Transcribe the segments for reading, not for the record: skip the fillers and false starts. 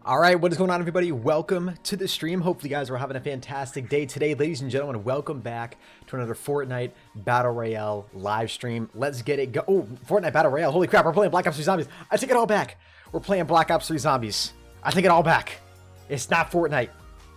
All right, what is going on, everybody? Welcome to the stream. Hopefully, you guys are having a fantastic day today. Ladies and gentlemen, welcome back to another Fortnite Battle Royale live stream. Let's get it go. Oh, Fortnite Battle Royale. Holy crap, we're playing Black Ops 3 Zombies. I take it all back. We're playing Black Ops 3 Zombies. I take it all back. It's not Fortnite.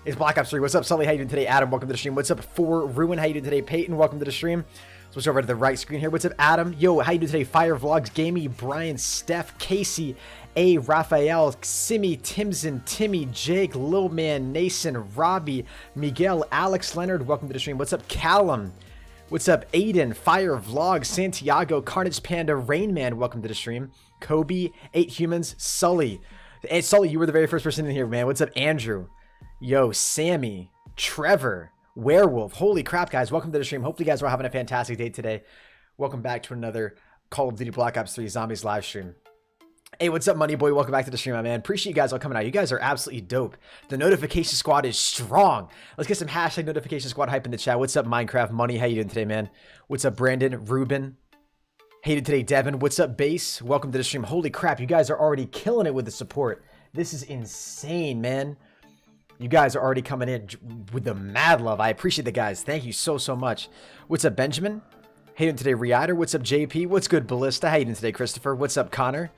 It's Black Ops 3. What's up, Sully? How you doing today? Adam, welcome to the stream. What's up, For Ruin? How you doing today? Peyton, welcome to the stream. Switch over to the right screen here. What's up, Adam? Yo, how you doing today? Fire Vlogs, Gamey, Brian, Steph, Casey, A, Raphael, Simi, Timson, Timmy, Jake, Lil Man, Nason, Robbie, Miguel, Alex Leonard, welcome to the stream. What's up, Callum? What's up, Aiden, Fire Vlogs, Santiago, Carnage Panda, Rainman, welcome to the stream. Kobe, 8 Humans, Sully. Hey, Sully, you were the very first person in here, man. What's up, Andrew? Yo, Sammy, Trevor, Werewolf. Holy crap, guys. Welcome to the stream. Hopefully, you guys are having a fantastic day today. Welcome back to another Call of Duty Black Ops 3 Zombies live stream. Hey, what's up, Money Boy? Welcome back to the stream, my man. Appreciate you guys all coming out. You guys are absolutely dope. The notification squad is strong. Let's get some hashtag notification squad hype in the chat. What's up, Minecraft Money? How you doing today, man? What's up, Brandon, Ruben? Hated today, Devin. What's up, Base? Welcome to the stream. Holy crap, you guys are already killing it with the support. This is insane, man. You guys are already coming in with the mad love. I appreciate the guys. Thank you so much. What's up, Benjamin? How you doing today, Rider? What's up, JP? What's good, Ballista? How you doing today, Christopher? What's up, Connor?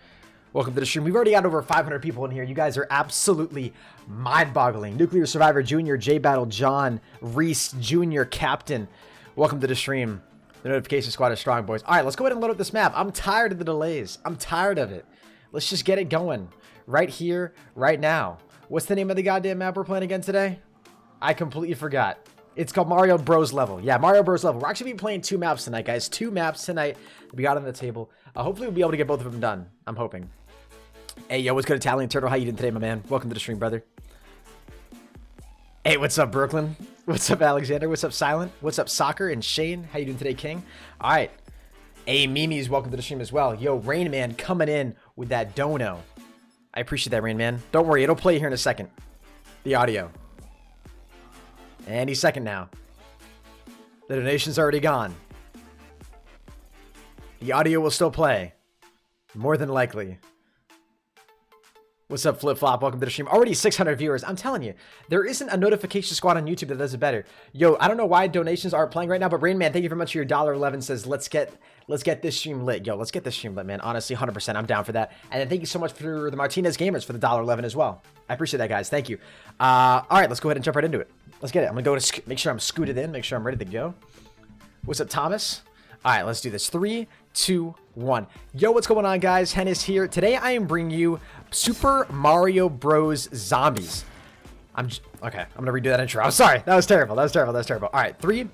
Welcome to the stream. We've already got over 500 people in here. You guys are absolutely mind-boggling. Nuclear Survivor Jr., J-Battle, John, Reese Jr., Captain. Welcome to the stream. The notification squad is strong, boys. All right, let's go ahead and load up this map. I'm tired of the delays. I'm tired of it. Let's just get it going right here, right now. What's the name of the goddamn map we're playing again today? I completely forgot. It's called Mario Bros. Level. Yeah, Mario Bros. Level. We're actually playing 2 maps tonight, guys. 2 maps tonight we got on the table. Hopefully we'll be able to get both of them done. I'm hoping. Hey, yo, what's good, Italian Turtle? How you doing today, my man? Welcome to the stream, brother. Hey, what's up, Brooklyn? What's up, Alexander? What's up, Silent? What's up, Soccer and Shane? How you doing today, King? All right. Hey, Mimi's welcome to the stream as well. Yo, Rain Man coming in with that dono. I appreciate that, Rain Man. Don't worry, it'll play here in a second. The audio. Any second now. The donation's already gone. The audio will still play. More than likely. What's up, Flip Flop? Welcome to the stream. Already 600 viewers. I'm telling you, there isn't a notification squad on YouTube that does it better. Yo, I don't know why donations aren't playing right now, but Rain Man, thank you very much for your $1.11. Says let's get this stream lit. Yo, let's get this stream lit, man. Honestly, 100%. I'm down for that. And then thank you so much for the Martinez Gamers for the $1.11 as well. I appreciate that, guys. Thank you. All right, let's go ahead and jump right into it. Let's get it. I'm gonna go to make sure I'm scooted in. Make sure I'm ready to go. What's up, Thomas? All right, let's do this. 3, 2, 1. Yo, what's going on, guys? Hennis here. Today, I am bringing you Super Mario Bros. Zombies. Okay. I'm gonna redo that intro. I'm sorry. That was terrible. That was terrible. All right, 3,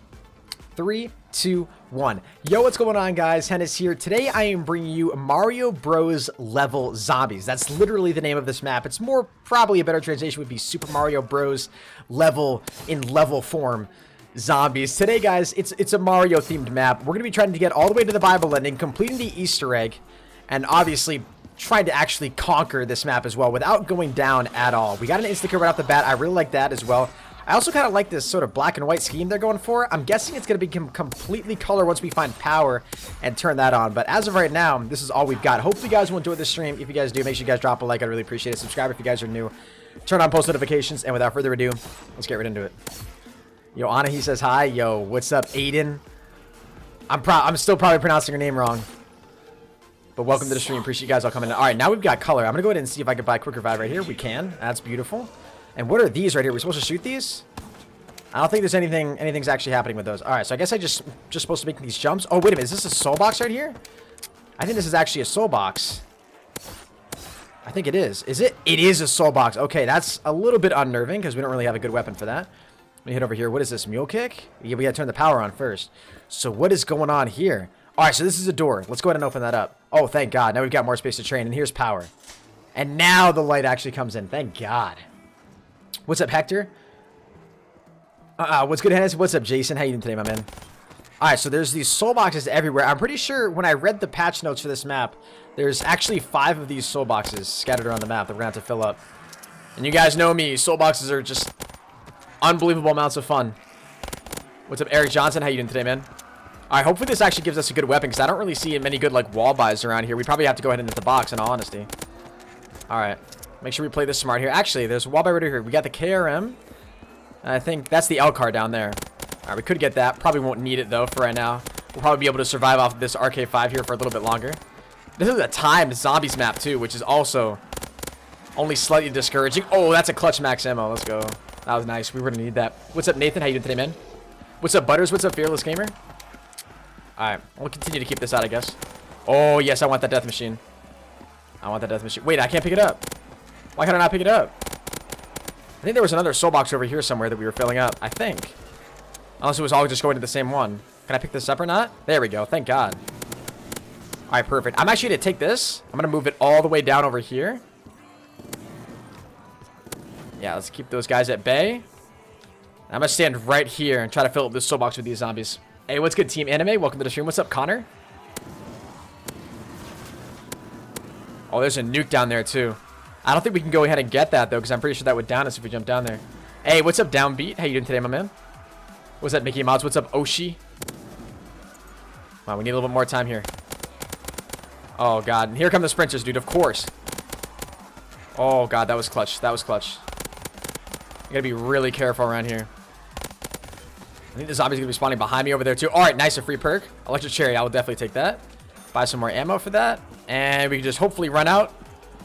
2, 1. Yo, what's going on, guys? Hennis here. Today, I am bringing you Mario Bros. Level Zombies. That's literally the name of this map. It's more probably a better translation would be Super Mario Bros. Level in level form. Zombies. Today, guys, it's a Mario themed map. We're gonna be trying to get all the way to the Bible ending, completing the Easter egg, and obviously trying to actually conquer this map as well without going down at all. We got an insta-kill right off the bat. I really like that as well. I also kind of like this sort of black and white scheme they're going for. I'm guessing it's going to become completely color once we find power and turn that on. But as of right now, this is all we've got. Hopefully you guys will enjoy this stream. If you guys do, make sure you guys drop a like. I'd really appreciate it. Subscribe if you guys are new. Turn on post notifications. And without further ado, let's get right into it. Yo, Anna, he says hi. Yo, what's up, Aiden? I'm still probably pronouncing your name wrong. But welcome to the stream. Appreciate you guys all coming in. All right, now we've got color. I'm going to go ahead and see if I can buy Quick Revive right here. We can. That's beautiful. And what are these right here? We're supposed to shoot these? I don't think there's anything's actually happening with those. All right, so I guess I just supposed to make these jumps. Oh, wait a minute. Is this a soul box right here? I think this is actually a soul box. I think it is. Is it? It is a soul box. Okay, that's a little bit unnerving because we don't really have a good weapon for that. Let me hit over here. What is this? Mule kick? Yeah, we got to turn the power on first. So what is going on here? All right, so this is a door. Let's go ahead and open that up. Oh, thank God. Now we've got more space to train, and here's power. And now the light actually comes in. Thank God. What's up, Hector? What's good, Hennis? What's up, Jason? How you doing today, my man? All right, so there's these soul boxes everywhere. I'm pretty sure when I read the patch notes for this map, there's actually 5 of these soul boxes scattered around the map that we're going to have to fill up. And you guys know me. Soul boxes are just unbelievable amounts of fun. What's up, Eric Johnson? How you doing today, man? All right, hopefully this actually gives us a good weapon because I don't really see many good like wall buys around here. We probably have to go ahead and hit the box, in all honesty. All right. Make sure we play this smart here. Actually, there's a wall right here. We got the KRM. I think that's the L car down there. All right, we could get that. Probably won't need it, though, for right now. We'll probably be able to survive off of this RK5 here for a little bit longer. This is a timed zombies map, too, which is also only slightly discouraging. Oh, that's a clutch max ammo. Let's go. That was nice. We were going to need that. What's up, Nathan? How you doing today, man? What's up, Butters? What's up, Fearless Gamer? All right. We'll continue to keep this out, I guess. Oh, yes, I want that death machine. I want that death machine. Wait, I can't pick it up. Why can't I not pick it up? I think there was another soul box over here somewhere that we were filling up. I think. Unless it was all just going to the same one. Can I pick this up or not? There we go. Thank God. All right, perfect. I'm actually going to take this. I'm going to move it all the way down over here. Yeah, let's keep those guys at bay. I'm going to stand right here and try to fill up this soul box with these zombies. Hey, what's good, Team Anime? Welcome to the stream. What's up, Connor? Oh, there's a nuke down there, too. I don't think we can go ahead and get that, though, because I'm pretty sure that would down us if we jump down there. Hey, what's up, Downbeat? How you doing today, my man? What's up, Mickey Mods? What's up, Oshi? Wow, we need a little bit more time here. Oh, God. And here come the sprinters, dude, of course. Oh, God, that was clutch. That was clutch. You gotta be really careful around here. I think the zombie's gonna be spawning behind me over there, too. All right, nice, a free perk. Electric Cherry, I will definitely take that. Buy some more ammo for that. And we can just hopefully run out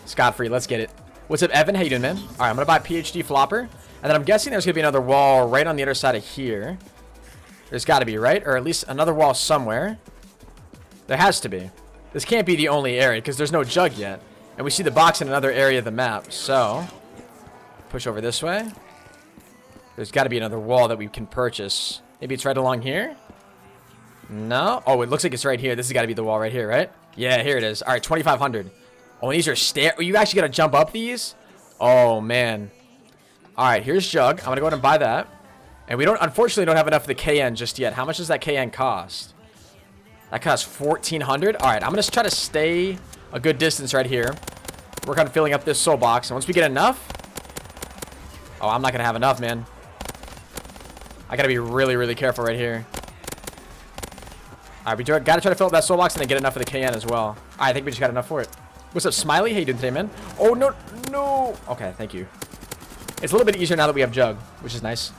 scot-free. Let's get it. What's up, Evan? How you doing, man? All right, I'm gonna buy PhD Flopper. And then I'm guessing there's gonna be another wall right on the other side of here. There's gotta be, right? Or at least another wall somewhere. There has to be. This can't be the only area because there's no jug yet. And we see the box in another area of the map. So, push over this way. There's got to be another wall that we can purchase. Maybe it's right along here? No? Oh, it looks like it's right here. This has got to be the wall right here, right? Yeah, here it is. All right, 2,500. Oh, and these are stair. Oh, you actually got to jump up these? Oh, man. All right, here's Jug. I'm going to go ahead and buy that. And we unfortunately don't have enough of the KN just yet. How much does that KN cost? That costs 1,400. All right, I'm going to try to stay a good distance right here. Work on filling up this soul box. And once we get enough... Oh, I'm not going to have enough, man. I got to be really, really careful right here. All right, we got to try to fill up that soul box and then get enough of the KN as well. All right, I think we just got enough for it. What's up, Smiley? How you doing today, man? Oh, no, no. Okay, thank you. It's a little bit easier now that we have Jug, which is nice.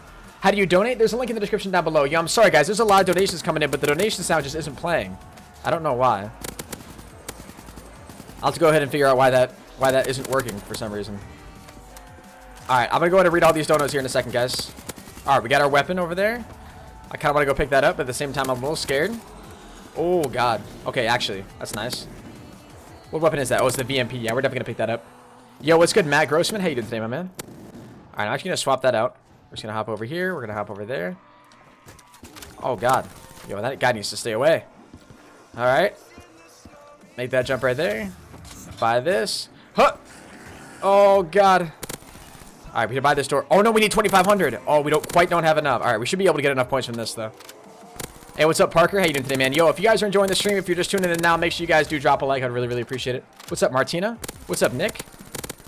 How do you donate? There's a link in the description down below. Yeah, I'm sorry, guys. There's a lot of donations coming in, but the donation sound just isn't playing. I don't know why. I'll have to go ahead and figure out why that isn't working for some reason. All right, I'm going to go ahead and read all these donos here in a second, guys. All right, we got our weapon over there. I kind of want to go pick that up, but at the same time, I'm a little scared. Oh, God. Okay, actually, that's nice. What weapon is that? Oh, it's the VMP. Yeah, we're definitely going to pick that up. Yo, what's good, Matt Grossman? How you doing today, my man? All right, I'm actually going to swap that out. We're just going to hop over here. We're going to hop over there. Oh, God. Yo, that guy needs to stay away. All right. Make that jump right there. Buy this. Huh! Oh, God. All right, we can buy this door. Oh, no, we need 2,500. Oh, we don't have enough. All right, we should be able to get enough points from this, though. Hey, what's up, Parker? How you doing today, man? Yo, if you guys are enjoying the stream, if you're just tuning in now, make sure you guys do drop a like. I'd really, really appreciate it. What's up, Martina? What's up, Nick?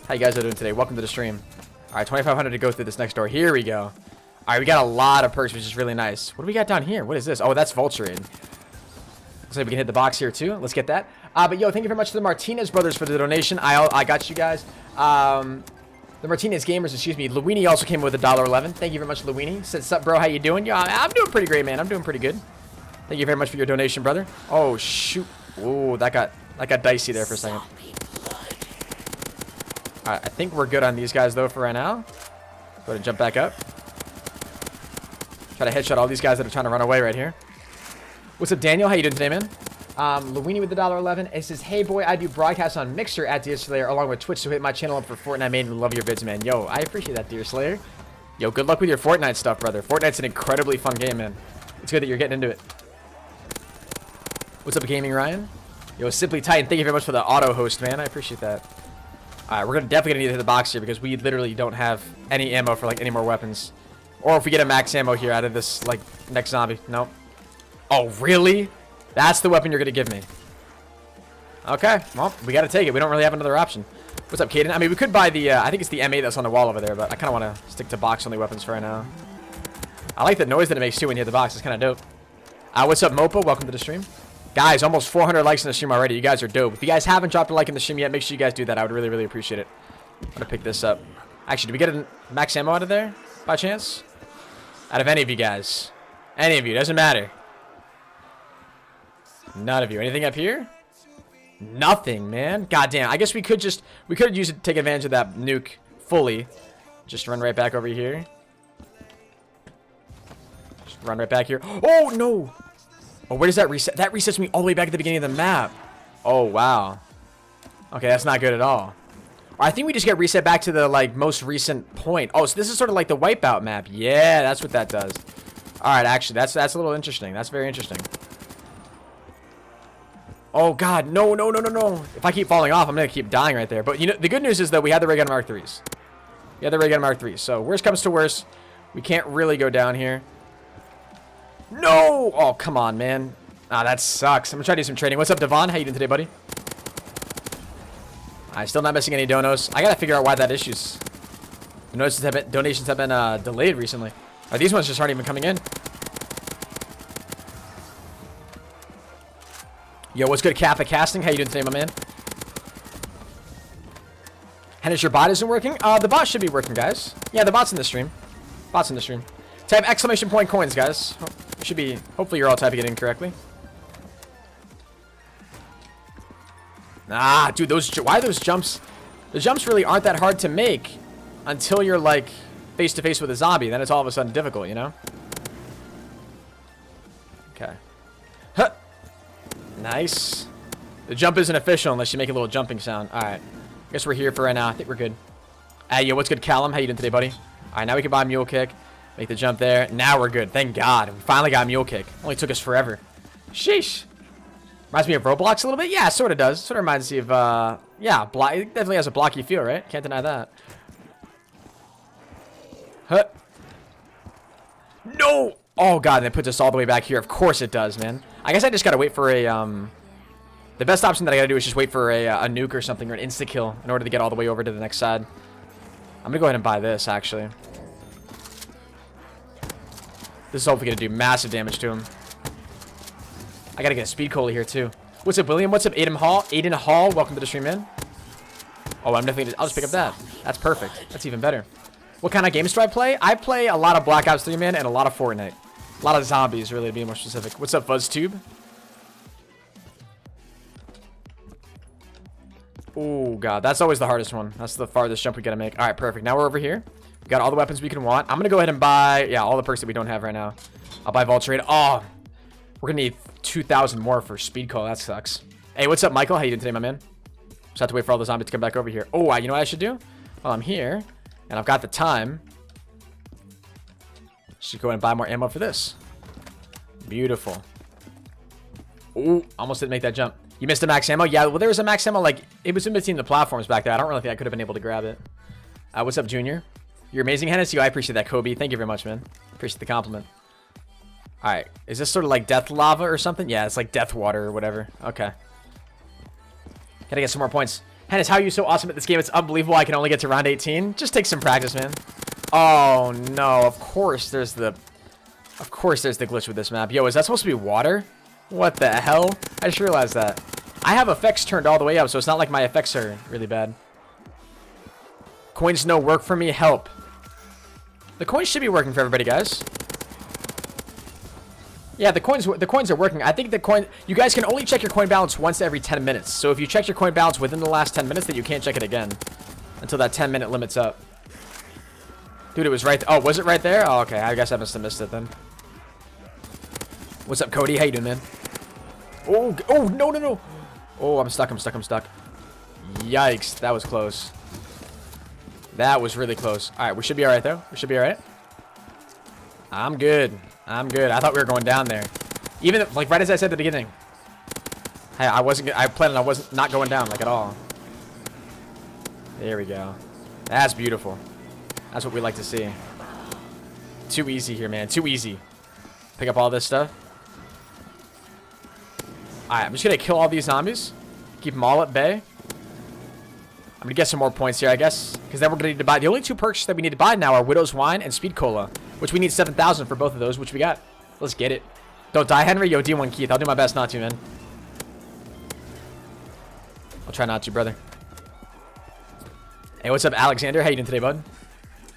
How you guys are doing today? Welcome to the stream. All right, 2,500 to go through this next door. Here we go. All right, we got a lot of perks, which is really nice. What do we got down here? What is this? Oh, that's Vulture Aid. Looks like we can hit the box here, too. Let's get that. But, yo, thank you very much to the Martinez brothers for the donation. I got you guys. The Martinez Gamers, excuse me. Luini also came in with $1.11. Thank you very much, Luini. Said, sup, bro? How you doing? Yo, I'm doing pretty great, man. I'm doing pretty good. Thank you very much for your donation, brother. Oh, shoot. Ooh, that got dicey there for a second. All right, I think we're good on these guys, though, for right now. Go ahead and jump back up. Try to headshot all these guys that are trying to run away right here. What's up, Daniel? How you doing today, man? Luini with the $1.11. It says, hey, boy, I do broadcasts on Mixer at Deer Slayer along with Twitch, so hit my channel up for Fortnite, man. Love your vids, man. Yo, I appreciate that, Deer Slayer. Yo, good luck with your Fortnite stuff, brother. Fortnite's an incredibly fun game, man. It's good that you're getting into it. What's up, Gaming Ryan? Yo, Simply Titan, thank you very much for the auto host, man. I appreciate that. All right, we're definitely going to need to hit the box here because we literally don't have any ammo for, like, any more weapons. Or if we get a max ammo here out of this, like, next zombie. Nope. Oh, really? That's the weapon you're going to give me. Okay, well, we got to take it. We don't really have another option. What's up, Caden? I mean, we could buy the, I think it's the M8 that's on the wall over there, but I kind of want to stick to box-only weapons for right now. I like the noise that it makes, too, when you hit the box. It's kind of dope. What's up, Mopo? Welcome to the stream. Guys, almost 400 likes in the stream already. You guys are dope. If you guys haven't dropped a like in the stream yet, make sure you guys do that. I would really, really appreciate it. I'm gonna pick this up. Actually, did we get a max ammo out of there by chance? Out of any of you guys? Any of you, doesn't matter. None of you. Anything up here? Nothing, man. Goddamn. I guess we could use it to take advantage of that nuke fully. Just run right back over here. Just run right back here. Oh, no. Oh, where does that reset? That resets me all the way back at the beginning of the map. Oh, wow. Okay, that's not good at all. I think we just get reset back to the, like, most recent point. Oh, so this is sort of like the Wipeout map. Yeah, that's what that does. All right, actually, that's a little interesting. That's very interesting. Oh, God. No, no, no, no, no. If I keep falling off, I'm going to keep dying right there. But, you know, the good news is that we had the Ray Gun Mark 3s. We had the Ray Gun Mark 3s. So, worst comes to worst, we can't really go down here. No! Oh, come on, man. Ah, that sucks. I'm going to try to do some trading. What's up, Devon? How you doing today, buddy? I'm still not missing any donos. I got to figure out why that issues. Donations have been delayed recently. Or these ones just aren't even coming in. Yo, what's good, Kappa Casting? How you doing today, my man? And is your bot isn't working? The bot should be working, guys. Yeah, the bot's in the stream. Bot's in the stream. Type exclamation point coins, guys. Should be. Hopefully, you're all typing it in correctly. Ah, dude, why those jumps? The jumps really aren't that hard to make until you're like face to face with a zombie. Then it's all of a sudden difficult, you know? Okay. Huh. Nice. The jump isn't official unless you make a little jumping sound. All right. Guess we're here for right now. I think we're good. Hey, yo, what's good, Callum? How you doing today, buddy? All right, now we can buy a mule kick. Make the jump there. Now we're good. Thank God. We finally got a mule kick. Only took us forever. Sheesh. Reminds me of Roblox a little bit. Yeah, sort of does. Sort of reminds me of, yeah, it definitely has a blocky feel, right? Can't deny that. Huh. No! Oh, God, and it puts us all the way back here. Of course it does, man. I guess I just gotta wait for a, the best option that I gotta do is just wait for a nuke or something, or an insta-kill in order to get all the way over to the next side. I'm gonna go ahead and buy this, actually. This is hopefully gonna do massive damage to him. I gotta get a speed cola here, too. What's up, William? What's up, Aiden Hall? Aiden Hall, welcome to the stream, man. Oh, I'll just pick up that. That's perfect. That's even better. What kind of games do I play? I play a lot of Black Ops 3, man, and a lot of Fortnite. A lot of zombies, really, to be more specific. What's up, FuzzTube? Oh, God. That's always the hardest one. That's the farthest jump we gotta make. All right, perfect. Now we're over here. We got all the weapons we can want. I'm gonna go ahead and buy, yeah, all the perks that we don't have right now. I'll buy Vulture. Oh, we're gonna need 2,000 more for Speed Call. That sucks. Hey, what's up, Michael? How you doing today, my man? Just have to wait for all the zombies to come back over here. Oh, you know what I should do? Well, I'm here, and I've got the time. Should go ahead and buy more ammo for this. Beautiful. Oh, almost didn't make that jump. You missed a max ammo? Yeah, well, there was a max ammo, like, it was in between the platforms back there. I don't really think I could have been able to grab it. What's up, Junior? You're amazing, Hennessy. I appreciate that, Kobe. Thank you very much, man. Appreciate the compliment. All right. Is this sort of like death lava or something? Yeah, it's like death water or whatever. Okay. Gotta get some more points. Hennis, how are you so awesome at this game? It's unbelievable. I can only get to round 18. Just take some practice, man. Oh, no. Of course there's the glitch with this map. Yo, is that supposed to be water? What the hell? I just realized that. I have effects turned all the way up, so it's not like my effects are really bad. Coins no work for me. Help. The coins should be working for everybody, guys. Yeah, the coins are working. I think you guys can only check your coin balance once every 10 minutes. So if you check your coin balance within the last 10 minutes, then you can't check it again until that 10-minute limit's up. Dude, it was right. Oh, was it right there? Oh, okay. I guess I must have missed it then. What's up, Cody? How you doing, man? Oh, no, no, no. Oh, I'm stuck. Yikes, that was close. That was really close. All right, we should be all right, though. We should be all right. I'm good. I thought we were going down there. Even, like, right as I said at the beginning. Hey, I planned on I wasn't not going down, like, at all. There we go. That's beautiful. That's what we like to see. Too easy here, man. Too easy. Pick up all this stuff. Alright, I'm just gonna kill all these zombies. Keep them all at bay. I'm gonna get some more points here, I guess. Because then we're gonna need to buy. The only two perks that we need to buy now are Widow's Wine and Speed Cola. Which we need 7,000 for both of those, which we got. Let's get it. Don't die, Henry. Yo, D1 Keith. I'll do my best not to, man. I'll try not to, brother. Hey, what's up, Alexander? How you doing today, bud?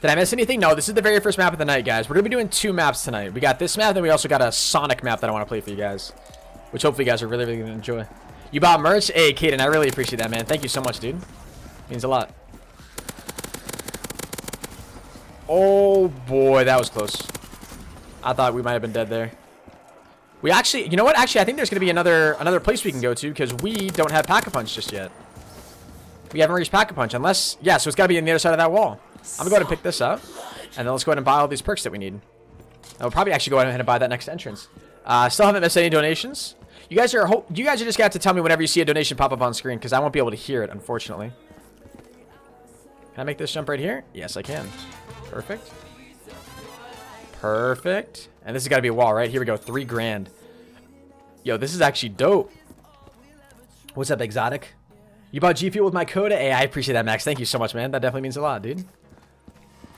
Did I miss anything? No, this is the very first map of the night, guys. We're going to be doing 2 maps tonight. We got this map, then we also got a Sonic map that I want to play for you guys, which hopefully you guys are really, really going to enjoy. You bought merch? Hey, Kaden, I really appreciate that, man. Thank you so much, dude. Means a lot. Oh, boy, that was close. I thought we might have been dead there. We actually, you know what? Actually, I think there's going to be another place we can go to because we don't have Pack-a-Punch just yet. We haven't reached Pack-a-Punch unless, yeah, so it's got to be on the other side of that wall. I'm going to go ahead and pick this up, and then let's go ahead and buy all these perks that we need. I'll probably actually go ahead and buy that next entrance. Still haven't missed any donations. You guys are just going to have to tell me whenever you see a donation pop up on screen because I won't be able to hear it, unfortunately. Can I make this jump right here? Yes, I can. Perfect. Perfect. And this has got to be a wall, right? Here we go. 3 grand. Yo, this is actually dope. What's up, Exotic? You bought G Fuel with my code? Hey, I appreciate that, Max. Thank you so much, man. That definitely means a lot, dude.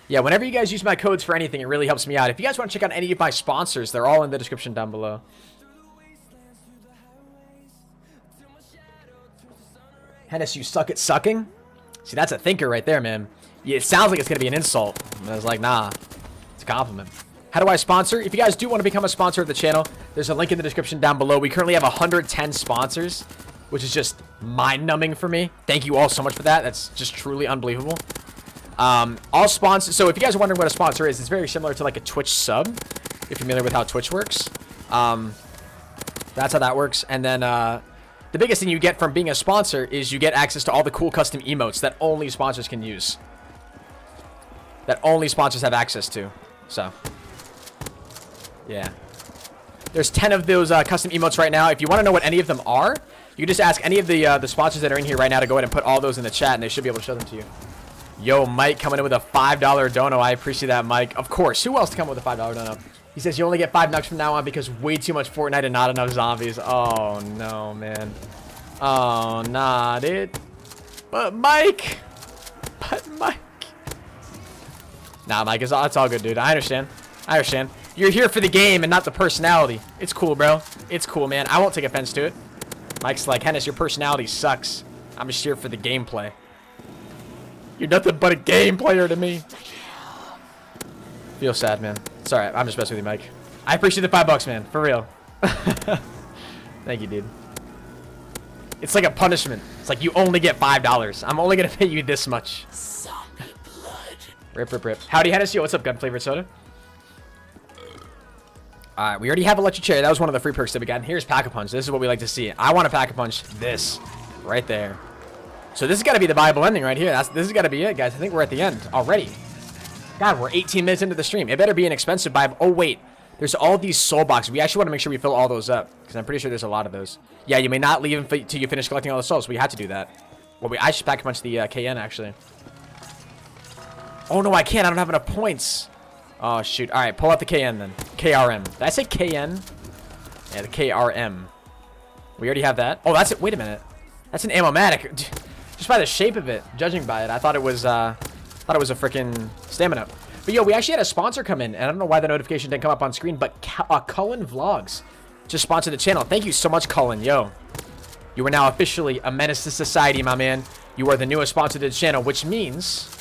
Yeah, whenever you guys use my codes for anything, it really helps me out. If you guys want to check out any of my sponsors, they're all in the description down below. Hennis, you suck at sucking? See, that's a thinker right there, man. Yeah, it sounds like it's going to be an insult. I was like, nah. It's a compliment. How do I sponsor? If you guys do want to become a sponsor of the channel, there's a link in the description down below. We currently have 110 sponsors, which is just mind-numbing for me. Thank you all so much for that. That's just truly unbelievable. All sponsors. So if you guys are wondering what a sponsor is, it's very similar to like a Twitch sub. If you're familiar with how Twitch works, that's how that works. And then the biggest thing you get from being a sponsor is you get access to all the cool custom emotes that only sponsors can use. That only sponsors have access to. So, yeah. There's 10 of those custom emotes right now. If you want to know what any of them are, you can just ask any of the sponsors that are in here right now to go ahead and put all those in the chat, and they should be able to show them to you. Yo, Mike coming in with a $5 dono. I appreciate that, Mike. Of course. Who else to come with a $5 dono? He says you only get 5 nugs from now on because way too much Fortnite and not enough zombies. Oh, no, man. Oh, nah, dude. But Mike. Nah, Mike, it's all good, dude. I understand. You're here for the game and not the personality. It's cool, bro. It's cool, man. I won't take offense to it. Mike's like, Hennis, your personality sucks. I'm just here for the gameplay. You're nothing but a game player to me. Feel sad, man. Sorry, I'm just messing with you, Mike. I appreciate the $5, man. For real. Thank you, dude. It's like a punishment. It's like you only get $5. I'm only gonna pay you this much. Rip, rip, rip. Howdy, Hennessy. What's up, gun flavored soda? Alright, we already have Electric Cherry. That was one of the free perks that we got. And here's Pack-a-Punch. This is what we like to see. I want to Pack-a-Punch this right there. So this has got to be the viable ending right here. This has got to be it, guys. I think we're at the end already. God, we're 18 minutes into the stream. It better be an expensive buy. Oh, wait. There's all these soul boxes. We actually want to make sure we fill all those up because I'm pretty sure there's a lot of those. Yeah, you may not leave until you finish collecting all the souls. We had to do that. Well, I should Pack-a-Punch the KN, actually. Oh, no, I can't. I don't have enough points. Oh, shoot. All right, pull out the KN then. KRM. Did I say KN? Yeah, the KRM. We already have that. Oh, that's it. Wait a minute. That's an Ammo-matic. Just by the shape of it, judging by it, I thought it was a freaking stamina. But yo, we actually had a sponsor come in, and I don't know why the notification didn't come up on screen, but Cullen Vlogs just sponsored the channel. Thank you so much, Cullen. Yo, you are now officially a menace to society, my man. You are the newest sponsor to the channel, which means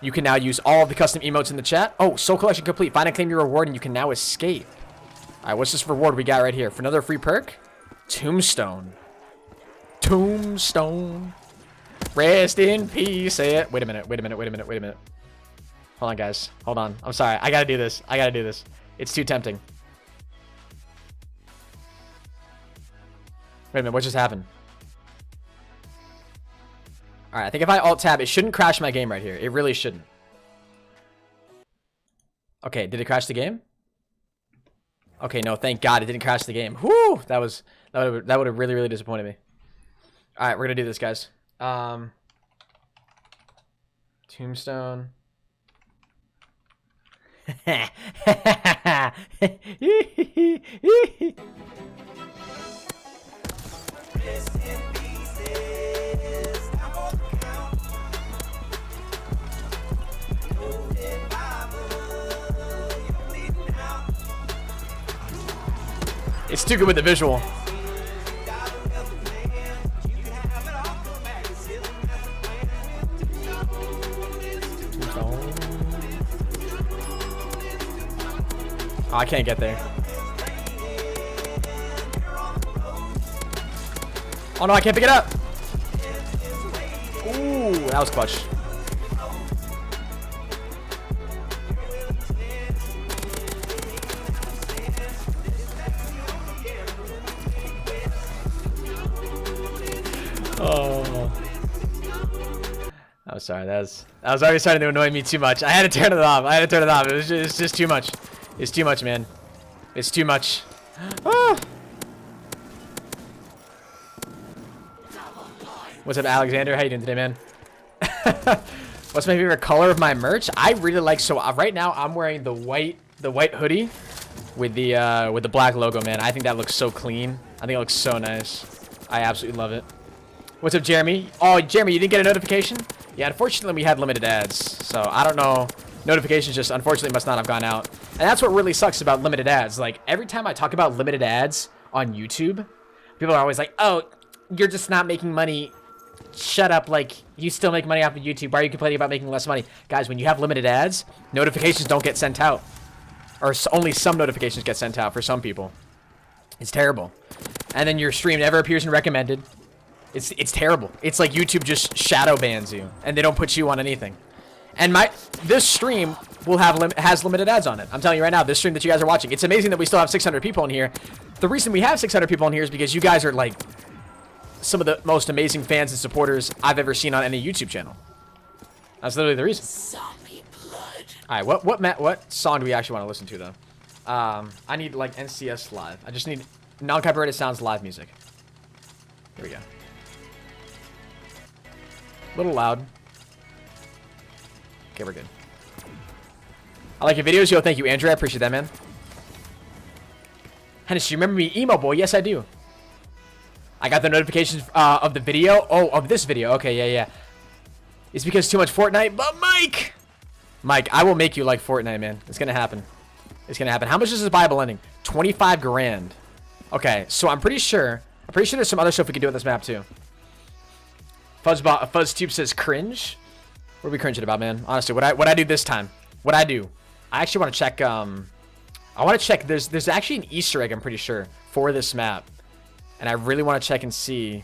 you can now use all of the custom emotes in the chat. Oh, soul collection complete. Find and claim your reward, and you can now escape. All right, what's this reward we got right here? For another free perk? Tombstone. Tombstone. Rest in peace. Say it. Wait a minute. Hold on, guys. Hold on. I'm sorry. I gotta do this. It's too tempting. Wait a minute. What just happened? All right. I think if I alt-tab, it shouldn't crash my game right here. It really shouldn't. Okay. Did it crash the game? Okay. No. Thank God it didn't crash the game. Whew. That would have really, really disappointed me. All right. We're gonna do this, guys. Tombstone. It's too good with the visual. Oh, I can't get there. Oh no, I can't pick it up. Ooh, that was clutch. Oh. I'm sorry, that was already starting to annoy me too much. I had to turn it off. It was just too much. It's too much, man. It's too much. Ah. What's up, Alexander? How you doing today, man? What's my favorite color of my merch? I really like, so right now I'm wearing the white hoodie with the black logo, man. I think that looks so clean. I think it looks so nice. I absolutely love it. What's up, Jeremy? Oh, Jeremy, you didn't get a notification? Yeah, unfortunately we had limited ads, so I don't know. Notifications just unfortunately must not have gone out. And that's what really sucks about limited ads. Like, every time I talk about limited ads on YouTube, people are always like, oh, you're just not making money. Shut up, like, you still make money off of YouTube. Why are you complaining about making less money? Guys, when you have limited ads, notifications don't get sent out. Or only some notifications get sent out for some people. It's terrible. And then your stream never appears in recommended. It's terrible. It's like YouTube just shadow bans you, and they don't put you on anything. And this stream will has limited ads on it. I'm telling you right now, this stream that you guys are watching, it's amazing that we still have 600 people in here. The reason we have 600 people in here is because you guys are like some of the most amazing fans and supporters I've ever seen on any YouTube channel. That's literally the reason. Zombie blood. All right, what song do we actually want to listen to though? I need like NCS live. I just need non-copyrighted sounds live music. Here we go. A little loud. Okay, we're good. I like your videos. Yo, thank you, Andrew. I appreciate that, man. Hennis, you remember me, Emo Boy? Yes, I do. I got the notifications of the video. Oh, of this video. Okay, yeah. It's because too much Fortnite. But Mike, I will make you like Fortnite, man. It's gonna happen. It's gonna happen. How much is this Bible ending? 25 grand. Okay, so I'm pretty sure there's some other stuff we can do on this map too. FuzzTube says cringe. What are we cringing about, man? Honestly, what I do this time? I actually want to check. I want to check. There's actually an Easter egg, I'm pretty sure, for this map, and I really want to check and see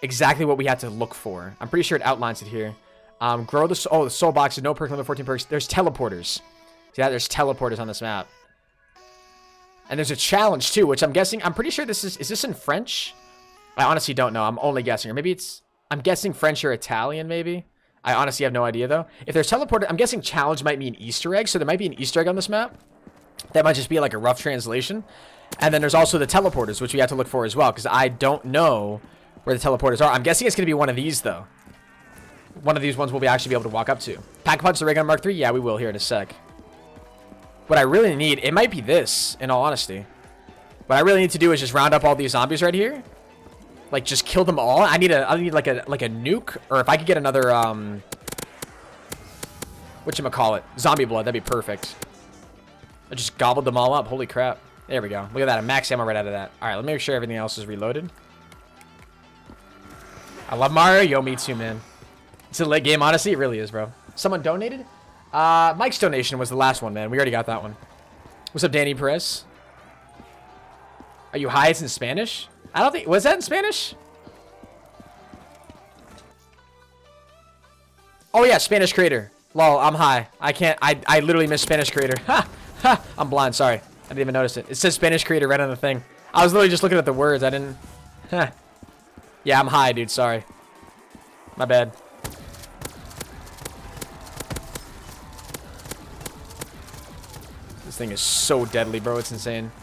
exactly what we have to look for. I'm pretty sure it outlines it here. Grow the soul boxes, no perk limit, 14 perks. There's teleporters. Yeah, there's teleporters on this map, and there's a challenge too, which I'm guessing. I'm pretty sure this is this in French? I honestly don't know. I'm only guessing, or maybe I'm guessing French or Italian, maybe. I honestly have no idea, though. If there's teleported, I'm guessing challenge might mean Easter egg, so there might be an Easter egg on this map. That might just be like a rough translation. And then there's also the teleporters, which we have to look for as well, because I don't know where the teleporters are. I'm guessing it's going to be one of these, though. One of these ones we'll actually be able to walk up to. Pack-a-punch the ray gun Mark III? Yeah, we will here in a sec. What I really need, it might be this, in all honesty. What I really need to do is just round up all these zombies right here. Like, just kill them all. I need like a nuke, or if I could get another whatchamacallit, zombie blood, that'd be perfect. I just gobbled them all up. Holy crap. There we go. Look at that. A max ammo right out of that. All right, let me make sure everything else is reloaded. I love Mario. Yo, me too, man. It's a late game, honestly. It really is, bro. Someone donated? Mike's donation was the last one, man. We already got that one. What's up, Danny Perez? Are you high? It's in Spanish? I don't think... Was that in Spanish? Oh, yeah. Spanish creator. Lol, I'm high. I can't... I literally missed Spanish creator. Ha! Ha! I'm blind. Sorry. I didn't even notice it. It says Spanish creator right on the thing. I was literally just looking at the words. I didn't... Huh. Yeah, I'm high, dude. Sorry. My bad. This thing is so deadly, bro. It's insane.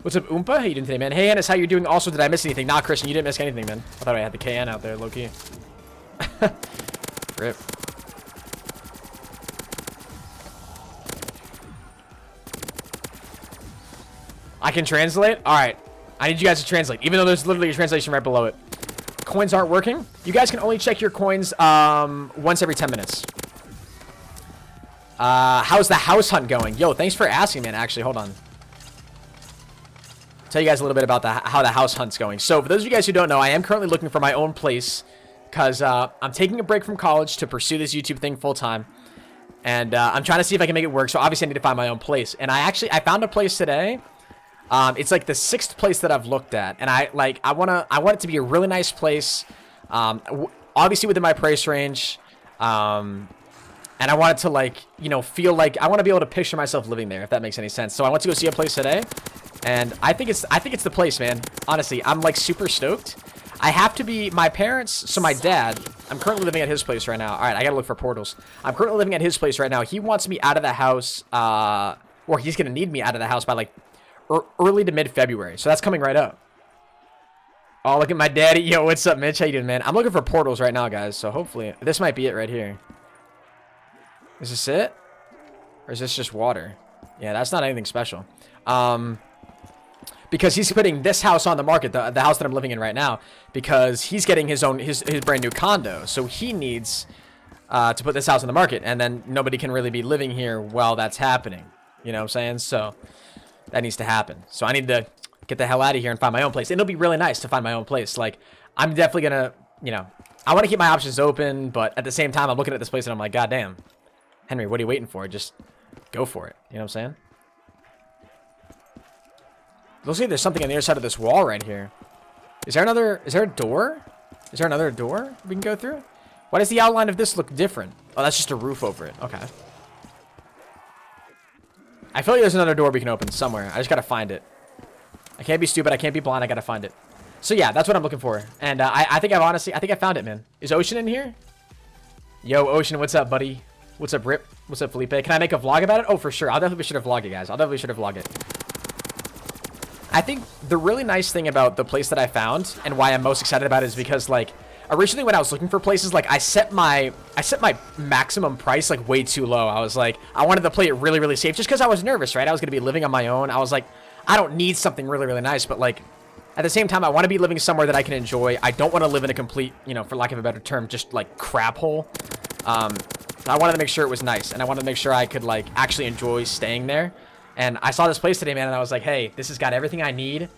What's up, Oompa? How you doing today, man? Hey, Ennis, how you doing? Also, did I miss anything? Nah, Christian, you didn't miss anything, man. I thought I had the KN out there, low-key. Rip. I can translate? Alright. I need you guys to translate, even though there's literally a translation right below it. Coins aren't working. You guys can only check your coins once every 10 minutes. How's the house hunt going? Yo, thanks for asking, man. Actually, hold on. Tell you guys a little bit about how the house hunt's going. So, for those of you guys who don't know, I am currently looking for my own place because I'm taking a break from college to pursue this YouTube thing full time. And I'm trying to see if I can make it work. So obviously I need to find my own place. And I found a place today. It's like the 6th place that I've looked at, and I want it to be a really nice place. Obviously within my price range. And I want it to, like, you know, feel like I want to be able to picture myself living there, if that makes any sense. So I went to go see a place today, and I think it's the place, man. Honestly, I'm like super stoked. I have to be my parents. So my dad, I'm currently living at his place right now. All right, I gotta look for portals. I'm currently living at his place right now. He wants me out of the house, or he's gonna need me out of the house by like early to mid-February. So that's coming right up. Oh, look at my daddy. Yo, what's up, Mitch? How you doing, man? I'm looking for portals right now, guys. So hopefully this might be it right here. Is this it? Or is this just water? Yeah, that's not anything special. Because he's putting this house on the market, the house that I'm living in right now, because he's getting his brand new condo. So he needs to put this house on the market, and then nobody can really be living here while that's happening. You know what I'm saying? So that needs to happen. So I need to get the hell out of here and find my own place. And it'll be really nice to find my own place. Like, I'm definitely gonna, you know, I want to keep my options open, but at the same time, I'm looking at this place and I'm like, God damn. Henry, what are you waiting for? Just go for it. You know what I'm saying? Looks like there's something on the other side of this wall right here. Is there a door? Is there another door we can go through? Why does the outline of this look different? Oh, that's just a roof over it. Okay. I feel like there's another door we can open somewhere. I just gotta find it. I can't be stupid. I can't be blind. I gotta find it. So yeah, that's what I'm looking for. And I think I found it, man. Is Ocean in here? Yo, Ocean, what's up, buddy? What's up, Rip? What's up, Felipe? Can I make a vlog about it? Oh, for sure. I'll definitely be sure to vlog it, guys. I'll definitely be sure to vlog it. I think the really nice thing about the place that I found and why I'm most excited about it is because, like, originally when I was looking for places, like, I set my maximum price, like, way too low. I was like, I wanted to play it really, really safe just because I was nervous, right? I was going to be living on my own. I was like, I don't need something really, really nice, but, like, at the same time, I want to be living somewhere that I can enjoy. I don't want to live in a complete, you know, for lack of a better term, just, like, crap hole. I wanted to make sure it was nice, and I wanted to make sure I could, like, actually enjoy staying there. And I saw this place today, man, and I was like, hey, this has got everything I need.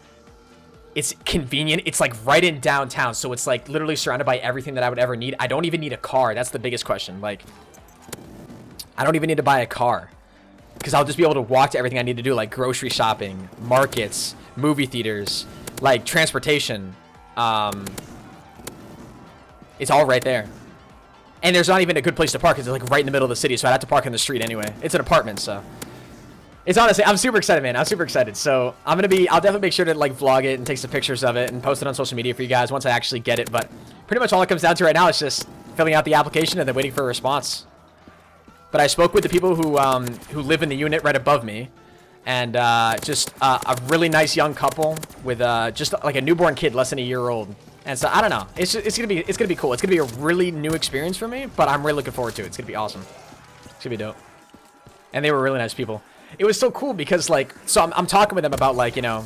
It's convenient. It's, like, right in downtown, so it's, like, literally surrounded by everything that I would ever need. I don't even need a car. That's the biggest question. Like, I don't even need to buy a car, because I'll just be able to walk to everything I need to do, like grocery shopping, markets, movie theaters, like, transportation. It's all right there. And there's not even a good place to park. It's like right in the middle of the city, so I'd have to park in the street anyway. It's an apartment, so it's honestly, I'm super excited, man. I'm super excited. So I'll definitely make sure to, like, vlog it and take some pictures of it and post it on social media for you guys once I actually get it. But pretty much all it comes down to right now is just filling out the application and then waiting for a response. But I spoke with the people who live in the unit right above me, and just a really nice young couple with just like a newborn kid, less than a year old. And so I don't know. It's gonna be cool. It's gonna be a really new experience for me, but I'm really looking forward to it. It's gonna be awesome. It's gonna be dope. And they were really nice people. It was so cool because, like, so I'm talking with them about, like, you know,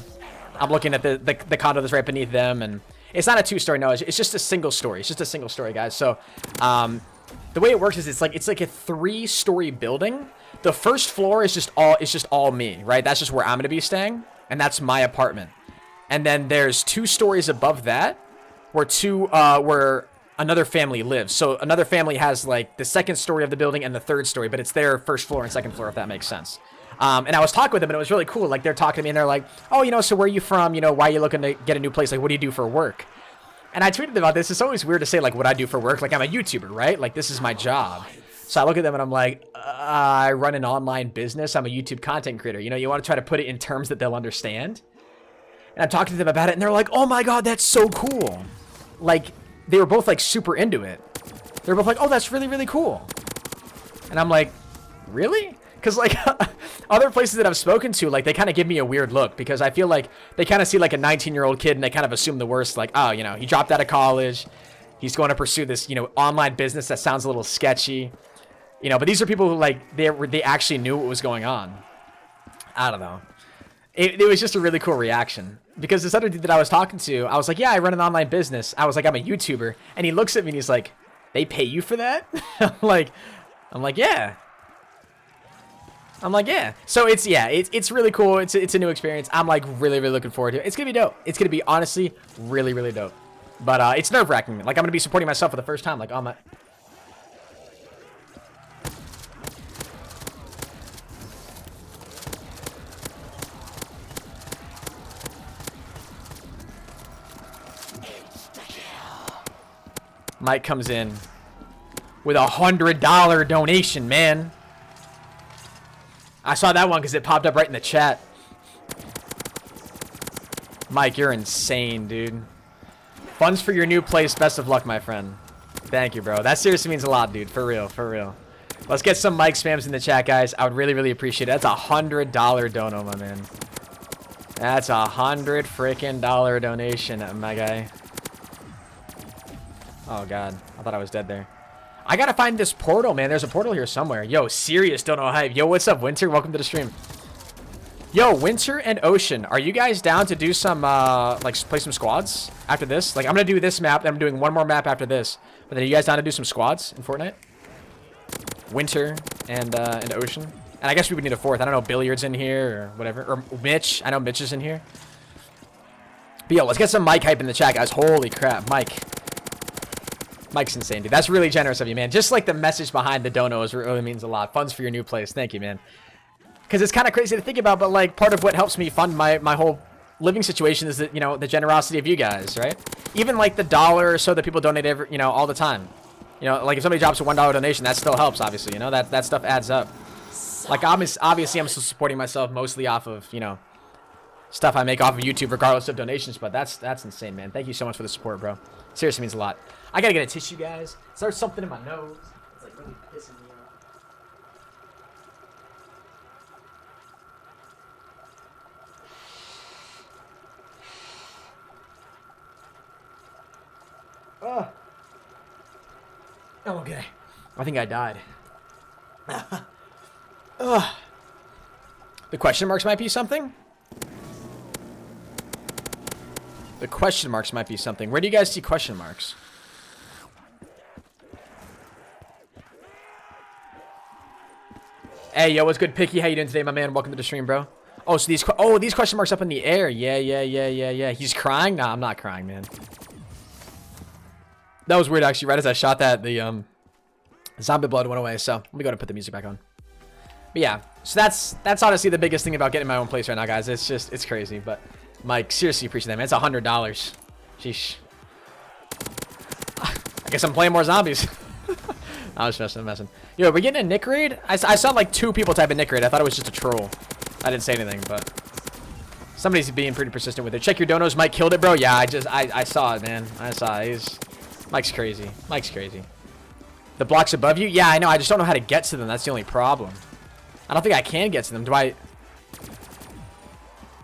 I'm looking at the condo that's right beneath them, and it's not a 2-story. No, it's just a single story. It's just a single story, guys. So the way it works is it's like a 3-story building. The first floor is just all me, right? That's just where I'm gonna be staying, and that's my apartment. And then there's 2 stories above that where another family lives. So another family has, like, the 2nd story of the building and the 3rd story, but it's their 1st floor and 2nd floor, if that makes sense. And I was talking with them, and it was really cool. Like, they're talking to me, and they're like, oh, you know, so where are you from? You know, why are you looking to get a new place? Like, what do you do for work? And I tweeted about this. It's always weird to say, like, what I do for work. Like, I'm a YouTuber, right? Like, this is my job. So I look at them, and I'm like, I run an online business. I'm a YouTube content creator. You know, you want to try to put it in terms that they'll understand. And I'm talking to them about it, and they're like, oh, my God, that's so cool. Like, they were both, like, super into it. They were both like, oh, that's really, really cool. And I'm like, really? Because, like, other places that I've spoken to, like, they kind of give me a weird look, because I feel like they kind of see, like, a 19-year-old kid, and they kind of assume the worst. Like, oh, you know, he dropped out of college. He's going to pursue this, you know, online business that sounds a little sketchy. You know, but these are people who, like, they actually knew what was going on. I don't know. It was just a really cool reaction. Because this other dude that I was talking to, I was like, yeah, I run an online business. I was like, I'm a YouTuber. And he looks at me and he's like, they pay you for that? I'm like, yeah. So it's really cool. It's a new experience. I'm, like, really, really looking forward to it. It's going to be dope. It's going to be, honestly, really, really dope. But it's nerve-wracking. Like, I'm going to be supporting myself for the first time. Like, on my... Mike comes in with $100 donation, man. I saw that one because it popped up right in the chat. Mike, you're insane, dude. Funds for your new place. Best of luck, my friend. Thank you, bro. That seriously means a lot, dude. For real, for real. Let's get some Mike spams in the chat, guys. I would really, really appreciate it. That's $100 dono, my man. That's $100 freaking donation, my guy. Oh, God. I thought I was dead there. I gotta find this portal, man. There's a portal here somewhere. Yo, serious dono hype. Yo, what's up, Winter? Welcome to the stream. Yo, Winter and Ocean, are you guys down to do some, like, play some squads after this? Like, I'm gonna do this map, then I'm doing one more map after this. But then are you guys down to do some squads in Fortnite? Winter and Ocean. And I guess we would need a fourth. I don't know, Billiards in here or whatever. Or Mitch. I know Mitch is in here. But yo, let's get some Mike hype in the chat, guys. Holy crap, Mike. Mike's insane, dude. That's really generous of you, man. Just like the message behind the donos really means a lot. Funds for your new place. Thank you, man. Because it's kind of crazy to think about, but like part of what helps me fund my whole living situation is that, you know, the generosity of you guys, right? Even like the $1 or so that people donate every, you know, all the time. You know, like if somebody drops a $1 donation, that still helps, obviously. You know, that stuff adds up. Like obviously I'm still supporting myself mostly off of, you know, stuff I make off of YouTube regardless of donations, but that's insane, man. Thank you so much for the support, bro. Seriously means a lot. I gotta get a tissue, guys. There's something in my nose. It's like really pissing me off. Oh, okay. I think I died. The question marks might be something? The question marks might be something. Where do you guys see question marks? Hey, yo, what's good, Picky? How you doing today, my man? Welcome to the stream, bro. Oh, so these question marks up in the air. Yeah. He's crying? Nah, I'm not crying, man. That was weird, actually. Right as I shot that, the zombie blood went away. So let me go and put the music back on. But yeah, so that's honestly the biggest thing about getting my own place right now, guys. It's crazy. But Mike, seriously appreciate that, man. It's $100. Sheesh. I guess I'm playing more zombies. I was messing. Yo, we're getting a Nick raid? I saw like 2 people type in Nick raid. I thought it was just a troll. I didn't say anything, but somebody's being pretty persistent with it. Check your donos. Mike killed it, bro. Yeah, I saw it, man. I saw it. Mike's crazy. Mike's crazy. The blocks above you? Yeah, I know. I just don't know how to get to them. That's the only problem. I don't think I can get to them. Do I?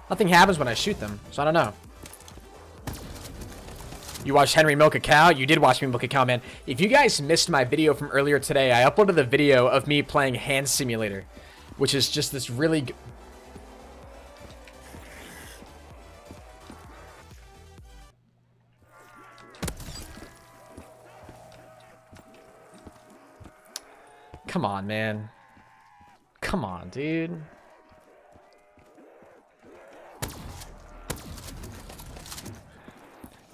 Nothing happens when I shoot them, so I don't know. You watched Henry milk a cow? You did watch me milk a cow, man. If you guys missed my video from earlier today, I uploaded the video of me playing Hand Simulator, which is just this really... Come on, man. Come on, dude.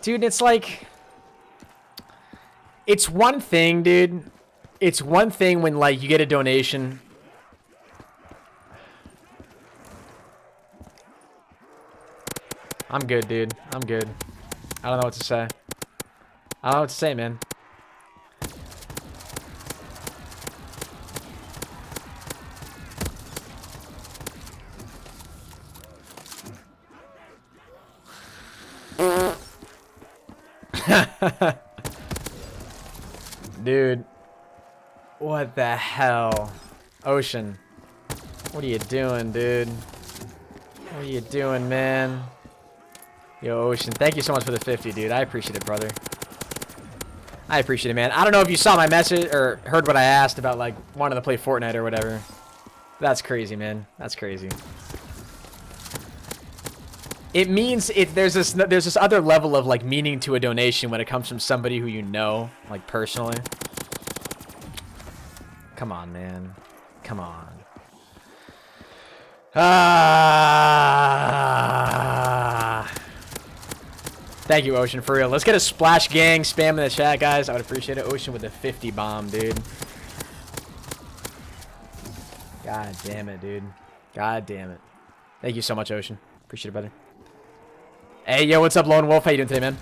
Dude, it's like... It's one thing, dude. It's one thing when, like, you get a donation. I'm good, dude. I'm good. I don't know what to say. I don't know what to say, man. Dude, what the hell? Ocean, what are you doing, dude? What are you doing, man? Yo, Ocean, thank you so much for the 50, dude. I appreciate it, brother. I appreciate it, man. I don't know if you saw my message or heard what I asked about, like, wanting to play Fortnite or whatever. That's crazy, man. That's crazy. It means there's this other level of like meaning to a donation when it comes from somebody who you know, like personally. Come on, man. Come on. Thank you, Ocean, for real. Let's get a Splash Gang spam in the chat, guys. I would appreciate it. Ocean with a 50 bomb, dude. God damn it, dude. God damn it. Thank you so much, Ocean. Appreciate it, brother. Hey, yo, what's up, Lone Wolf? How you doing today, man?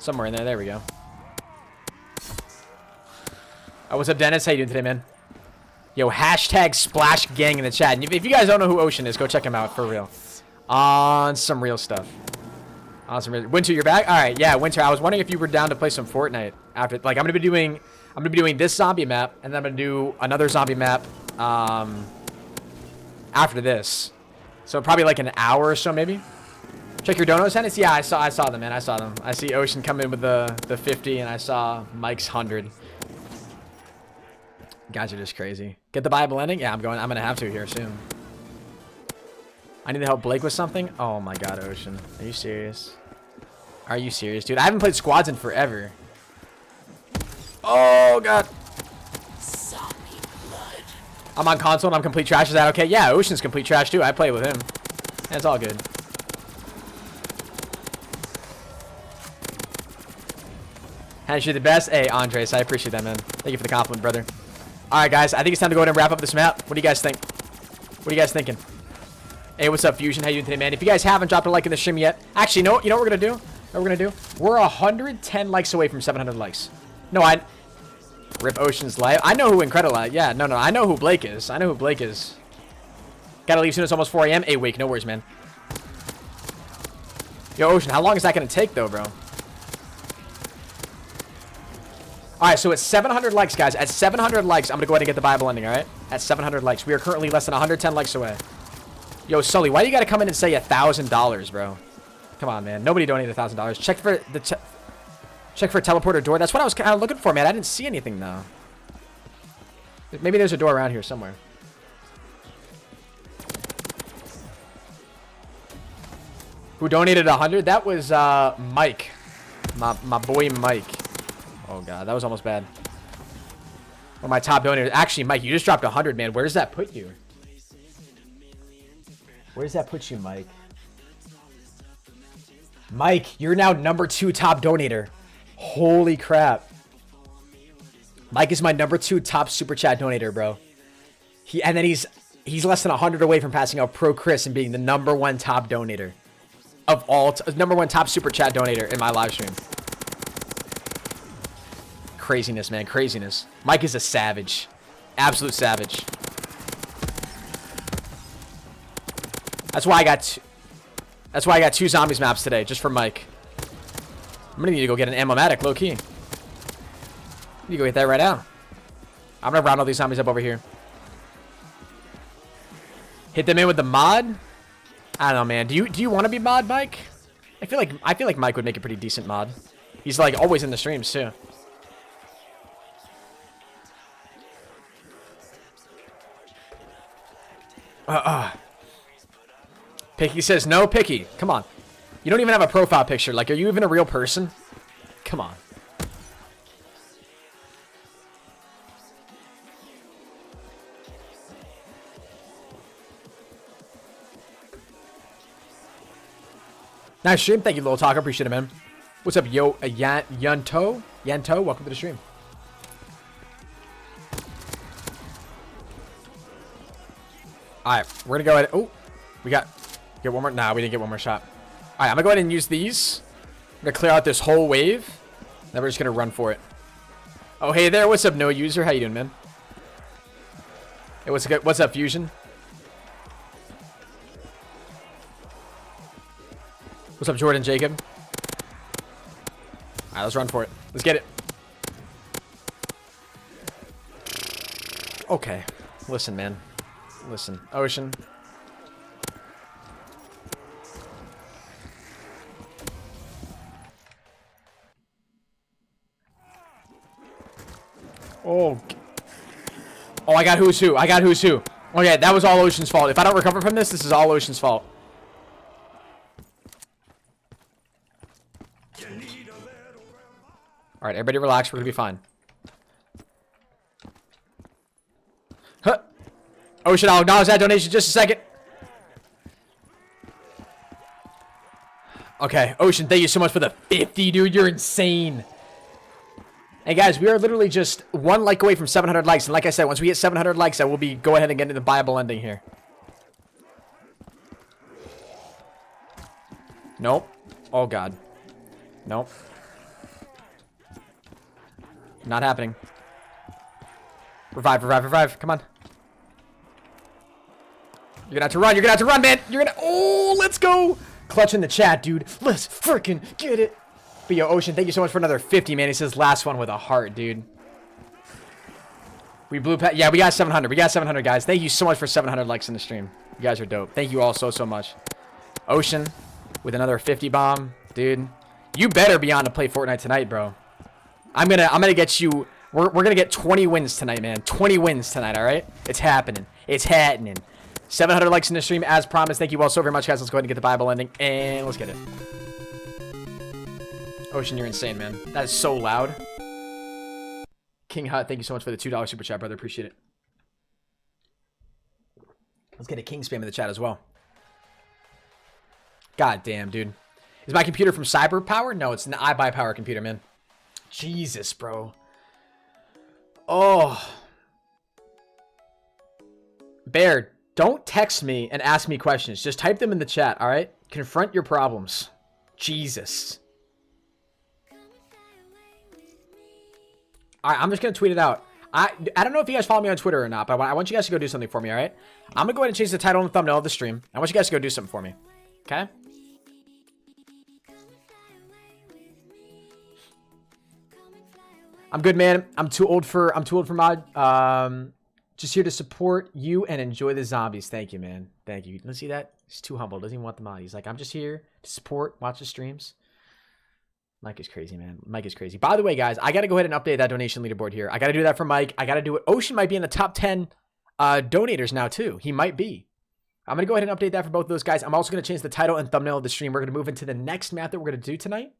Somewhere in there. There we go. Oh, what's up, Dennis? How you doing today, man? Yo, hashtag Splash Gang in the chat. And if you guys don't know who Ocean is, go check him out for real. On some real stuff. On some real... Winter, you're back? All right, yeah, Winter. I was wondering if you were down to play some Fortnite after. Like, I'm gonna be doing this zombie map, and then I'm gonna do another zombie map after this. So probably like an hour or so, maybe. Check your donos, Hennis. Yeah, I saw them, man. I saw them. I see Ocean come in with the 50, and I saw Mike's 100. Guys are just crazy. Get the Bible ending? Yeah, I'm gonna have to here soon. I need to help Blake with something. Oh my god, Ocean. Are you serious? Are you serious, dude? I haven't played squads in forever. Oh god. I'm on console and I'm complete trash. Is that okay? Yeah, Ocean's complete trash too. I play with him. Yeah, it's all good. Hands you the best. Hey, Andres, I appreciate that, man. Thank you for the compliment, brother. All right, guys. I think it's time to go ahead and wrap up this map. What do you guys think? What are you guys thinking? Hey, what's up, Fusion? How you doing today, man? If you guys haven't dropped a like in the stream yet, actually, you know what we're gonna do? What we're gonna do? We're 110 likes away from 700 likes. No, Rip Ocean's life. I know who Incredible. Yeah, no, I know who Blake is. I know who Blake is. Gotta leave soon. It's almost 4 a.m. Hey, wake. No worries, man. Yo, Ocean, how long is that gonna take, though, bro? All right, so at 700 likes, guys. At 700 likes, I'm gonna go ahead and get the Bible ending. All right? At 700 likes, we are currently less than 110 likes away. Yo, Sully, why do you gotta come in and say $1,000, bro? Come on, man. Nobody donated $1,000. Check for a teleporter door. That's what I was kind of looking for, man. I didn't see anything though. Maybe there's a door around here somewhere. Who donated 100? That was Mike, my boy Mike. Oh god, that was almost bad. One of my top donators. Actually, Mike, you just dropped 100, man. Where does that put you? Where does that put you, Mike? Mike, you're now #2 top donator. Holy crap. Mike is my #2 top super chat donator, bro. And then he's less than 100 away from passing out Pro Chris and being the #1 top donator of all, #1 top super chat donator in my live stream. Craziness, man, craziness. Mike is a savage, absolute savage. That's why I got two zombies maps today, just for Mike. I'm gonna need to go get an ammo-matic, low key. You go get that right now. I'm gonna round all these zombies up over here. Hit them in with the mod. I don't know, man. Do you want to be mod, Mike? I feel like Mike would make a pretty decent mod. He's like always in the streams too. Picky says no. Picky, come on. You don't even have a profile picture. Like, are you even a real person? Come on. Nice stream. Thank you, Little Talker. Appreciate it, man. What's up, yo? Yanto? Yanto, welcome to the stream. Alright, we're gonna go ahead. Oh, we get one more. Nah, we didn't get one more shot. Alright, I'm gonna go ahead and use these. I'm gonna clear out this whole wave. Then we're just gonna run for it. Oh, hey there. What's up, no user? How you doing, man? Hey, what's up, Fusion? What's up, Jordan Jacob? Alright, let's run for it. Let's get it. Okay. Listen, man. Listen. Ocean. Oh. Oh, I got who's who. I got who's who. Okay, that was all Ocean's fault. If I don't recover from this, this is all Ocean's fault. Alright, everybody relax. We're gonna be fine. Huh. Ocean, I'll acknowledge that donation just a second. Okay, Ocean, thank you so much for the 50, dude. You're insane. Hey, guys, we are literally just one like away from 700 likes. And like I said, once we hit 700 likes, I will be go ahead and get into the Bible ending here. Nope. Oh, God. Nope. Not happening. Revive, revive, revive. Come on. You're gonna have to run. You're gonna have to run, man. You're gonna. Oh, let's go. Clutch in the chat, dude. Let's freaking get it. But yo, Ocean, thank you so much for another 50, man. He says last one with a heart, dude. We blew past. Yeah, we got 700. We got 700, guys. Thank you so much for 700 likes in the stream. You guys are dope. Thank you all so, so much. Ocean with another 50 bomb, dude. You better be on to play Fortnite tonight, bro. I'm gonna get you. We're gonna get 20 wins tonight, man. 20 wins tonight. All right, it's happening. It's happening. 700 likes in the stream as promised. Thank you all so very much, guys. Let's go ahead and get the Bible ending and let's get it. Ocean, you're insane, man. That is so loud. King Hut, thank you so much for the $2 super chat, brother. Appreciate it. Let's get a king spam in the chat as well. God damn, dude. Is my computer from Cyber Power? No, it's an iBuyPower computer, man. Jesus, bro. Oh. Bear, don't text me and ask me questions. Just type them in the chat, all right? Confront your problems. Jesus. All right, I'm just going to tweet it out. I don't know if you guys follow me on Twitter or not, but I want you guys to go do something for me, all right? I'm going to go ahead and change the title and thumbnail of the stream. I want you guys to go do something for me, okay? I'm good, man. I'm too old for mod. Just here to support you and enjoy the zombies. Thank you, man. Thank you. Let's see that. He's too humble. Doesn't even want the mod. He's like, I'm just here to support, watch the streams. Mike is crazy, man. Mike is crazy. By the way, guys, I got to go ahead and update that donation leaderboard here. I got to do that for Mike. I got to do it. Ocean might be in the top 10 donators now, too. He might be. I'm going to go ahead and update that for both of those guys. I'm also going to change the title and thumbnail of the stream. We're going to move into the next map that we're going to do tonight,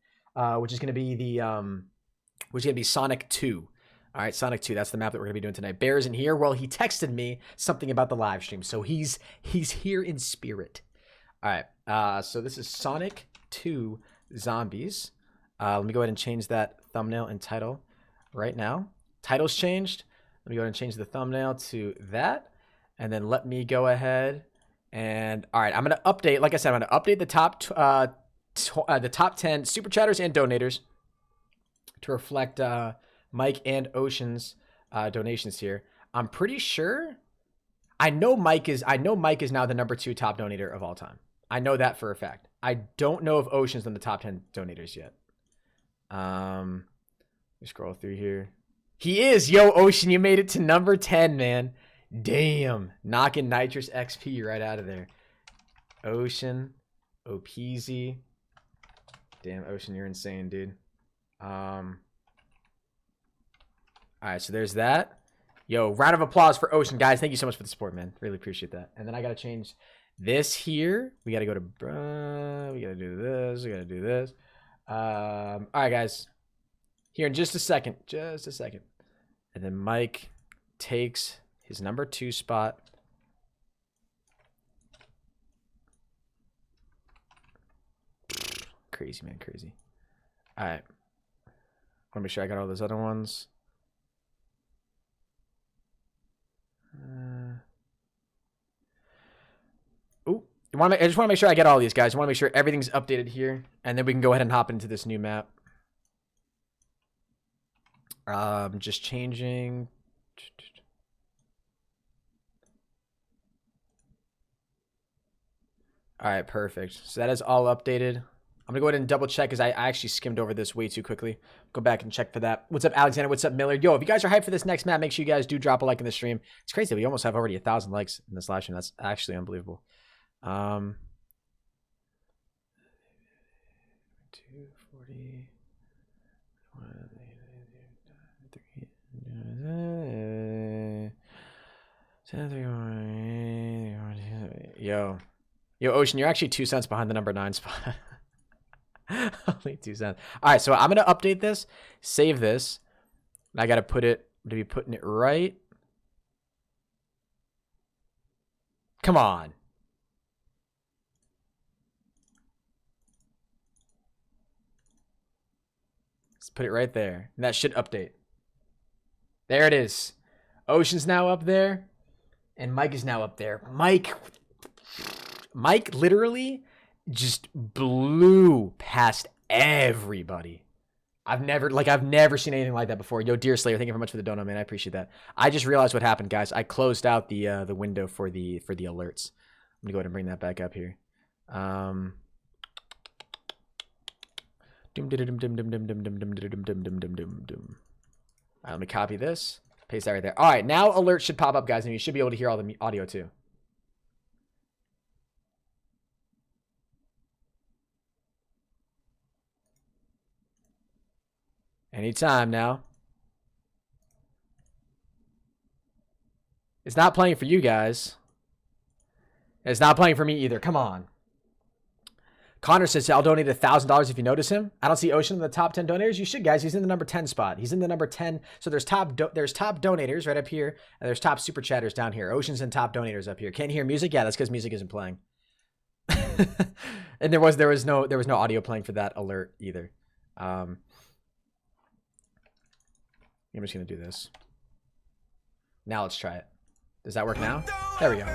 which is going to be the Sonic 2. All right, Sonic 2. That's the map that we're going to be doing tonight. Bear isn't here. Well, he texted me something about the live stream, so he's here in spirit. All right, so this is Sonic 2 Zombies. Let me go ahead and change that thumbnail and title right now. Title's changed. Let me go ahead and change the thumbnail to that. And then let me go ahead and, all right, I'm going to update, like I said, I'm going to update the top 10 super chatters and donators to reflect Mike and Ocean's donations here. I'm pretty sure, I know Mike is now the number 2 top donator of all time. I know that for a fact. I don't know if Ocean's in the top 10 donators yet. Let me scroll through here. He is. Yo, Ocean, you made it to number 10, man. Damn. Knocking Nitrous XP right out of there. Ocean. OPZ. Damn, Ocean, you're insane, dude. All right, so there's that. Yo, round of applause for Ocean, guys. Thank you so much for the support, man. Really appreciate that. And then I got to change this here. We got to go to... we got to do this. We got to do this. All right, guys. Here in just a second. Just a second. And then Mike takes his number 2 spot. Crazy, man. Crazy. All right. I want to make sure I got all those other ones. I just want to make sure I get all these, guys. I want to make sure everything's updated here, and then we can go ahead and hop into this new map. Just changing. All right, perfect. So that is all updated. I'm going to go ahead and double check because I actually skimmed over this way too quickly. Go back and check for that. What's up, Alexander? What's up, Miller? Yo, if you guys are hyped for this next map, make sure you guys do drop a like in the stream. It's crazy. We almost have already 1,000 likes in this live stream. That's actually unbelievable. 240. Yo, Ocean, you're actually 2 cents behind the number 9 spot. Only 2 cents. All right, so I'm gonna update this, save this. I gotta put it to be putting it right. Come on. Let's put it right there, and that should update. There it is. Ocean's now up there, and Mike is now up there. Mike literally just blew past everybody. I've never seen anything like that before. Yo, Deer Slayer, thank you very much for the donut, man. I appreciate that. I just realized what happened, guys. I closed out the window for the alerts. I'm gonna go ahead and bring that back up here. Let me copy this. Paste that right there. All right, now alerts should pop up, guys, and you should be able to hear all the audio too. Anytime now. It's not playing for you guys. It's not playing for me either. Come on. Connor says, I'll donate $1,000 if you notice him. I don't see Ocean in the top 10 donators. You should, guys. He's in the number 10 spot. He's in the number 10. So there's top donators right up here, and there's top super chatters down here. Ocean's in top donators up here. Can't hear music? Yeah, that's because music isn't playing. And there was no audio playing for that alert either. I'm just gonna do this. Now let's try it. Does that work now? There we go.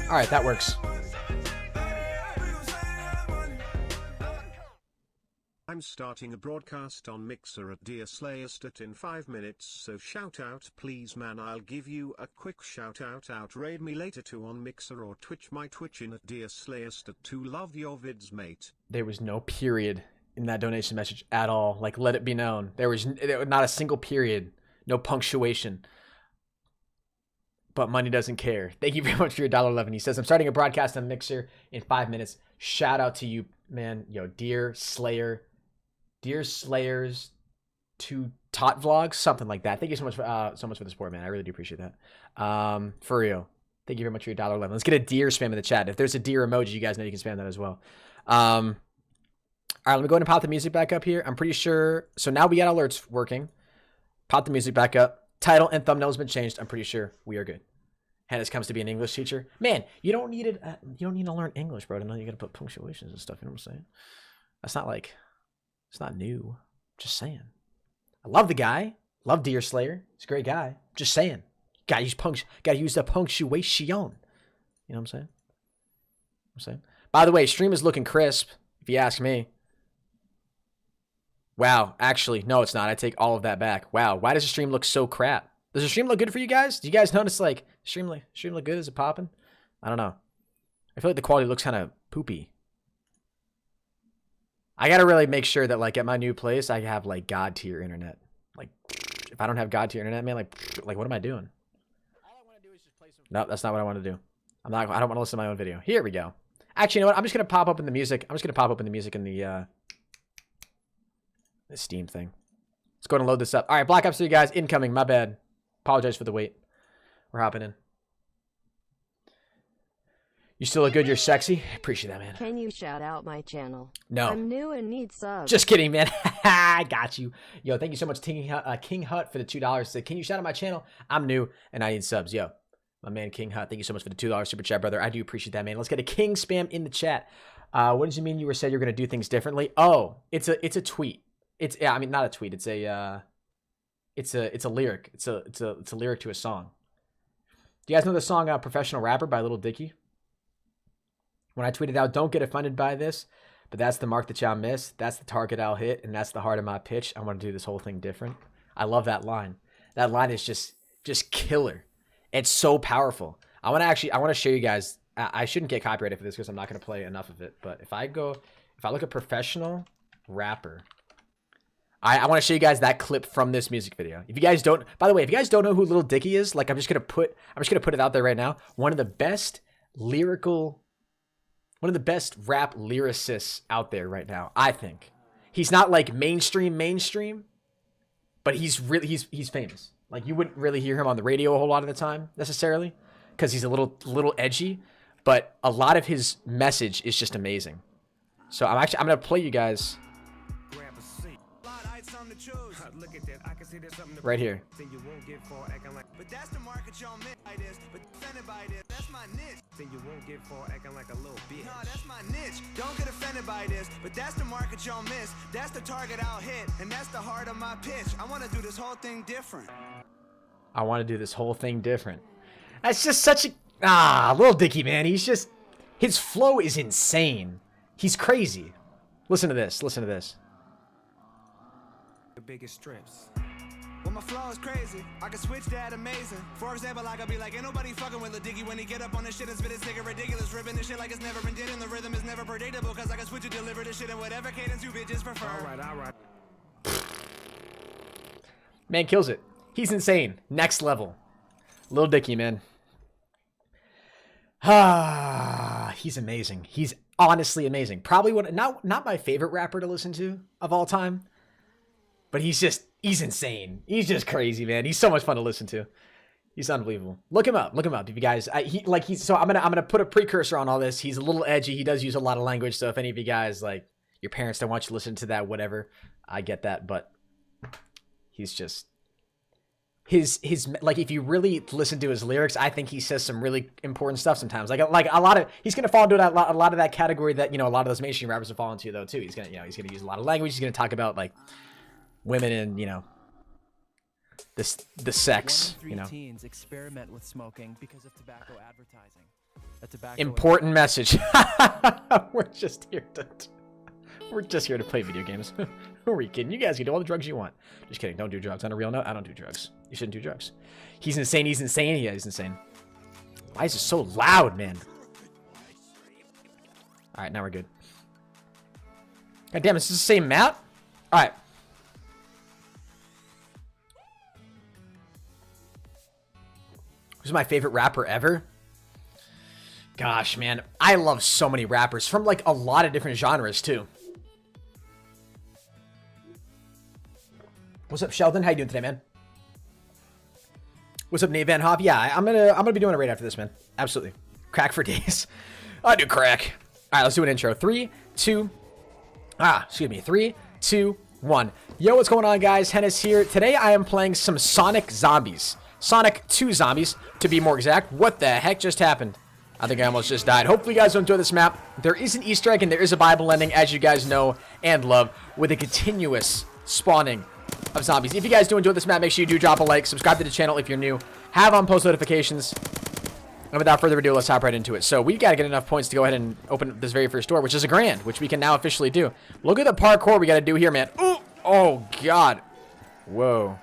All right, that works. I'm starting a broadcast on Mixer at Dear Slayerst in 5 minutes, so shout out please man. I'll give you a quick shout out. Raid me later too on Mixer or Twitch. My Twitch in at Dear Slayerst 2. Love your vids, mate. There was no period in that donation message at all. Like, let it be known. There was not a single period. No punctuation. But money doesn't care. Thank you very much for your $1.11. He says, I'm starting a broadcast on Mixer in 5 minutes. Shout out to you, man. Yo, Dear Slayers 2 Tot Vlogs, something like that. Thank you so much for the support, man. I really do appreciate that. For real. Thank you very much for your $1.11. Let's get a deer spam in the chat. If there's a deer emoji, you guys know you can spam that as well. All right, let me go ahead and pop the music back up here. I'm pretty sure. So now we got alerts working. Pop the music back up. Title and thumbnail has been changed. I'm pretty sure we are good. Hannah's comes to be an English teacher. Man, you don't need it. You don't need to learn English, bro. To know you got to put punctuations and stuff. You know what I'm saying? That's not like, it's not new. Just saying. I love the guy. Love Deer Slayer. He's a great guy. Just saying. Gotta use the punctuation. You know what I'm saying? By the way, stream is looking crisp, if you ask me. Wow, actually, no, it's not. I take all of that back. Wow, why does the stream look so crap? Does the stream look good for you guys? Do you guys notice, like, stream look good? Is it popping? I don't know. I feel like the quality looks kind of poopy. I gotta really make sure that, like, at my new place, I have, like, God tier internet. Like, if I don't have God tier internet, man, like, what am I doing? All I want to do is just play some. No, that's not what I want to do. I don't want to listen to my own video. Here we go. Actually, you know what? I'm just gonna pop up in the music. I'm just gonna pop up in the music in the Steam thing. Let's go ahead and load this up. All right, Black Ops 3, guys, incoming. My bad. Apologize for the wait. We're hopping in. You still look good. You're sexy. I appreciate that, man. Can you shout out my channel? No. I'm new and need subs. Just kidding, man. I got you. Yo, thank you so much, King Hut, for the $2. Said, can you shout out my channel? I'm new and I need subs. Yo, my man, King Hut, thank you so much for the $2 super chat, brother. I do appreciate that, man. Let's get a King spam in the chat. What did you mean you said you're going to do things differently? Oh, it's a tweet. I mean, not a tweet. It's a lyric. It's a lyric to a song. Do you guys know the song Professional Rapper by Lil Dicky? When I tweeted out, don't get offended by this, but that's the mark that y'all miss. That's the target I'll hit, and that's the heart of my pitch. I want to do this whole thing different. I love that line. That line is just killer. It's so powerful. I want to show you guys. I shouldn't get copyrighted for this because I'm not going to play enough of it. But if I look at Professional Rapper, I want to show you guys that clip from this music video. If you guys don't, by the way, if you guys don't know who Lil Dicky is, like I'm just gonna put it out there right now. One of the best rap lyricists out there right now. I think he's not like mainstream, but he's famous. Like you wouldn't really hear him on the radio a whole lot of the time necessarily, because he's a little edgy. But a lot of his message is just amazing. So I'm gonna play you guys. Right here. But that's the market y'all meant by this. But offended by this, that's my niche. Then you won't get for acting like a little bitch. Nah, that's my niche. Don't get offended by this. But that's the market y'all miss. That's the target I'll hit. And that's the heart of my pitch. I want to do this whole thing different. That's just such a Lil Dicky, man. His flow is insane. He's crazy. Listen to this. Listen to this. The biggest strengths. When my flow is crazy, I can switch that amazing. For example, I could be like, ain't nobody fucking with Lil Dicky when he get up on this shit and spit his nigga ridiculous, ripping this shit like it's never been did, and the rhythm is never predictable, cause I can switch and deliver this shit in whatever cadence you bitches prefer. Alright. Man kills it. He's insane. Next level. Lil Dicky, man. Ah, he's amazing. He's honestly amazing. Probably not my favorite rapper to listen to of all time, but he's insane. He's just crazy, man. He's so much fun to listen to. He's unbelievable. Look him up. Look him up, if you guys. So I'm gonna put a precursor on all this. He's a little edgy. He does use a lot of language. So if any of you guys, like, your parents don't want you to listen to that, whatever, I get that. But he's just his like, if you really listen to his lyrics, I think he says some really important stuff sometimes. Like a lot of, he's gonna fall into a lot of that category that, you know, a lot of those mainstream rappers will fall into though too. He's gonna use a lot of language. He's gonna talk about like women and, you know, the sex, you know. Teens experiment with smoking because of tobacco advertising. Important message. We're just here to play video games. Who are you kidding? You guys can do all the drugs you want. Just kidding. Don't do drugs. On a real note, I don't do drugs. You shouldn't do drugs. He's insane. He's insane. Yeah, he's insane. Why is it so loud, man? All right, now we're good. God damn, is this the same map? All right. Who's my favorite rapper ever? Gosh, man. I love so many rappers from like a lot of different genres too. What's up, Sheldon? How you doing today, man? What's up, Nate Van Hoff? Yeah, I'm gonna be doing it right after this, man. Absolutely. Crack for days. I do crack. All right, let's do an intro. 3, 2, 1. Yo, what's going on, guys? Hennis here. Today I am playing some Sonic Zombies. Sonic 2 Zombies, to be more exact. What the heck just happened? I think I almost just died. Hopefully you guys will enjoy this map. There is an Easter egg and there is a Bible ending, as you guys know and love, with a continuous spawning of zombies. If you guys do enjoy this map, make sure you do drop a like, subscribe to the channel if you're new, have on post notifications, and without further ado, let's hop right into it. So we got to get enough points to go ahead and open this very first door, which is $1,000, which we can now officially do. Look at the parkour we got to do here, man. Ooh, oh God. Whoa.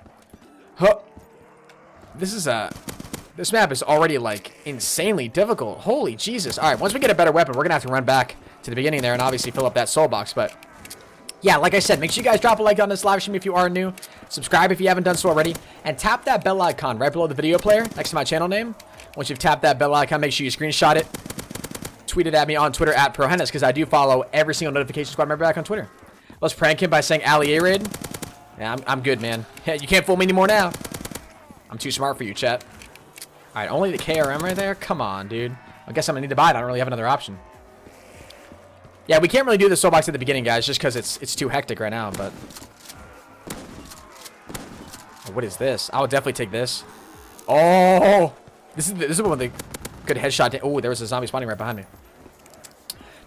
Huh. This map is already like insanely difficult. Holy Jesus. All right, once we get a better weapon, we're gonna have to run back to the beginning there and obviously fill up that soul box. But yeah, like I said, make sure you guys drop a like on this live stream if you are new, subscribe if you haven't done so already, and tap that bell icon right below the video player next to my channel name. Once you've tapped that bell icon, make sure you screenshot it, tweet it at me on Twitter at ProHennis, because I do follow every single notification squad member back on Twitter. Let's prank him by saying Ali A-Raid. Yeah, I'm good, man. You can't fool me anymore now. I'm too smart for you, chat. All right, only the KRM right there? Come on, dude. I guess I'm going to need to buy it. I don't really have another option. Yeah, we can't really do the soul box at the beginning, guys, just because it's too hectic right now, but... Oh, what is this? I would definitely take this. Oh! This is one of the good headshot... Oh, there was a zombie spawning right behind me.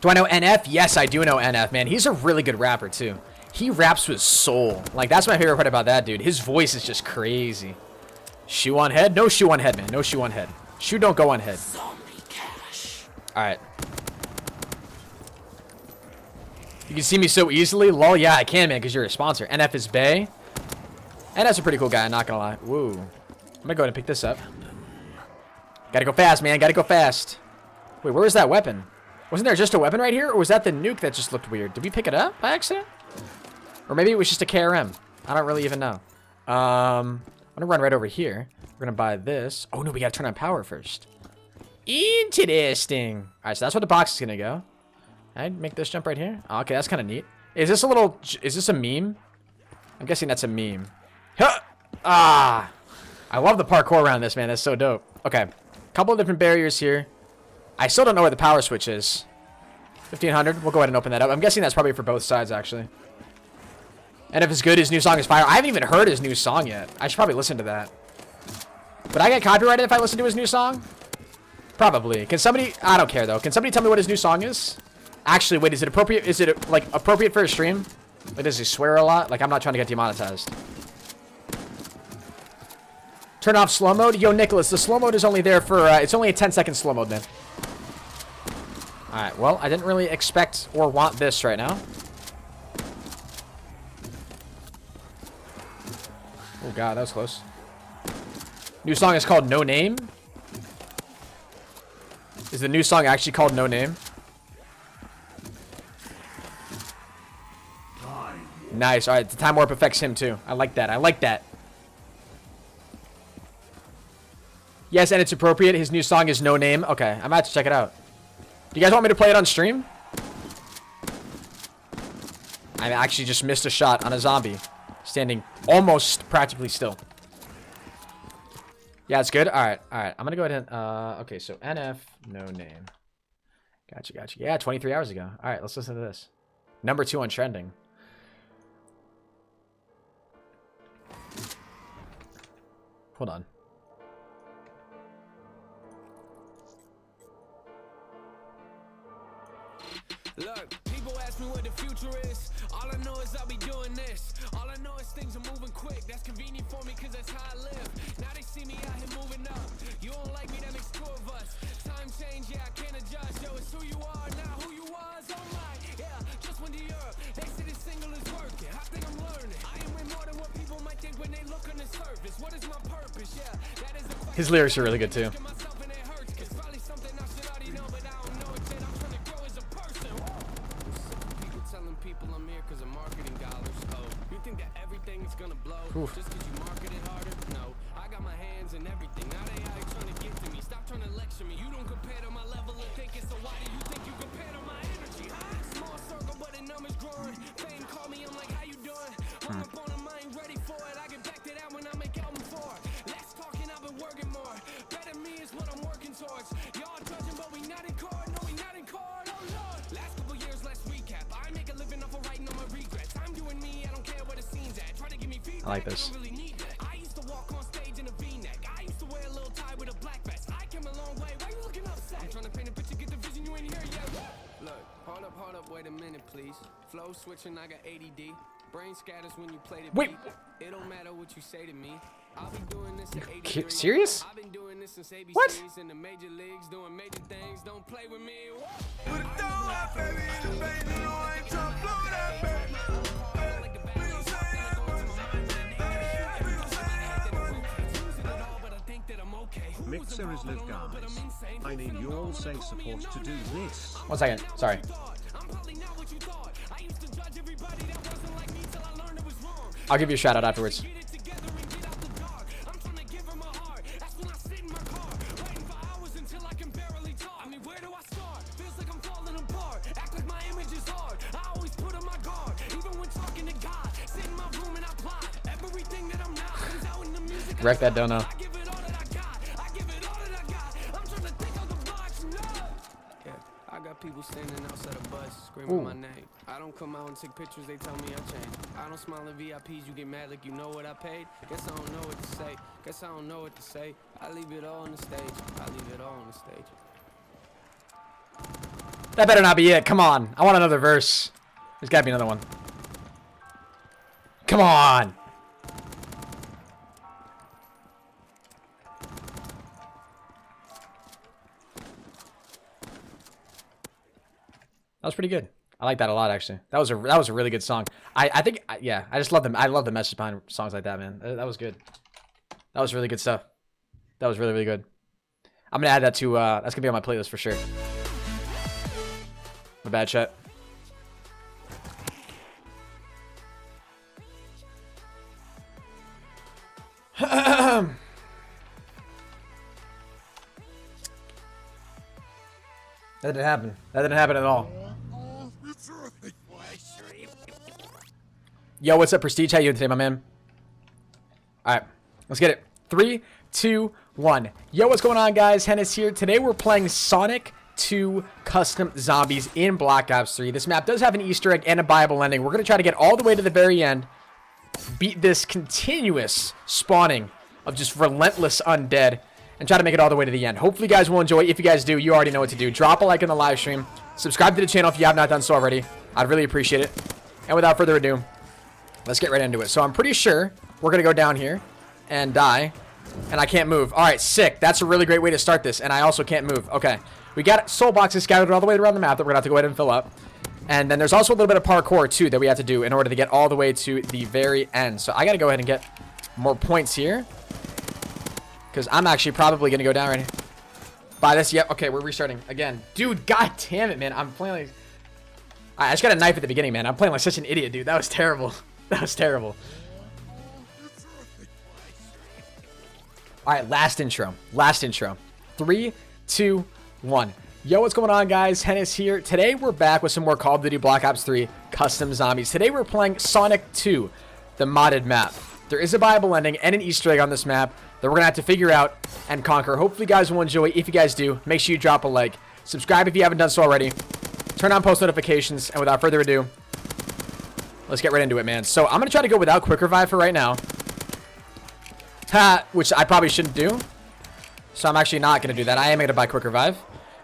Do I know NF? Yes, I do know NF, man. He's a really good rapper, too. He raps with soul. Like, that's my favorite part about that, dude. His voice is just crazy. Shoe on head? No shoe on head, man. No shoe on head. Shoe don't go on head. Alright. You can see me so easily? Lol, yeah, I can, man, because you're a sponsor. NF is Bay. NF's a pretty cool guy, I'm not gonna lie. Woo. I'm gonna go ahead and pick this up. Gotta go fast, man. Gotta go fast. Wait, where was that weapon? Wasn't there just a weapon right here? Or was that the nuke that just looked weird? Did we pick it up by accident? Or maybe it was just a KRM. I don't really even know. I'm gonna run right over here. We're gonna buy this. Oh no, we gotta turn on power first. Interesting. Alright, so that's where the box is gonna go. I'd make this jump right here. Oh, okay, that's kind of neat. Is this a meme? I'm guessing that's a meme. Huh! Ah! I love the parkour around this, man. That's so dope. Okay. Couple of different barriers here. I still don't know where the power switch is. 1500. We'll go ahead and open that up. I'm guessing that's probably for both sides, actually. And if it's good, his new song is fire. I haven't even heard his new song yet. I should probably listen to that. Would I get copyrighted if I listen to his new song? Probably. Can somebody... I don't care, though. Can somebody tell me what his new song is? Actually, wait, is it appropriate? Is it, like, appropriate for a stream? Like, does he swear a lot? Like, I'm not trying to get demonetized. Turn off slow mode? Yo, Nicholas, the slow mode is only there for, it's only a 10-second slow mode, man. Alright, well, I didn't really expect or want this right now. Oh god, that was close. New song is called No Name? Is the new song actually called No Name? Nice. Alright, the time warp affects him too. I like that. I like that. Yes, and it's appropriate. His new song is No Name. Okay, I'm about to check it out. Do you guys want me to play it on stream? I actually just missed a shot on a zombie. Standing almost practically still. Yeah, it's good. Alright, alright. I'm gonna go ahead and okay, so NF No Name. Gotcha, gotcha. Yeah, 23 hours ago. Alright, let's listen to this. Number 2 on trending. Hold on. Look, people ask me what the future is. All I know is I'll be doing this. All I know is things are moving quick. That's convenient for me because that's how I live. Now they see me out here moving up. You don't like me, that makes 2 of us. Time change, yeah, I can't adjust. Yo, it's who you are, now who you was. Oh my, yeah, just went to Europe. They say this single is working. I think I'm learning. I am way more than what people might think when they look on the surface. What is my purpose? Yeah, that is a question. His lyrics are really good too. Oof. Just cause you market it harder? No, I got my hands in everything. Now they out here trying to get to me. Stop trying to lecture me. You don't compare to my level of thinking, so why do you think you compare to my energy? Small circle, but the numbers growing. Fame call me, I'm like, how you doing? Hung up on a mind, ready for it. I get back to that when I make album 4. Less talking, I've been working more. Better me is what I'm working towards. Y'all judging, but we not in court. No, we not in court. Oh Lord. Last couple years, let's recap. I make a living off of writing on my regrets. I'm doing me, I don't care where the scene's at. Try to give me feedback. I like this. I used to walk on stage in a V-neck. I used to wear a little tie with a black vest. I came a long way. Why you looking upset? I'm trying to paint a picture, get the vision. You ain't here yet. Look, hold up, wait a minute, please. Flow switching, I got ADD. Brain scatters when you play the Wait. beat. It don't matter what you say to me. I'll be doing this at 83. Serious? I've been doing this since ABCs What? in the major leagues, doing major things. Don't play with me. Put it down, that baby, in the vein, you know I ain't tryna blow that baby. Mixer is live, guys. I need your all say support to do this. 1 second. Sorry. I'll give you a shout out afterwards. Wreck that dono. I got people standing outside a bus screaming my name. I don't come out and take pictures, they tell me I changed. I don't smile at VIPs, you get mad like you know what I paid. Guess I don't know what to say. Guess I don't know what to say. I leave it all on the stage. I leave it all on the stage. That better not be it. Come on. I want another verse. There's gotta be another one. Come on. That was pretty good. I like that a lot, actually. That was a really good song. I think yeah. I just love them. I love the message behind songs like that, man. That was good. That was really good stuff. That was really good. I'm gonna add that to. That's gonna be on my playlist for sure. My bad, chat. That didn't happen. That didn't happen at all. Yo, what's up, Prestige? How you doing today, my man? Alright, let's get it. 3, 2, 1. Yo, what's going on, guys? Hennis here. Today we're playing Sonic 2 Custom Zombies in Black Ops 3. This map does have an Easter egg and a Bible ending. We're going to try to get all the way to the very end. Beat this continuous spawning of just relentless undead. And try to make it all the way to the end. Hopefully, you guys will enjoy. If you guys do, you already know what to do. Drop a like in the live stream. Subscribe to the channel if you have not done so already. I'd really appreciate it. And without further ado, let's get right into it. So I'm pretty sure we're going to go down here and die. And I can't move. All right, sick. That's a really great way to start this. And I also can't move. Okay. We got soul boxes scattered all the way around the map that we're going to have to go ahead and fill up. And then there's also a little bit of parkour, too, that we have to do in order to get all the way to the very end. So I got to go ahead and get more points here. Because I'm actually probably going to go down right here. Buy this. Yep. Okay, we're restarting again. Dude, god damn it, man. I'm playing like... I just got a knife at the beginning, man. I'm playing like such an idiot, dude. That was terrible. That was terrible. All right, last intro. Last intro. 3, 2, 1. Yo, what's going on, guys? Hennis here. Today, we're back with some more Call of Duty Black Ops 3 Custom Zombies. Today, we're playing Sonic 2, the modded map. There is a Bible ending and an Easter egg on this map that we're going to have to figure out and conquer. Hopefully, you guys will enjoy. If you guys do, make sure you drop a like. Subscribe if you haven't done so already. Turn on post notifications. And without further ado, let's get right into it, man. So, I'm going to try to go without Quick Revive for right now. Which I probably shouldn't do. So, I'm actually not going to do that. I am going to buy Quick Revive.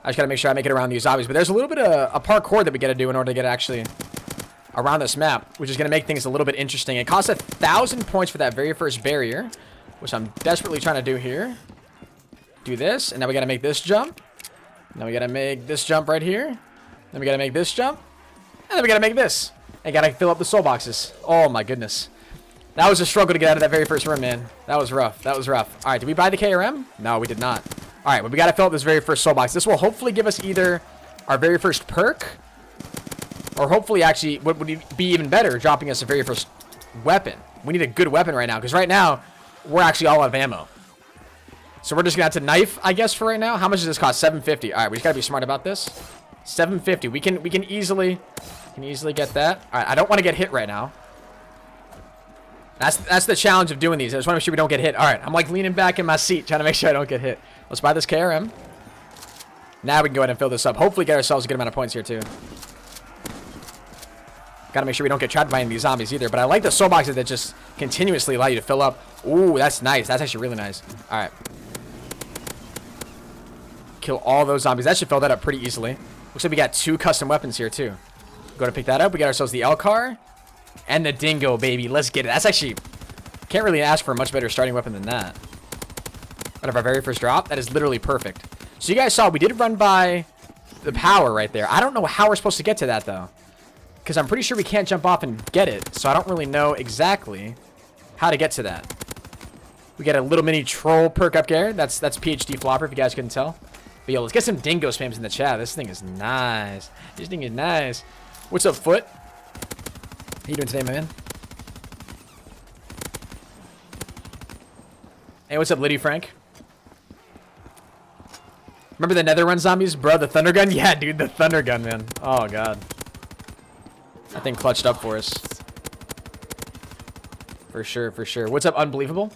I just got to make sure I make it around these zombies. But there's a little bit of a parkour that we got to do in order to get actually around this map, which is going to make things a little bit interesting. It costs 1,000 points for that very first barrier, which I'm desperately trying to do here. Do this, and now we got to make this jump. Now we got to make this jump right here. Then we got to make this jump. And then we got to make this. And got to fill up the soul boxes. Oh my goodness. That was a struggle to get out of that very first room, man. That was rough. That was rough. All right, did we buy the KRM? No, we did not. All right, well, we got to fill up this very first soul box. This will hopefully give us either our very first perk, or hopefully actually what would be even better, dropping us the very first weapon. We need a good weapon right now, because right now we're actually all out of ammo. So we're just gonna have to knife, I guess, for right now. How much does this cost? $750. All right, we just gotta be smart about this. $750. We can easily get that. All right, I don't want to get hit right now. That's the challenge of doing these. I just want to make sure we don't get hit. All right, I'm like leaning back in my seat, trying to make sure I don't get hit. Let's buy this KRM. Now we can go ahead and fill this up. Hopefully get ourselves a good amount of points here too. Gotta make sure we don't get trapped by any of these zombies either. But I like the soul boxes that just continuously allow you to fill up. Ooh, that's nice. That's actually really nice. All right. Kill all those zombies. That should fill that up pretty easily. Looks like we got 2 custom weapons here too. Go to pick that up. We got ourselves the L-Car and the Dingo, baby. Let's get it. That's actually... Can't really ask for a much better starting weapon than that. Out of our very first drop, that is literally perfect. So you guys saw, we did run by the power right there. I don't know how we're supposed to get to that, though. Because I'm pretty sure we can't jump off and get it. So I don't really know exactly how to get to that. We got a little mini troll perk up there. That's PhD Flopper, if you guys couldn't tell. But yo, let's get some dingo spams in the chat. This thing is nice. This thing is nice. What's up, Foot? How you doing today, man? Hey, what's up, Liddy Frank? Remember the Netherrun zombies? Bro, the Thunder Gun? Yeah, dude, the Thunder Gun, man. Oh, God. That thing clutched up for us. For sure, for sure. What's up, Unbelievable?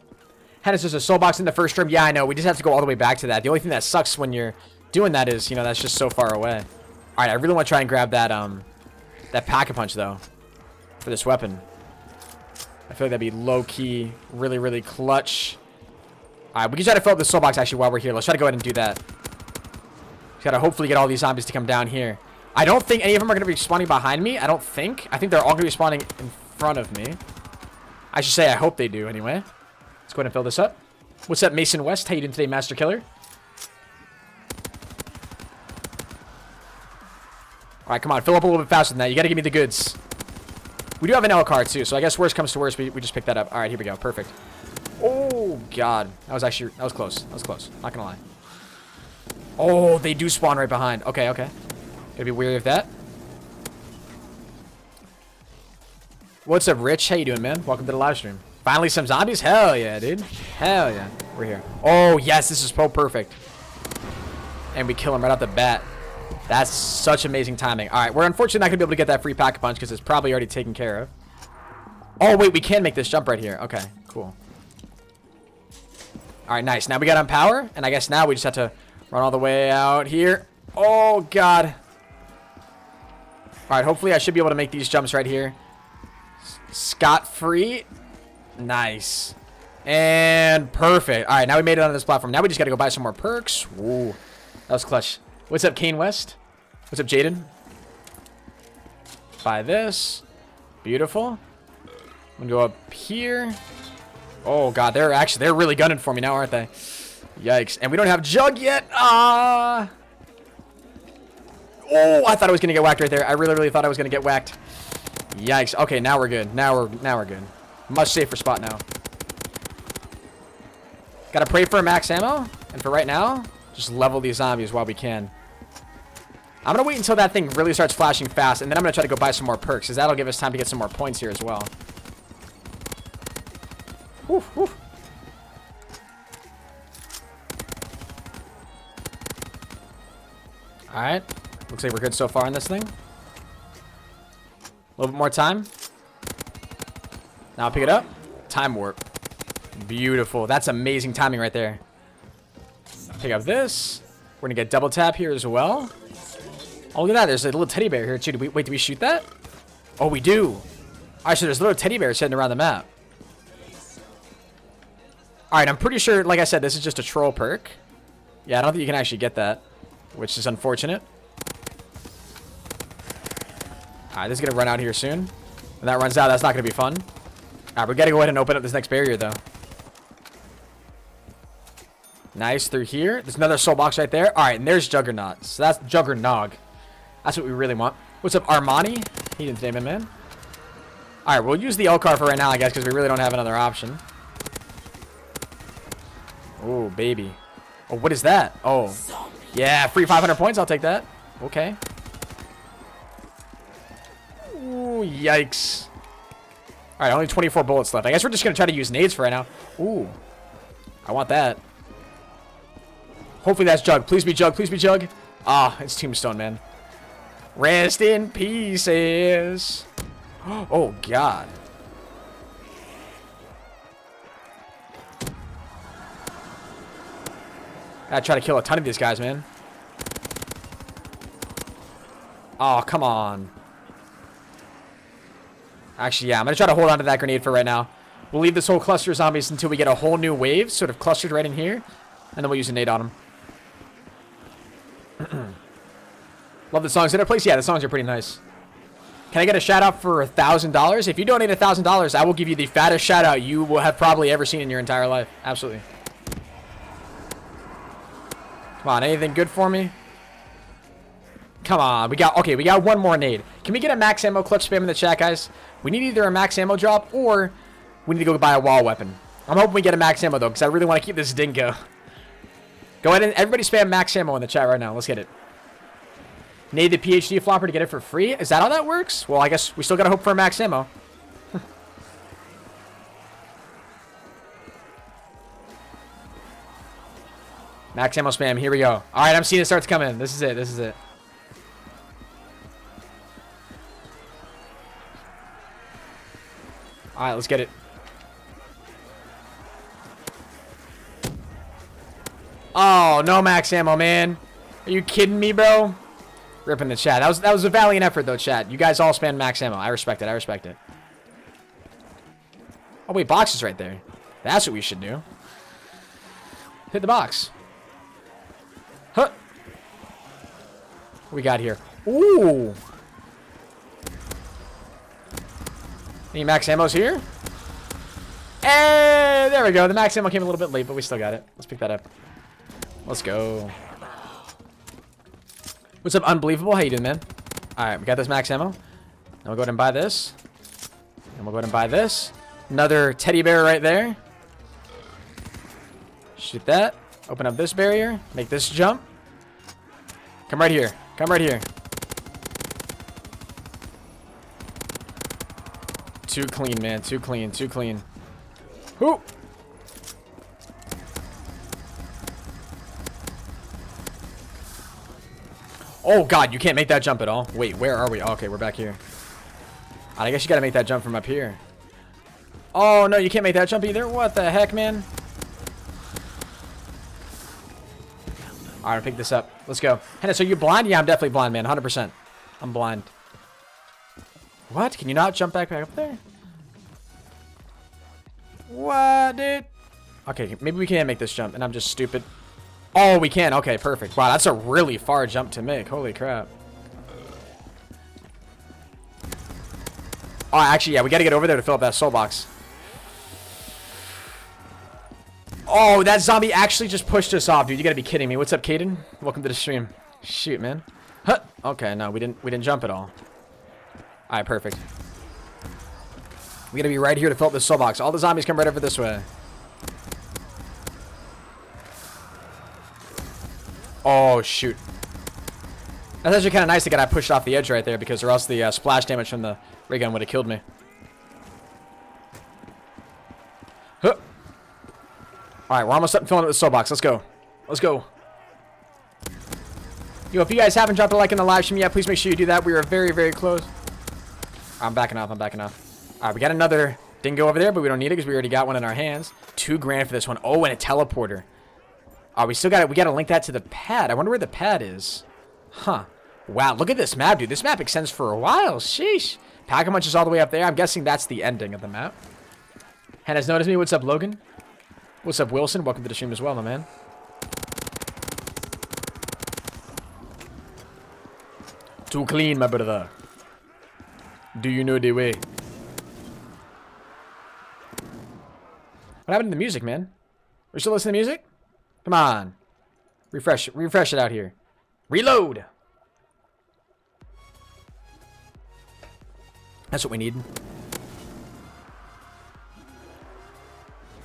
Hennis, there's a soul box in the first room. Yeah, I know. We just have to go all the way back to that. The only thing that sucks when you're doing that is, you know, that's just so far away. All right, I really want to try and grab that, that Pack-a-Punch, though, for this weapon. I feel like that'd be low-key, really, really clutch. All right, we can try to fill up the soul box, actually, while we're here. Let's try to go ahead and do that. We gotta hopefully get all these zombies to come down here. I don't think any of them are going to be spawning behind me. I don't think. I think they're all going to be spawning in front of me. I should say I hope they do, anyway. Let's go ahead and fill this up. What's up, Mason West? How you doing today, Master Killer? All right, come on. Fill up a little bit faster than that. You got to give me the goods. We do have an L card, too, so I guess worst comes to worst, we just pick that up. All right, here we go. Perfect. Oh, God. That was close. That was close. Not going to lie. Oh, they do spawn right behind. Okay, okay. Gotta be wary of that. What's up, Rich? How you doing, man? Welcome to the live stream. Finally some zombies? Hell yeah, dude. Hell yeah. We're here. Oh, yes, this is so perfect. And we kill him right off the bat. That's such amazing timing. All right, we're unfortunately not going to be able to get that free Pack-a-Punch because it's probably already taken care of. Oh, wait, we can make this jump right here. Okay, cool. All right, nice. Now we got on power, and I guess now we just have to run all the way out here. Oh, God. All right, hopefully I should be able to make these jumps right here. Scot-free. Nice. And perfect. All right, now we made it on this platform. Now we just got to go buy some more perks. Ooh, that was clutch. What's up, Kane West? What's up, Jaden? Buy this. Beautiful. I'm going to go up here. Oh, God, they're really gunning for me now, aren't they? Yikes. And we don't have Jug yet. Ah. Oh, I thought I was going to get whacked right there. I really, really thought I was going to get whacked. Yikes. Okay, now we're good. Now we're good. Much safer spot now. Gotta pray for max ammo. And for right now, just level these zombies while we can. I'm gonna wait until that thing really starts flashing fast, and then I'm gonna try to go buy some more perks, because that'll give us time to get some more points here as well. Whew, whew. Alright. Looks like we're good so far on this thing. A little bit more time. Now pick it up. Time warp. Beautiful. That's amazing timing right there. Pick up this. We're gonna get double tap here as well. Oh, look at that. There's a little teddy bear here too. Wait, do we shoot that? Oh, we do. Alright, so there's little teddy bears heading around the map. Alright, I'm pretty sure, like I said, this is just a troll perk. Yeah, I don't think you can actually get that, which is unfortunate. Alright, this is going to run out here soon. When that runs out, that's not going to be fun. Alright, we got to go ahead and open up this next barrier, though. Nice, through here. There's another soul box right there. Alright, and there's Juggernaut. So that's Juggernog. That's what we really want. What's up, Armani? He didn't name him, man. Alright, we'll use the L-car for right now, I guess, because we really don't have another option. Oh, baby. Oh, what is that? Oh. Yeah, free 500 points. I'll take that. Okay. Ooh, yikes. Alright, only 24 bullets left. I guess we're just going to try to use nades for right now. Ooh. I want that. Hopefully that's Jug. Please be Jug. Please be Jug. Ah, it's Tombstone, man. Rest in pieces. Oh, God. I try to kill a ton of these guys, man. Oh, come on. Actually, yeah, I'm going to try to hold on to that grenade for right now. We'll leave this whole cluster of zombies until we get a whole new wave, sort of clustered right in here. And then we'll use a nade on them. Love the songs in their place. Yeah, the songs are pretty nice. Can I get a shout out for $1,000? If you donate $1,000, I will give you the fattest shout out you will have probably ever seen in your entire life. Absolutely. Come on, anything good for me? Come on, we got one more nade. Can we get a max ammo clutch spam in the chat, guys? We need either a max ammo drop or we need to go buy a wall weapon. I'm hoping we get a max ammo though, because I really want to keep this dingo. Go ahead and everybody spam max ammo in the chat right now. Let's get it. Need the PhD flopper to get it for free? Is that how that works? Well, I guess we still gotta hope for a max ammo. Max ammo spam. Here we go. All right, I'm seeing it starts coming. This is it. This is it. All right, let's get it. Oh, no max ammo, man. Are you kidding me, bro? Ripping the chat. That was a valiant effort, though, chat. You guys all spam max ammo. I respect it. I respect it. Oh, wait, box is right there. That's what we should do. Hit the box. Huh. What we got here? Ooh. Any max ammos here? Hey, there we go. The max ammo came a little bit late, but we still got it. Let's pick that up. Let's go. What's up, Unbelievable? How you doing, man? Alright, we got this max ammo. Now we'll go ahead and buy this. And we'll go ahead and buy this. Another teddy bear right there. Shoot that. Open up this barrier. Make this jump. Come right here. Come right here. Too clean, man. Too clean. Too clean. Whoo! Oh, God. You can't make that jump at all. Wait, where are we? Oh, okay, we're back here. I guess you gotta make that jump from up here. Oh, no, you can't make that jump either? What the heck, man? Alright, pick this up. Let's go. Henna, so you're blind? Yeah, I'm definitely blind, man. 100%. I'm blind. What? Can you not jump back up there? What, dude? Okay, maybe we can't make this jump, and I'm just stupid. Oh, we can. Okay, perfect. Wow, that's a really far jump to make. Holy crap. Oh, actually, yeah, we gotta get over there to fill up that soul box. Oh, that zombie actually just pushed us off, dude. You gotta be kidding me. What's up, Caden? Welcome to the stream. Shoot, man. Huh. Okay, no, we didn't jump at all. Alright, perfect. We gotta be right here to fill up this soul box. All the zombies come right over this way. Oh, shoot. That's actually kind of nice to get I pushed off the edge right there, because or else the splash damage from the ray gun would have killed me. Huh. Alright, we're almost up and filling it with soapbox. Let's go. Let's go. Yo, if you guys haven't dropped a like in the live stream yet, please make sure you do that. We are very, very close. I'm backing off. I'm backing off. Alright, we got another dingo over there, but we don't need it because we already got one in our hands. $2 grand for this one. Oh, and a teleporter. We still got it. We got to link that to the pad. I wonder where the pad is. Huh. Wow, look at this map, dude. This map extends for a while. Sheesh. Pack-a-Munch is all the way up there. I'm guessing that's the ending of the map. Hannah's noticed me. What's up, Logan? What's up, Wilson? Welcome to the stream as well, my man. Too clean, my brother. Do you know the way? What happened to the music, man? We're still listening to music? Come on. Refresh it out here. Reload! That's what we need.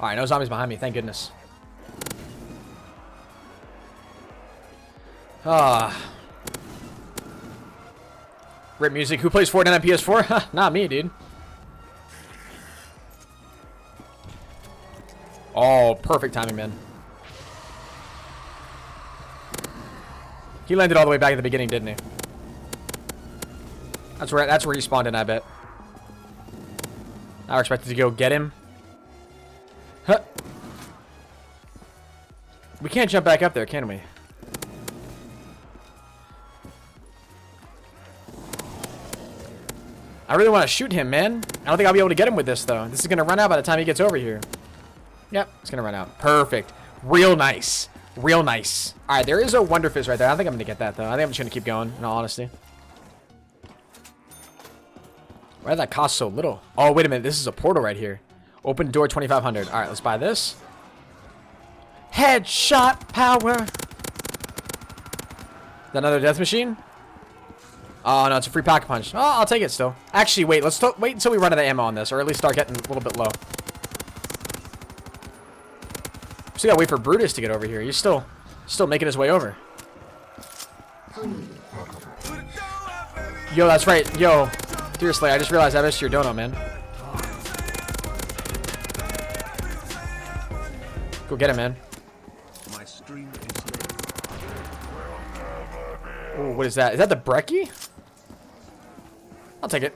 Alright, no zombies behind me, thank goodness. Rip music. Who plays Fortnite on PS4? Not me, dude. Oh, perfect timing, man. He landed all the way back at the beginning, didn't he? That's where he spawned in, I bet. Now we're expected to go get him. Huh. We can't jump back up there, can we? I really want to shoot him, man. I don't think I'll be able to get him with this, though. This is going to run out by the time he gets over here. Yep, it's going to run out. Perfect. Real nice. Real nice. All right, there is a Wonder Fizz right there. I don't think I'm going to get that, though. I think I'm just going to keep going, in all honesty. Why did that cost so little? Oh, wait a minute. This is a portal right here. Open door 2,500. All right, let's buy this. Headshot power. Is that another death machine? Oh, no, it's a free Pack-a-Punch. Oh, I'll take it still. Actually, wait. Let's wait until we run out of ammo on this, or at least start getting a little bit low. Still gotta wait for Brutus to get over here. He's still making his way over. Yo, that's right. Yo, seriously, I just realized I missed your dono, man. Go get him, man. My stream is Oh, what is that? Is that the Brecci? I'll take it.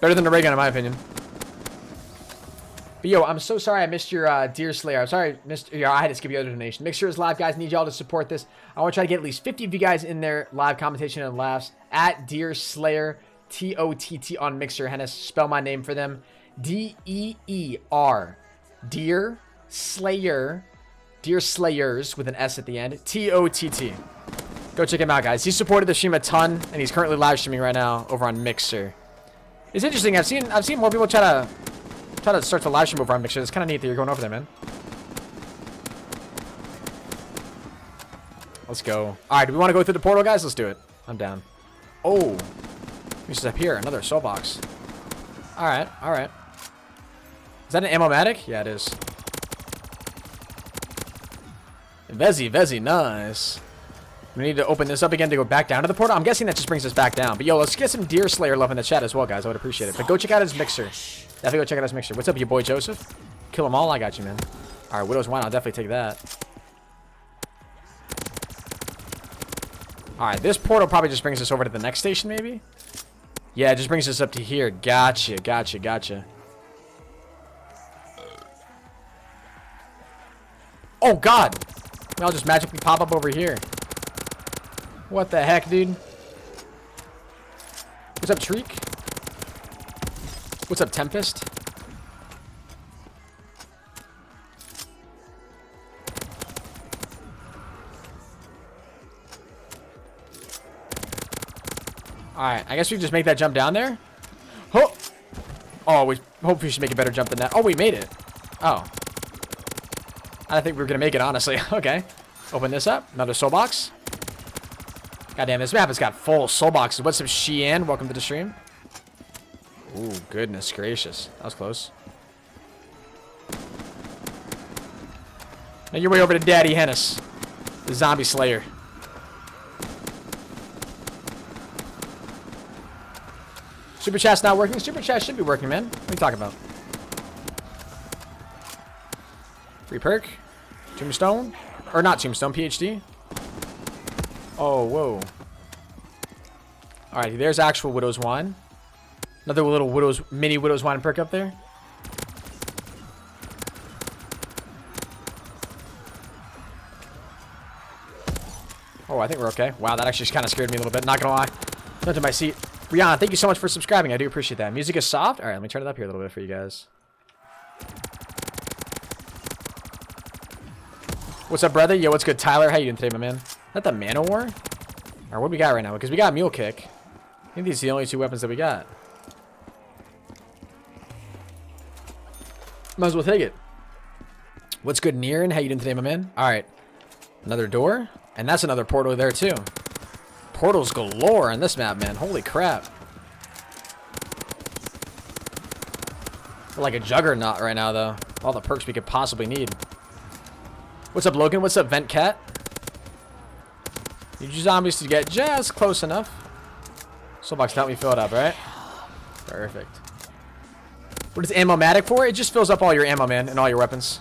Better than the ray gun, in my opinion. But yo, I'm so sorry I missed your Deer Slayer. I'm sorry, I had to skip your other donation. Make sure it's live, guys. Need y'all to support this. I want to try to get at least 50 of you guys in there, live commentation and laughs at Deer Slayer TOTT on Mixer. Hennis, spell my name for them. DEER. Deer Slayer. Deer Slayers with an S at the end. TOTT. Go check him out, guys. He supported the stream a ton, and he's currently live streaming right now over on Mixer. It's interesting. I've seen more people try to start to live stream over on Mixer. It's kind of neat that you're going over there, man. Let's go. All right, do we want to go through the portal, guys? Let's do it. I'm down. Oh, this is up here. Another soul box. All right, all right. Is that an ammo-matic? Yeah, it is. Vezi, nice. We need to open this up again to go back down to the portal. I'm guessing that just brings us back down. But yo, let's get some Deer Slayer love in the chat as well, guys. I would appreciate it. But go check out his Mixer. Definitely go check out his Mixer. What's up, your boy Joseph? Kill them all. I got you, man. All right, Widow's Wine. I'll definitely take that. All right, this portal probably just brings us over to the next station, maybe? Yeah, it just brings us up to here. Gotcha. Oh, God. I'll just magically pop up over here. What the heck, dude? What's up, Treek? What's up, Tempest? Alright, I guess we just make that jump down there. Oh, we hope we should make a better jump than that. Oh, we made it. Oh. I didn't think we were going to make it, honestly. Okay. Open this up. Another soul box. Goddamn, this map has got full soul boxes. What's up, Sheehan? Welcome to the stream. Ooh, goodness gracious. That was close. Make your way over to Daddy Hennis. The Zombie Slayer. Super Chat's not working. Super Chat should be working, man. What are you talking about? Free perk. Tombstone. Or not Tombstone, PhD. Oh, whoa. Alright, there's actual Widow's Wine. Another little mini Widow's Wine perk up there. Oh, I think we're okay. Wow, that actually kind of scared me a little bit. Not gonna lie. Went to my seat. Rihanna, thank you so much for subscribing. I do appreciate that. Music is soft. All right, let me turn it up here a little bit for you guys. What's up, brother? Yo, what's good? Tyler, how you doing today, my man? Is that the Man-O-War? Or what do we got right now? Because we got Mule Kick. I think these are the only two weapons that we got. Might as well take it. What's good, Niran? How you doing today, my man? All right. Another door. And that's another portal there, too. Portals galore on this map, man. Holy crap. We're like a juggernaut right now, though. All the perks we could possibly need. What's up, Logan? What's up, Vent Cat? Need you zombies to get just close enough. Soulbox, help me fill it up, right? Perfect. What is Ammo-Matic for? It just fills up all your ammo, man, and all your weapons.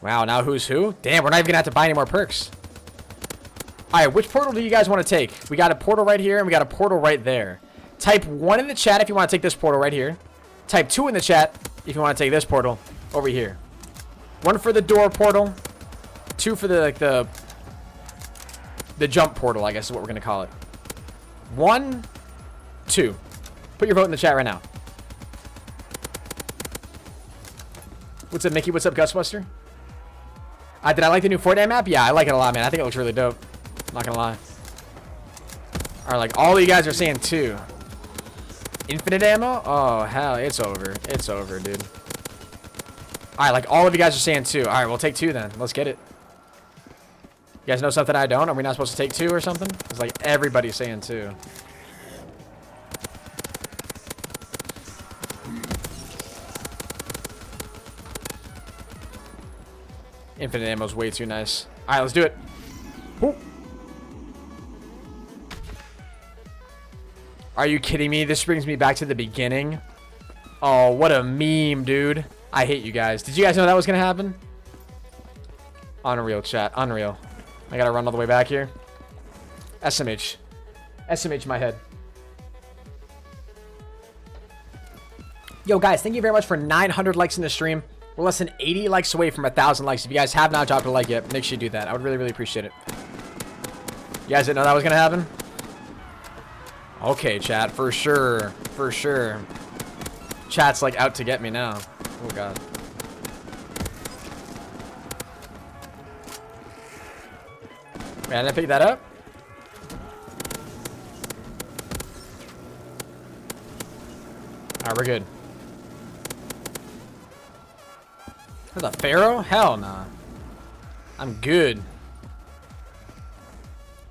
Wow, now who's who? Damn, we're not even gonna have to buy any more perks. Alright, which portal do you guys want to take? We got a portal right here, and we got a portal right there. Type 1 in the chat if you want to take this portal right here. Type 2 in the chat if you want to take this portal over here. 1 for the door portal. 2 for the, like, the jump portal, I guess is what we're gonna call it. 1, 2. Put your vote in the chat right now. What's up, Mickey? What's up, Gusbuster? Did I like the new Fortnite map? Yeah, I like it a lot, man. I think it looks really dope. Not gonna lie. Alright, like, all of you guys are saying 2. Infinite ammo? Oh, hell, it's over. It's over, dude. Alright, like, all of you guys are saying 2. Alright, we'll take 2 then. Let's get it. You guys know something I don't? Are we not supposed to take 2 or something? It's like everybody's saying 2. Infinite ammo's way too nice. Alright, let's do it. Woo. Are you kidding me? This brings me back to the beginning. Oh, what a meme, dude. I hate you guys. Did you guys know that was going to happen? Unreal, chat. Unreal. I got to run all the way back here. SMH. SMH my head. Yo, guys, thank you very much for 900 likes in the stream. We're less than 80 likes away from 1,000 likes. If you guys have not dropped a like yet, make sure you do that. I would really, really appreciate it. You guys didn't know that was going to happen? Okay, chat. For sure. For sure. Chat's like out to get me now. Oh, God. Man, did I pick that up? Alright, we're good. The Pharaoh? Hell nah. I'm good.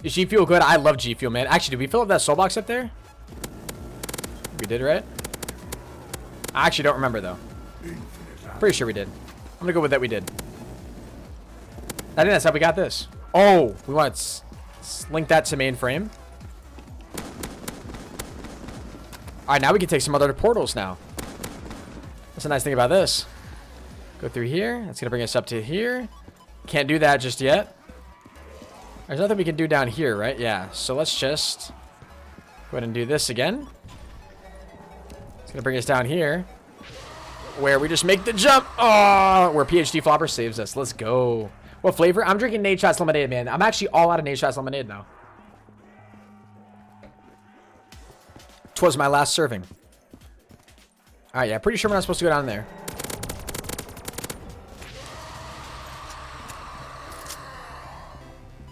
Is G Fuel good? I love G Fuel, man. Actually, did we fill up that soul box up there? We did, right? I actually don't remember, though. Pretty sure we did. I'm gonna go with that we did. I think that's how we got this. Oh, we want to link that to mainframe. Alright, now we can take some other portals now. That's a nice thing about this. Go through here. That's going to bring us up to here. Can't do that just yet. There's nothing we can do down here, right? Yeah. So let's just go ahead and do this again. It's going to bring us down here, where we just make the jump. Oh, where PhD Flopper saves us. Let's go. What flavor? I'm drinking Nate Shots Lemonade, man. I'm actually all out of Nate Shots Lemonade now. 'Twas my last serving. All right, yeah. Pretty sure we're not supposed to go down there.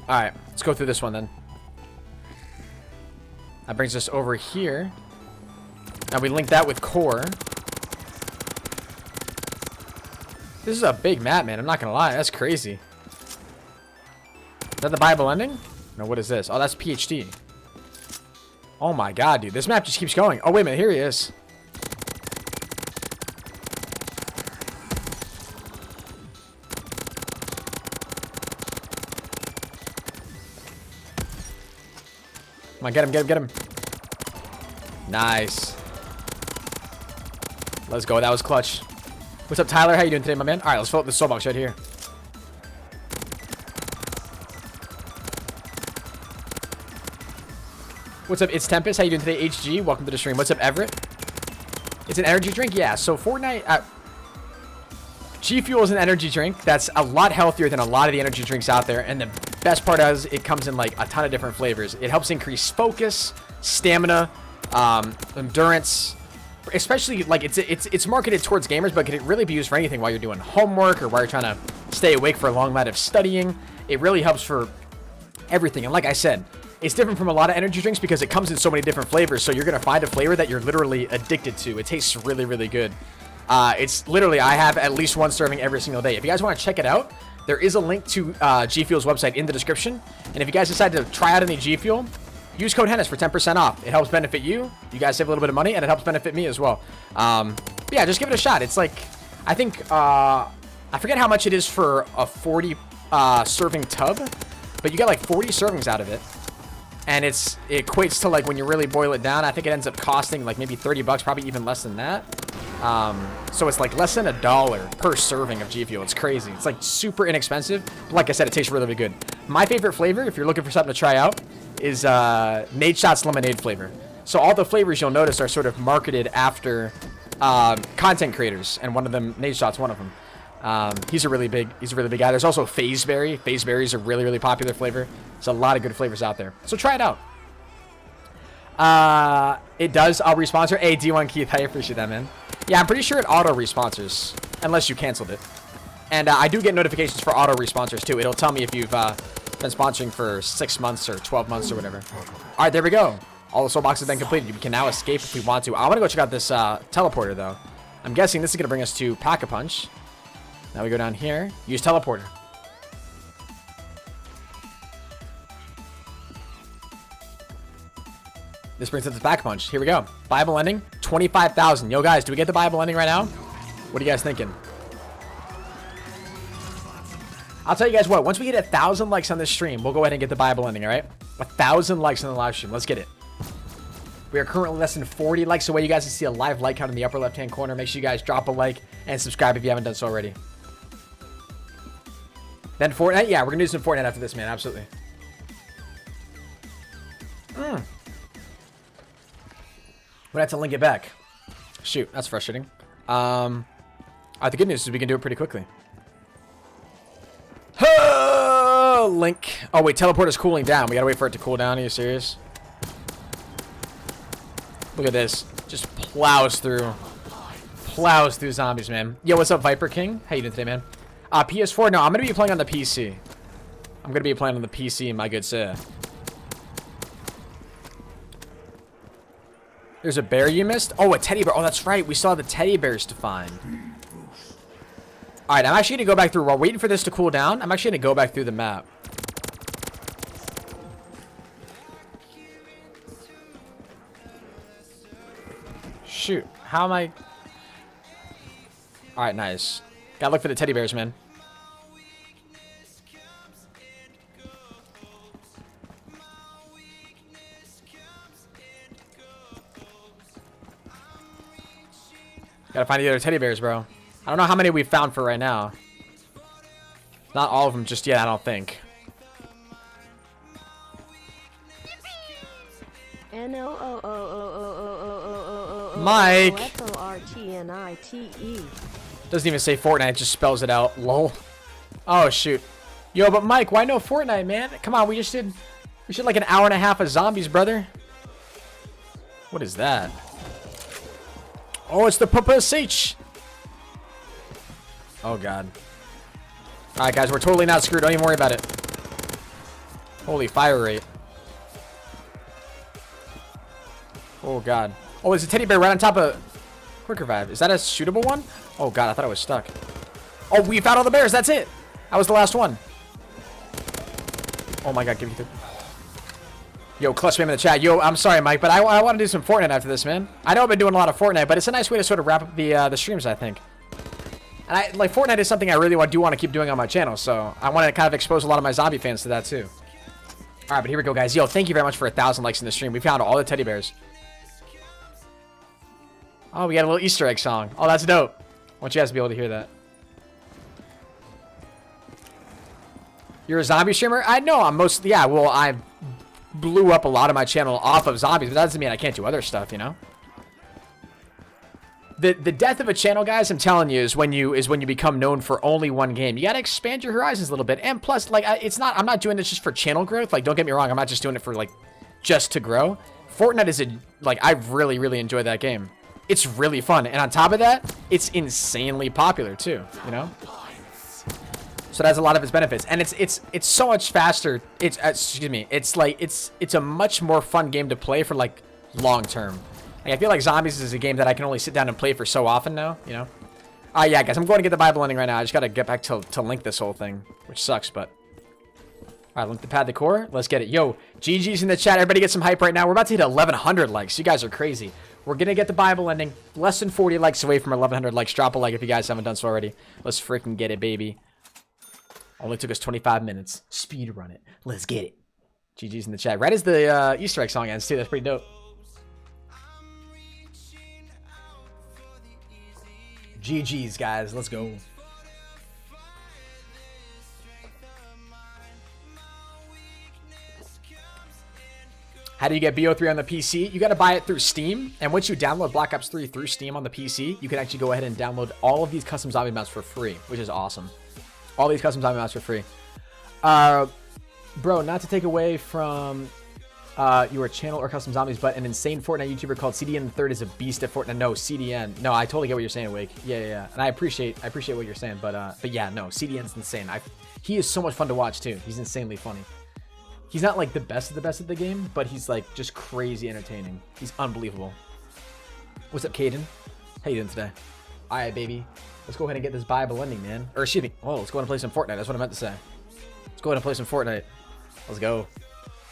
Alright, let's go through this one then. That brings us over here. Now we link that with core. This is a big map, man. I'm not gonna lie. That's crazy. Is that the Bible ending? No, what is this? Oh, that's PhD. Oh my god, dude. This map just keeps going. Oh, wait a minute. Here he is. Come on, get him, get him, get him. Nice. Let's go. That was clutch. What's up, Tyler? How you doing today, my man? All right, let's fill up the soul box right here. What's up? It's Tempest. How you doing today, HG? Welcome to the stream. What's up, Everett? It's an energy drink? Yeah, so Fortnite... G Fuel is an energy drink that's a lot healthier than a lot of the energy drinks out there. And the best part is it comes in like a ton of different flavors. It helps increase focus, stamina, endurance. Especially like it's marketed towards gamers, but can it really be used for anything while you're doing homework or while you're trying to stay awake for a long night of studying? It really helps for everything. And like I said, it's different from a lot of energy drinks because it comes in so many different flavors. So you're going to find a flavor that you're literally addicted to. It tastes really, really good. It's literally, I have at least one serving every single day. If you guys want to check it out, there is a link to G Fuel's website in the description. And if you guys decide to try out any G Fuel, use code Hennis for 10% off. It helps benefit you. You guys save a little bit of money, and it helps benefit me as well. But yeah, just give it a shot. It's like, I think, I forget how much it is for a 40 serving tub, but you get like 40 servings out of it. And it equates to like when you really boil it down, I think it ends up costing like maybe 30 bucks, probably even less than that. So it's like less than $1 per serving of G Fuel. It's crazy. It's like super inexpensive. But like I said, it tastes really, really good. My favorite flavor, if you're looking for something to try out, is Nadeshot's lemonade flavor. So all the flavors you'll notice are sort of marketed after content creators, and one of them, Nadeshot's one of them. He's a really big guy. There's also Phaseberry. Phaseberry is a really, really popular flavor. There's a lot of good flavors out there. So try it out. It does. I'll responsor. Hey, D1 Keith, I appreciate that, man. Yeah, I'm pretty sure it auto responsors unless you canceled it. And I do get notifications for auto responsors too. It'll tell me if you've been sponsoring for 6 months or 12 months or whatever. All right, there we go. All the soul boxes have been completed. We can now escape if we want to. I want to go check out this teleporter though. I'm guessing this is going to bring us to Pack-a-Punch. Now we go down here. Use teleporter. This brings us to Pack-a-Punch. Here we go. Bible ending, 25,000. Yo, guys, do we get the Bible ending right now? What are you guys thinking? I'll tell you guys what. Once we get 1,000 likes on this stream, we'll go ahead and get the Bible ending, all right? 1,000 likes on the live stream. Let's get it. We are currently less than 40 likes away. You guys can see a live like count in the upper left-hand corner. Make sure you guys drop a like and subscribe if you haven't done so already. Then Fortnite? Yeah, we're going to do some Fortnite after this, man. Absolutely. We'd have to link it back. Shoot, that's frustrating. Alright, the good news is we can do it pretty quickly. Link. Oh, wait, teleport is cooling down. We gotta wait for it to cool down. Are you serious? Look at this. Just plows through. Plows through zombies, man. Yo, what's up, Viper King? How you doing today, man? PS4? No, I'm gonna be playing on the PC. I'm gonna be playing on the PC, my good sir. There's a bear you missed? Oh, a teddy bear. Oh, that's right. We still have the teddy bears to find. All right, I'm actually going to go back through. While waiting for this to cool down, I'm actually going to go back through the map. Shoot. How am I... All right, nice. Gotta look for the teddy bears, man. Gotta find the other teddy bears, bro. I don't know how many we've found for right now. Not all of them just yet, I don't think. Mike! F-O-R-T-N-I-T-E. Doesn't even say Fortnite, it just spells it out. Lol. Oh, shoot. Yo, but Mike, why no Fortnite, man? Come on, we did like an hour and a half of zombies, brother. What is that? Oh, it's the Papa Sage. Oh, God. All right, guys, we're totally not screwed. Don't even worry about it. Holy fire rate. Oh, God. Oh, there's a teddy bear right on top of Quick Revive. Is that a shootable one? Oh, God, I thought I was stuck. Oh, we found all the bears. That's it. That was the last one. Oh, my God. Give me the... Yo, clutch spam in the chat. Yo, I'm sorry, Mike, but I want to do some Fortnite after this, man. I know I've been doing a lot of Fortnite, but it's a nice way to sort of wrap up the streams, I think. And like Fortnite is something I really do want to keep doing on my channel, so I want to kind of expose a lot of my zombie fans to that too. All right, but here we go, guys. Yo, thank you very much for 1,000 likes in the stream. We found all the teddy bears. Oh, we got a little Easter egg song. Oh, that's dope. I want you guys to be able to hear that. You're a zombie streamer? I know. I'm mostly, yeah, well, I blew up a lot of my channel off of zombies, but that doesn't mean I can't do other stuff, you know? The death of a channel, guys, I'm telling you, is when you become known for only one game. You gotta expand your horizons a little bit. And plus, like, I'm not doing this just for channel growth. Like, don't get me wrong, I'm not just doing it for, like, just to grow. Fortnite is I really, really enjoy that game. It's really fun. And on top of that, it's insanely popular too, you know? So that has a lot of its benefits. And it's so much faster. Excuse me. It's like, it's a much more fun game to play for, like, long term. Like, I feel like Zombies is a game that I can only sit down and play for so often now, you know? Yeah, guys, I'm going to get the Bible ending right now. I just got to get back to link this whole thing, which sucks, but... All right, link the pad, the core. Let's get it. Yo, GG's in the chat. Everybody get some hype right now. We're about to hit 1,100 likes. You guys are crazy. We're going to get the Bible ending. Less than 40 likes away from 1,100 likes. Drop a like if you guys haven't done so already. Let's freaking get it, baby. Only took us 25 minutes. Speed run it. Let's get it. GG's in the chat. Right as the Easter egg song ends, too. That's pretty dope. GG's, guys. Let's go. How do you get BO3 on the PC? You got to buy it through Steam. And once you download Black Ops 3 through Steam on the PC, you can actually go ahead and download all of these custom zombie maps for free, which is awesome. All these custom zombie maps for free. Bro, not to take away from your channel or custom zombies, but an insane Fortnite YouTuber called CDN3 is a beast at Fortnite. No, CDN. No, I totally get what you're saying, Wake. Yeah. And I appreciate what you're saying, but yeah, no, CDN's insane. He is so much fun to watch too. He's insanely funny. He's not like the best of the game, but he's like just crazy entertaining. He's unbelievable. What's up, Caden? How you doing today? All right, baby. Let's go ahead and get this Bible ending, man. Or excuse me. Oh, let's go ahead and play some Fortnite. That's what I meant to say. Let's go ahead and play some Fortnite. Let's go.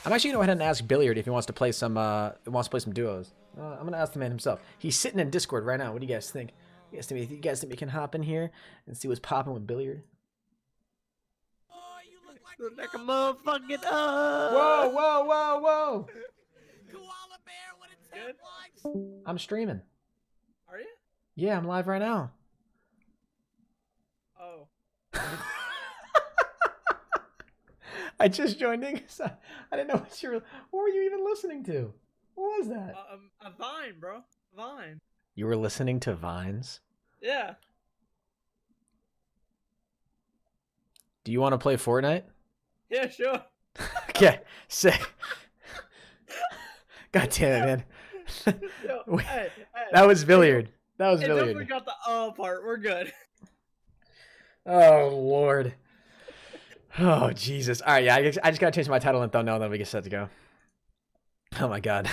I'm actually gonna go ahead and ask Billiard if he wants to play some duos. I'm gonna ask the man himself. He's sitting in Discord right now. What do you guys think? You guys think we can hop in here and see what's popping with Billiard? Look like a motherfucking Whoa! koala bear with its head flies. I'm streaming. Are you? Yeah, I'm live right now. Oh. I just joined in. So I didn't know what were you even listening to? What was that? A Vine, bro. Vine. You were listening to Vines? Yeah. Do you want to play Fortnite? Yeah, sure. Okay, sick. God damn it, man. Yo, hey. That was Billiard. That was Hey, Billiard. don't forget the part. We're good. Oh, Lord. Oh, Jesus. All right, yeah, I just got to change my title and thumbnail, and then we get set to go. Oh, my God.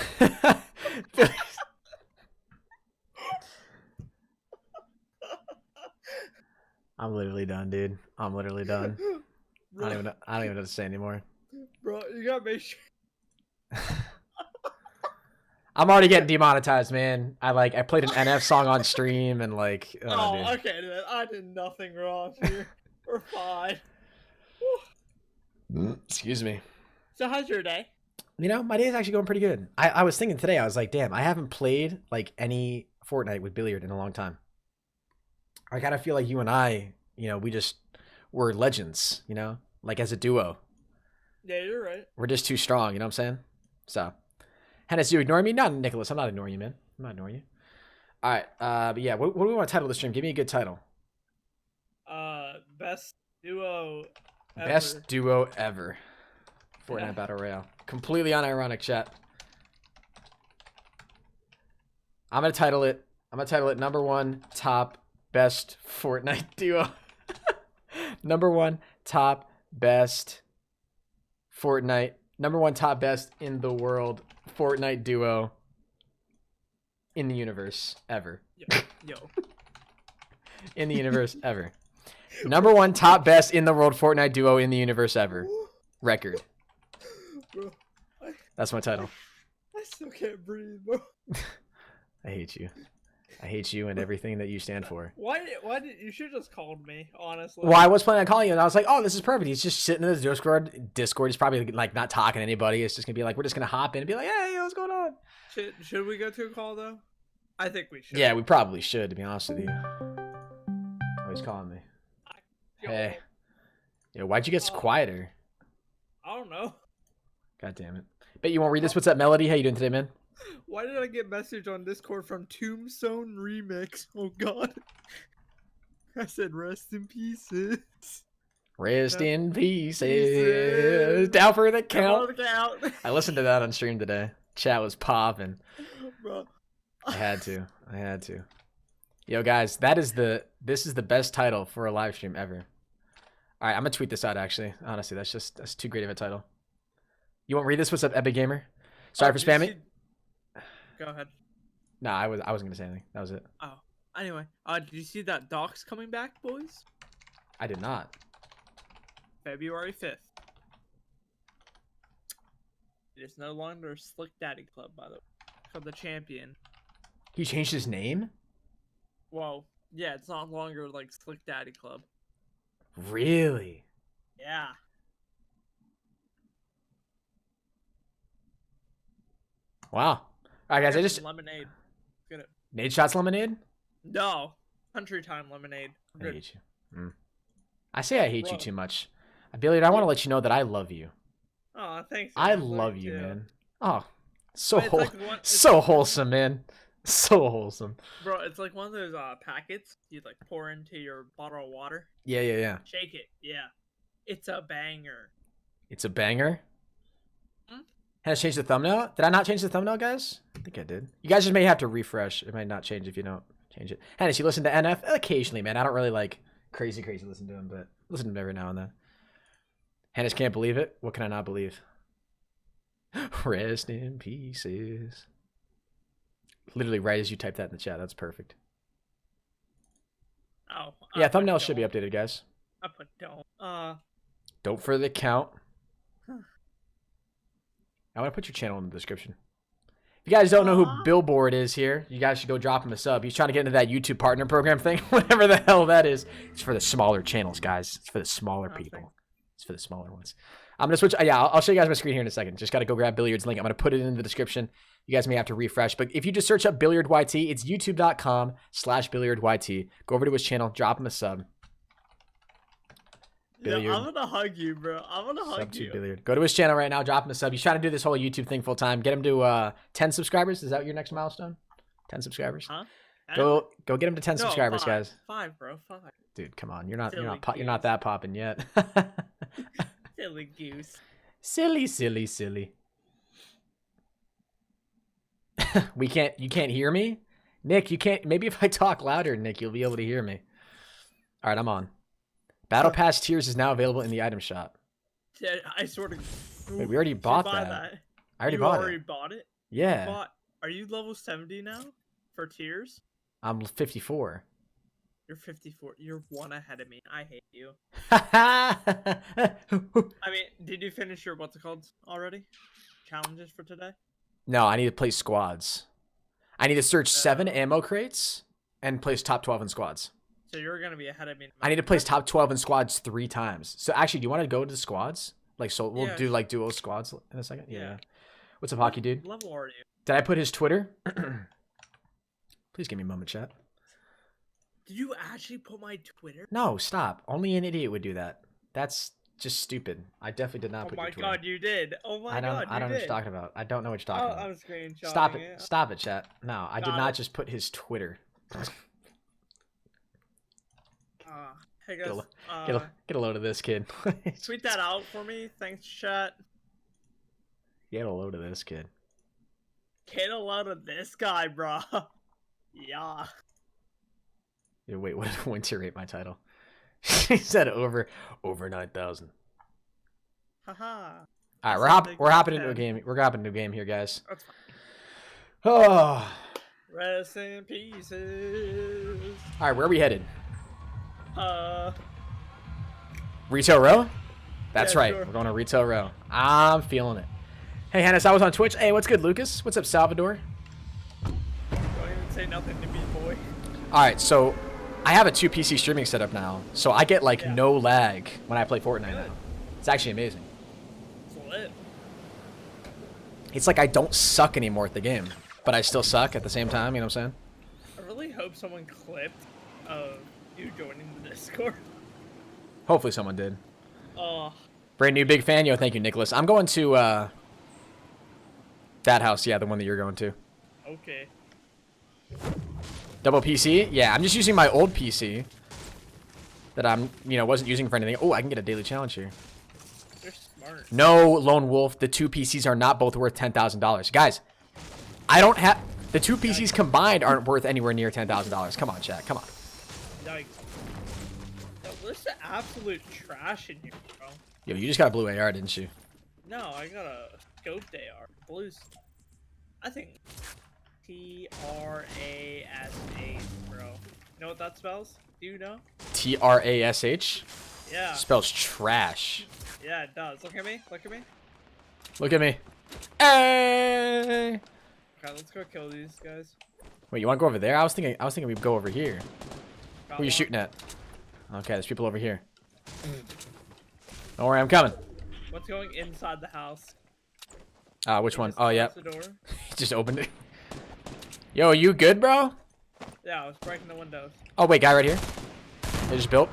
I'm literally done, dude. I'm literally done. I don't even know what to say anymore. Bro, you gotta make sure. I'm already getting demonetized, man. I played an NF song on stream and like. Oh, dude. okay, then. I did nothing wrong here. We're fine. Excuse me. So, how's your day? You know, my day is actually going pretty good. I was thinking today, I was like, damn, I haven't played like any Fortnite with Billiard in a long time. I kind of feel like you and I, you know, we're legends, you know, like as a duo. Yeah, you're right. We're just too strong, you know what I'm saying? So, Hennis, you ignore me? No, Nicholas, I'm not ignoring you, man. I'm not ignoring you. All right, but yeah, what do we want to title the stream? Give me a good title. Best duo ever. Best duo ever. Fortnite Yeah. Battle Royale. Completely unironic, chat. I'm gonna title it number one top best Fortnite duo. Number one top best Fortnite. Number one top best in the world Fortnite duo in the universe ever. Yo. In the universe ever. Number one top best in the world Fortnite duo in the universe ever. Record. Bro, That's my title. I still can't breathe, bro. I hate you. I hate you and everything that you stand for. Why did you should have just called me, honestly. Well, I was planning on calling you, and I was like, "Oh, this is perfect." He's just sitting in the Discord. He's probably like not talking to anybody. It's just gonna be like we're just gonna hop in and be like, "Hey, what's going on?" Should we go to a call though? I think we should. Yeah, we probably should, to be honest with you. Oh, he's calling me. Hey, yo, why'd you get quieter? I don't know. God damn it! Bet you won't read this. What's up, Melody? How you doing today, man? Why did I get message on Discord from Tombstone Remix? Oh god. I said rest in pieces. Rest in pieces. Down for the count. Out. I listened to that on stream today. Chat was popping. Bro. I had to. Yo, guys, this is the best title for a live stream ever. All right, I'm gonna tweet this out. Actually, honestly, that's too great of a title. You won't read this? What's up, Epic Gamer? Sorry for spamming. Go ahead. No, I wasn't gonna say anything. That was it. Oh, anyway, did you see that Doc's coming back, boys? I did not. February 5th. It is no longer Slick Daddy Club, by the way. It's called the Champion. He changed his name? Whoa. Yeah, it's not longer like Slick Daddy Club. Really? Yeah. Wow. All right, guys. I just lemonade. Get it. Nade Shots lemonade. No, Country Time lemonade. I Good. hate you. I say I hate you Bro. too much. Billiard, I want to let you know that I love you. Oh, thanks. I man. love you, too. man. Oh, so But it's like so wholesome, man. So wholesome. Bro, it's like one of those packets you like pour into your bottle of water. Yeah. Shake it. Yeah. It's a banger. It's a banger. Hmm? Has changed the thumbnail? Did I not change the thumbnail, guys? I think I did. You guys just may have to refresh. It might not change if you don't change it. Hennis, you listen to NF? Occasionally, man. I don't really like crazy listen to him, but listen to him every now and then. Hennis can't believe it. What can I not believe? Rest in pieces. Literally right as you type that in the chat. That's perfect. Oh. Yeah, thumbnails should be updated, guys. I put don't. Don't for the count. I want to put your channel in the description. If you guys don't know who Billboard is here, you guys should go drop him a sub. He's trying to get into that YouTube partner program thing, whatever the hell that is. It's for the smaller channels, guys. It's for the smaller people. It's for the smaller ones. I'm going to switch. Yeah, I'll show you guys my screen here in a second. Just got to go grab Billiard's link. I'm going to put it in the description. You guys may have to refresh. But if you just search up Billiard YT, it's youtube.com/Billiard YT. Go over to his channel. Drop him a sub. Billiard. Yeah, I'm gonna hug you, bro. I'm gonna hug Sub to you. Billiard. Go to his channel right now. Drop him a sub. He's trying to do this whole YouTube thing full time. Get him to 10 subscribers. Is that your next milestone? 10 subscribers. Huh? Go get him to 10 No, subscribers, 5. guys. 5, bro. 5. Dude, come on. You're not Silly that popping yet. Silly goose. Silly. You can't hear me? Nick, you can't. Maybe if I talk louder, Nick, you'll be able to hear me. All right, I'm on. Battle Pass tiers is now available in the item shop. Yeah, I sort of. Wait, we already bought buy that. I already you bought already it. bought it? Yeah. Are you level 70 now for tiers? I'm 54. You're 54. You're 1 ahead of me. I hate you. I mean, did you finish your what's it called already? Challenges for today? No, I need to play squads. I need to search 7 ammo crates and place top 12 in squads. So you're gonna be ahead of me. I need to place top 12 in squads 3 times. So actually, do you want to go to squads? Like, so we'll Yeah, do like duo squads in a second. Yeah. What's up, Hockey Dude? What level are you? Did I put his Twitter? Please give me a moment, chat. Did you actually put my Twitter? No, stop. Only an idiot would do that. That's just stupid. I definitely did not Oh put my your Twitter. god, you did. Oh my I don't god, you know what did. you're talking about. I don't know what you're talking about. I'm screenshotting Stop it. it. Stop it, chat. No, I did Got not it. just put his Twitter. Hey guys, Get a load of this kid. tweet that out for me. Thanks, chat. Get a load of this kid. Get a load of this guy, bro. Yeah. Yeah, wait, what did Winter rate my title? He said over 9,000. Haha. All right, That's we're hopping big into a 10. game. We're hopping into a game here, guys. That's fine. Oh. Rest in pieces. All right, where are we headed? Retail Row? That's Yeah, right. sure. We're going to Retail Row. I'm feeling it. Hey, Hannes, I was on Twitch. Hey, what's good, Lucas? What's up, Salvador? Don't even say nothing to me, boy. All right, so I have a 2 PC streaming setup now, so I get like Yeah. no lag when I play Fortnite. Good. Now. It's actually amazing. It's lit. It's like I don't suck anymore at the game, but I still suck at the same time. You know what I'm saying? I really hope someone clipped you joining the Discord. Hopefully someone did. Oh, Brand new big fan, yo. Thank you, Nicholas. I'm going to that house. Yeah, the one that you're going to. okay. Double PC? Yeah, I'm just using my old PC that I'm, wasn't using for anything. Oh, I can get a daily challenge here. You're smart. No, Lone Wolf. The 2 PCs are not both worth $10,000. Guys, I don't have... The 2 PCs combined aren't worth anywhere near $10,000. Come on, chat. Come on. Yikes. Yo, this is absolute trash in here, bro. Yo, you just got a blue AR, didn't you? No, I got a scoped AR. Blues. I think TRASH, bro. You know what that spells? Do you know? TRASH? Yeah. Spells trash. Yeah, it does. Look at me. Look at me. Look at me. Hey! Okay, let's go kill these guys. Wait, you want to go over there? I was thinking we'd go over here. Got Who are you one. shooting at? Okay, there's people over here. Don't worry, I'm coming. What's going inside the house? Which one? Just Oh, yeah. close the door. He just opened it. Yo, you good, bro? Yeah, I was breaking the windows. Oh, wait, guy right here. They just built.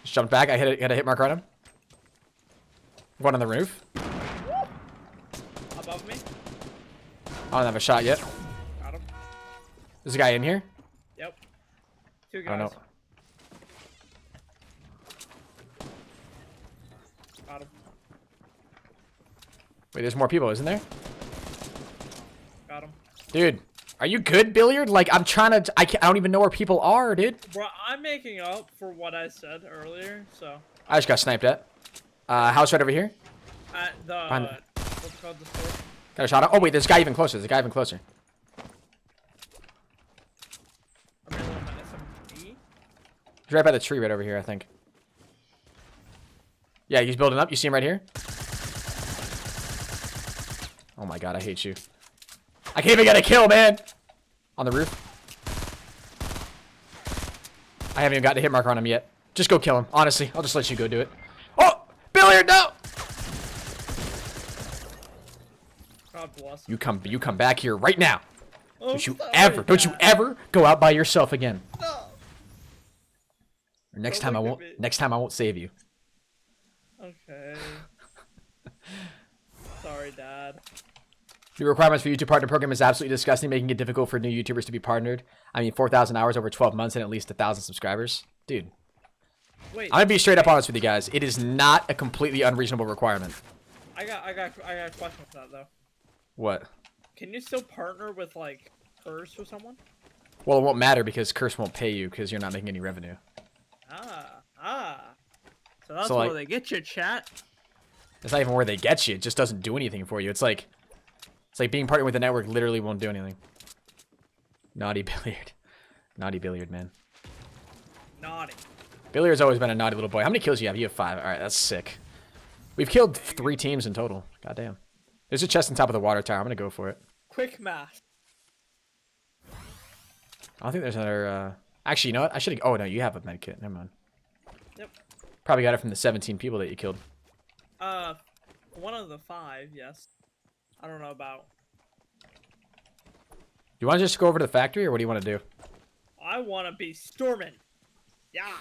Just jumped back. I hit a hit marker on him. One on the roof. Above me. I don't have a shot yet. Got him. There's a guy in here. Yep. Two I don't guys. know. Got him. Wait, there's more people, isn't there? Got him. Dude, are you good, Billiard? Like, I'm trying to... I don't even know where people are, dude. Bro, I'm making up for what I said earlier, so. I just got sniped at. House right over here. At the, Behind it. what's it called, the store? Got a shot on. Oh, wait, there's a guy even closer. There's a guy even closer. I'm gonna let my SMG. He's right by the tree right over here, I think. Yeah, he's building up. You see him right here? Oh my god, I hate you. I can't even get a kill, man! On the roof. I haven't even got a hit marker on him yet. Just go kill him. Honestly, I'll just let you go do it. Oh! Billiard, no! God bless. You come back here right now. Oh, Don't you sorry, ever Dad. go out by yourself again. No. Or next Don't time I look at won't. me. Next time I won't save you. Okay. Sorry, Dad. The requirements for YouTube partner program is absolutely disgusting, making it difficult for new YouTubers to be partnered. I mean, 4,000 hours over 12 months and at least 1,000 subscribers. Dude, Wait, I'm gonna be straight up honest with you guys. It is not a completely unreasonable requirement. I got a question with that though. What? Can you still partner with like Curse or someone? Well, it won't matter because Curse won't pay you because you're not making any revenue. So that's So, where like- they get you, chat. It's not even where they get you. It just doesn't do anything for you. It's like being partnered with a network literally won't do anything. Naughty Billiard. Naughty Billiard, man. Naughty. Billiard's always been a naughty little boy. How many kills do you have? You have 5. All right, that's sick. We've killed 3 teams in total. Goddamn. There's a chest on top of the water tower. I'm gonna go for it. Quick math. I don't think there's another. Actually, you know what? I should have. Oh no, you have a med kit. Never mind. Yep. Probably got it from the 17 people that you killed. One of the 5, yes. I don't know about. You want to just go over to the factory, or what do you want to do? I want to be storming. Yeah.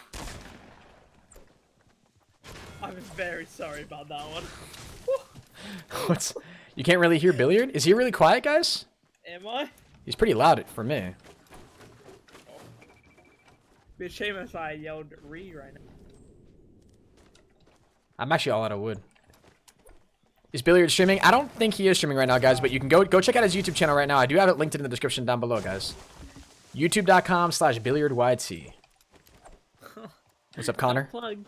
I'm very sorry about that one. What's? You can't really hear Billiard. Is he really quiet, guys? Am I? He's pretty loud for me. Be a shame if I yelled "re" right now. I'm actually all out of wood. Is Billiard streaming? I don't think he is streaming right now, guys, but you can go check out his YouTube channel right now. I do have it linked in the description down below, guys. YouTube.com/BilliardYT. What's up, Connor? Plug.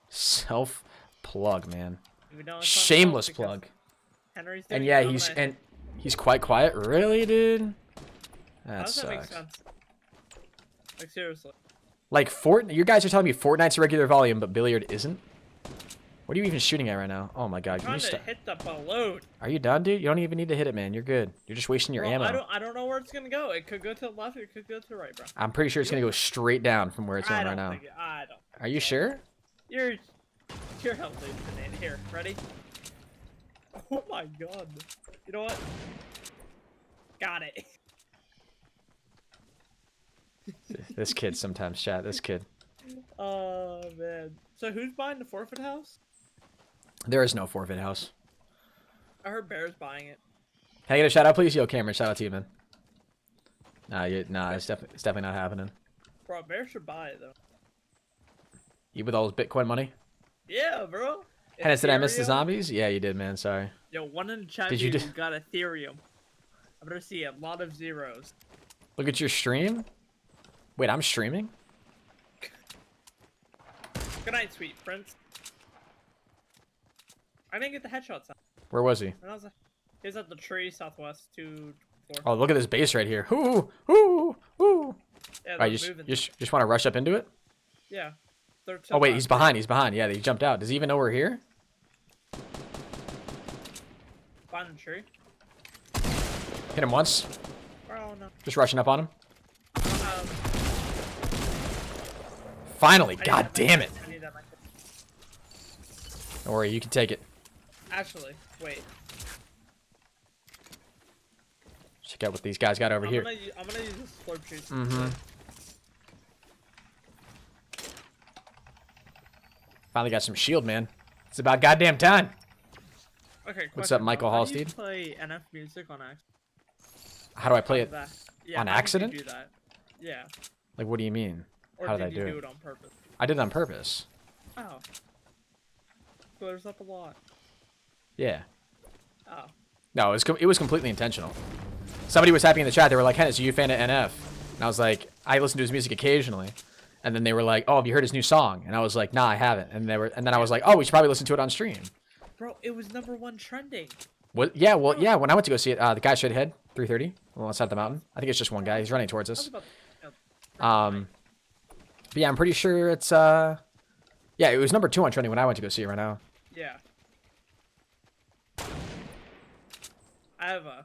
Self-plug, man. Even though it's not Shameless because plug. Henry's doing And yeah, it, he's quite quiet. Really, dude? How That does that make sucks. sense? Like seriously. Like you guys are telling me Fortnite's a regular volume, but Billiard isn't? What are you even shooting at right now? Oh my god, can Trying you to stop? hit the balloon. Are you done, dude? You don't even need to hit it, man. You're good. You're just wasting your Bro, ammo. I don't know where it's gonna go. It could go to the left. It could go to the right, bro. I'm pretty sure it's gonna go straight down from where it's I going right don't now. think I don't. Are you sure? You're hallucinating. Here, ready? Oh my god. You know what? Got it. This kid sometimes, chat. This kid. Oh man. So who's buying the forfeit house? There is no forfeit house. I heard Bear's buying it. Can I get a shout out, please? Yo, Cameron, shout out to you, man. Nah, it's definitely not happening. Bro, Bear should buy it though. You with all his Bitcoin money? Yeah, bro. Hennis, did I miss the Ethereum? zombies? Yeah, you did, man. Sorry. Yo, one in the chat Did you view do- got Ethereum. I better see a lot of zeros. Look at your stream. Wait, I'm streaming? Good night, sweet prince. I didn't get the headshots out. Where was he? And I was like, he's at the tree southwest 2-4. Oh, look at this base right here. Ooh, ooh, ooh. Yeah, All right, they're you moving. just want to rush up into it? Yeah. They're to Oh, wait, the he's left. behind. He's behind. Yeah, he jumped out. Does he even know we're here? Behind the tree. Hit him once. Oh no. Just rushing up on him. Um, Finally. I need God that damn mic. it. I need that mic. Don't worry, you can take it. Actually, wait. Check out what these guys got over here. I'm gonna use this slurp juice. Mm-hmm. Finally got some shield, man. It's about goddamn time. Okay. What's question, up, Michael bro. How do you Hallsteed? play NF music on accident? How do I play it? Yeah, on how did you accident? do that? Yeah. Like, what do you mean? Or How did did I you do do it? it on purpose? I did it on purpose. Oh. Clears up a lot. Yeah. Oh. No, it was completely intentional. Somebody was happy in the chat. They were like, Hennis, are you a fan of NF? And I was like, I listen to his music occasionally. And then they were like, oh, have you heard his new song? And I was like, nah, I haven't. And then I was like, oh, we should probably listen to it on stream. Bro, it was #1 trending. What? Yeah, well, yeah. When I went to go see it, the guy straight ahead, 330, on the side of the mountain. I think it's just one guy. He's running towards I was us. about But yeah, I'm pretty sure it's yeah, it was #2 on trending when I went to go see it right now. yeah. I have a.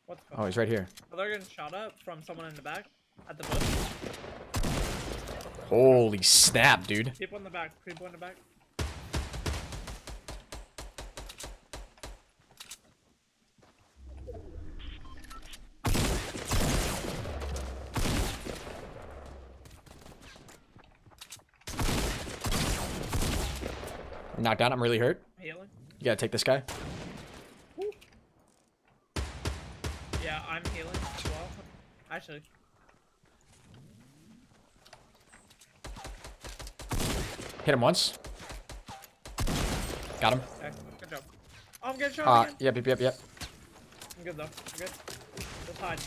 What's it Oh, called? he's right here. Oh, they're getting shot up from someone in the back at the bush. Holy snap, dude. People in the back. People in the back. I'm knocked down. I'm really hurt. Healing. You gotta take this guy. Yeah, I'm healing as well. Actually, Hit him once. Got him. excellent. Good job. Oh, I'm getting shot again. Yep. I'm good though. I'm good. Just hide.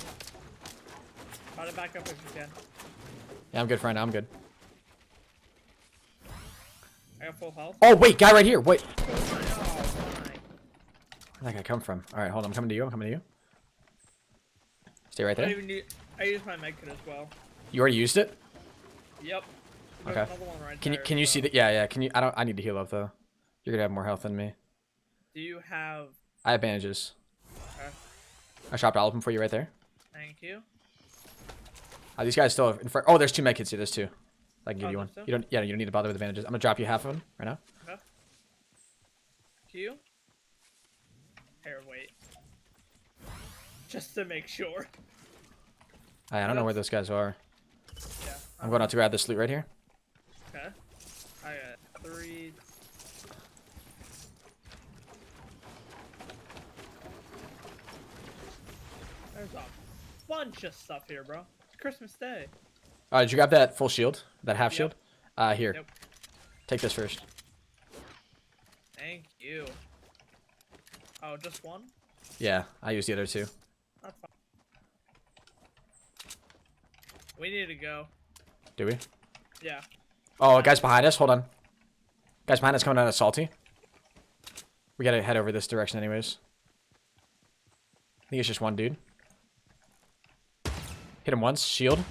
Try to back up if you can. Yeah, I'm good, friend. I'm good. I got full health. Oh, wait, guy right here. Wait. Oh my. Where'd that guy come from? All right, hold on. I'm coming to you. I'm coming to you. Stay right I don't there. even need. I used my medkit as well. You already used it? Yep. There's Okay. another one right Can you there, can you so- see that? Yeah. Can you? I need to heal up though. You're gonna have more health than me. Do you have? I have bandages. Okay. I dropped all of them for you right there. Thank you. These guys still in front. Oh, there's 2 medkits here. There's 2. I can give Oh, you one. there's two? You don't. Yeah, you don't need to bother with the bandages. I'm gonna drop you half of them right now. Okay. Q. Here, wait. Just to make sure. I don't know where those guys are. Yeah. I'm going out to grab this loot right here. Okay. I got 3. There's a bunch of stuff here, bro. It's Christmas Day. Did you grab that full shield? That half Yep. shield? Here. Yep. Take this first. Thank you. Oh, just one? Yeah, I used the other 2. That's fine. We need to go. Do we? Yeah. Oh, guys behind us. Hold on. Guys behind us coming out of Salty. We gotta head over this direction anyways. I think it's just one dude. Hit him once. Shield.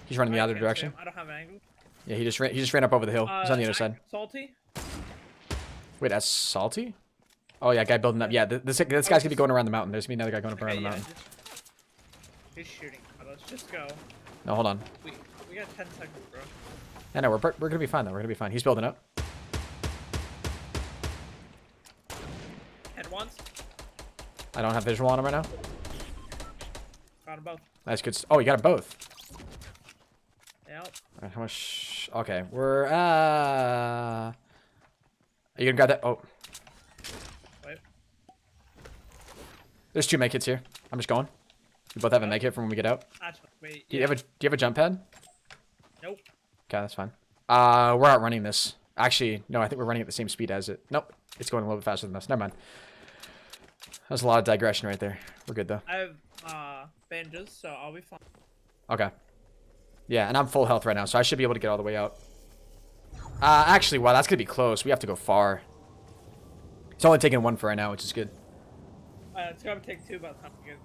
He's running the I other can't see direction. him. I don't have an angle. Yeah, he just ran up over the hill. He's on the other side. Salty? Wait, that's salty? Oh yeah, guy building up. Yeah, this guy's gonna be going around the mountain. There's gonna be another guy going up around the mountain. He's shooting. Let's just go. No, hold on. We got 10 seconds, bro. No, we're gonna be fine though. We're gonna be fine. He's building up. Head once. I don't have visual on him right now. Got them both. That's good. Oh, you got them both. Yep. Alright, how much? Okay, we're Are you gonna grab that? Oh, Wait. there's 2 medkits here. I'm just going. We both have a medkit from when we get out. Actually, wait. Do you have a jump pad? Nope. Okay, that's fine. We're outrunning this. Actually, no, I think we're running at the same speed as it. Nope, it's going a little bit faster than us. Never mind. That's a lot of digression right there. We're good though. I have bandages, so I'll be fine. Okay. Yeah, and I'm full health right now, so I should be able to get all the way out. Actually, wow, that's gonna be close. We have to go far. It's only taking 1 for right now, which is good. It's gonna take 2 by the time we get.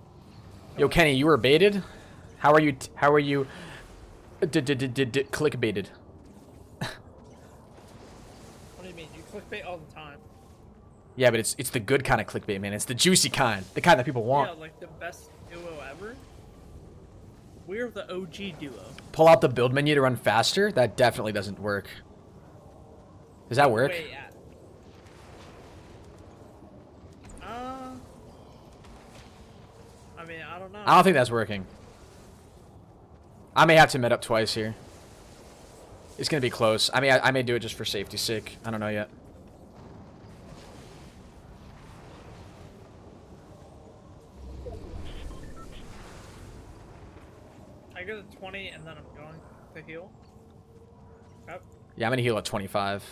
Yo, Kenny, you were baited? How are you clickbaited? What do you mean? You clickbait all the time. Yeah, but it's the good kind of clickbait, man. It's the juicy kind. The kind that people want. Yeah, like the best duo ever. We're the OG duo. Pull out the build menu to run faster? That definitely doesn't work. Does that work? Wait, I mean, I don't know. I don't think that's working. I may have to mid up twice here. It's gonna be close. I mean, I may do it just for safety's sake. I don't know yet. I go to 20 and then I'm going to heal. Yep. Yeah, I'm gonna heal at 25.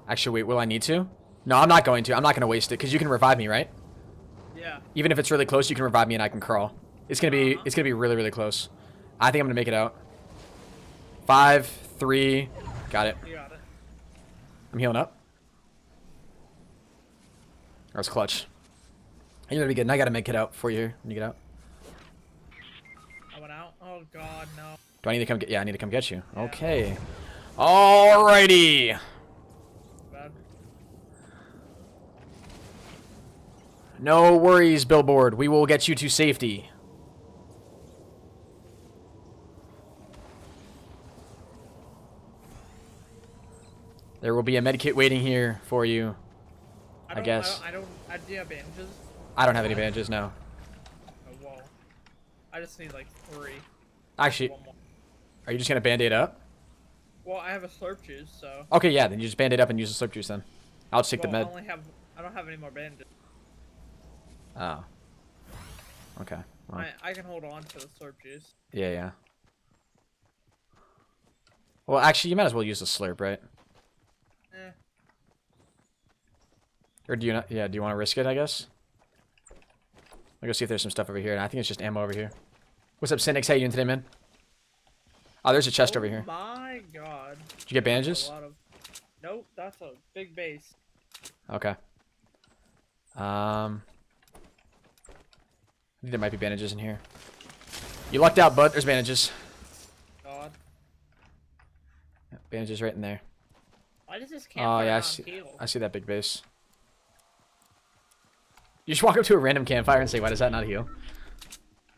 Actually, wait, will I need to? No, I'm not going to. I'm not gonna waste it because you can revive me, right? Yeah. Even if it's really close, you can revive me and I can crawl. It's gonna be really, really close. I think I'm gonna make it out. 5, 3, got it. You got it. I'm healing up. That was clutch. You're gonna be good. And I gotta make it out for you when you get out. I went out. Oh god, no. Do I need to come get? Yeah, I need to come get you. Okay. Alrighty. Bad. No worries, Billboard. We will get you to safety. There will be a medkit waiting here for you. I guess. I do have bandages. I don't have any bandages now. Oh, whoa. I just need like 3. Actually, One more. are you just gonna band-aid up? Well, I have a slurp juice, so. Okay, yeah, then you just band-aid up and use the slurp juice then. I'll just take the Well, med. I don't have any more bandages. Oh. Okay. Well, I can hold on to the slurp juice. yeah, yeah. Well, actually, you might as well use the slurp, right? Eh. Or do you not? Yeah, do you want to risk it, I guess? I'll go see if there's some stuff over here. And I think it's just ammo over here. What's up, Cynics? How you doing today, man? Oh, there's a chest over here. Oh my god. Did you get bandages? Nope, that's a big base. Okay. I think there might be bandages in here. You lucked out, bud. There's bandages. God. Yeah, bandages right in there. Why does this Oh, campfire yeah, not heal? I see that big base. You just walk up to a random campfire and say, why does that not heal?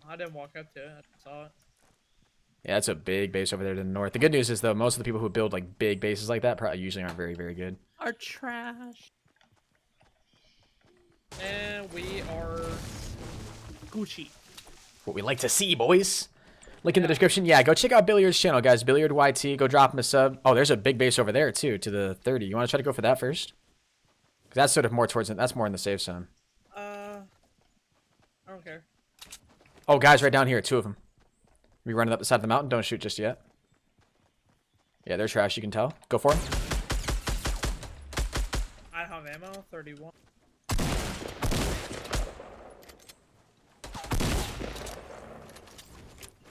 I didn't walk up to it. I saw it. Yeah, it's a big base over there to the north. The good news is, though, most of the people who build, like, big bases like that probably usually aren't very, very good. Are trash. And we are Gucci. What we like to see, boys. Link in the description. Yeah, go check out Billiard's channel, guys. Billiard YT. Go drop him a sub. Oh, there's a big base over there, too, to the 30. You want to try to go for that first? Because that's sort of more towards it. That's more in the safe zone. I don't care. Oh, guys, right down here. 2 of them. We running up the side of the mountain. Don't shoot just yet. Yeah, they're trash. You can tell. Go for them. I have ammo. 31.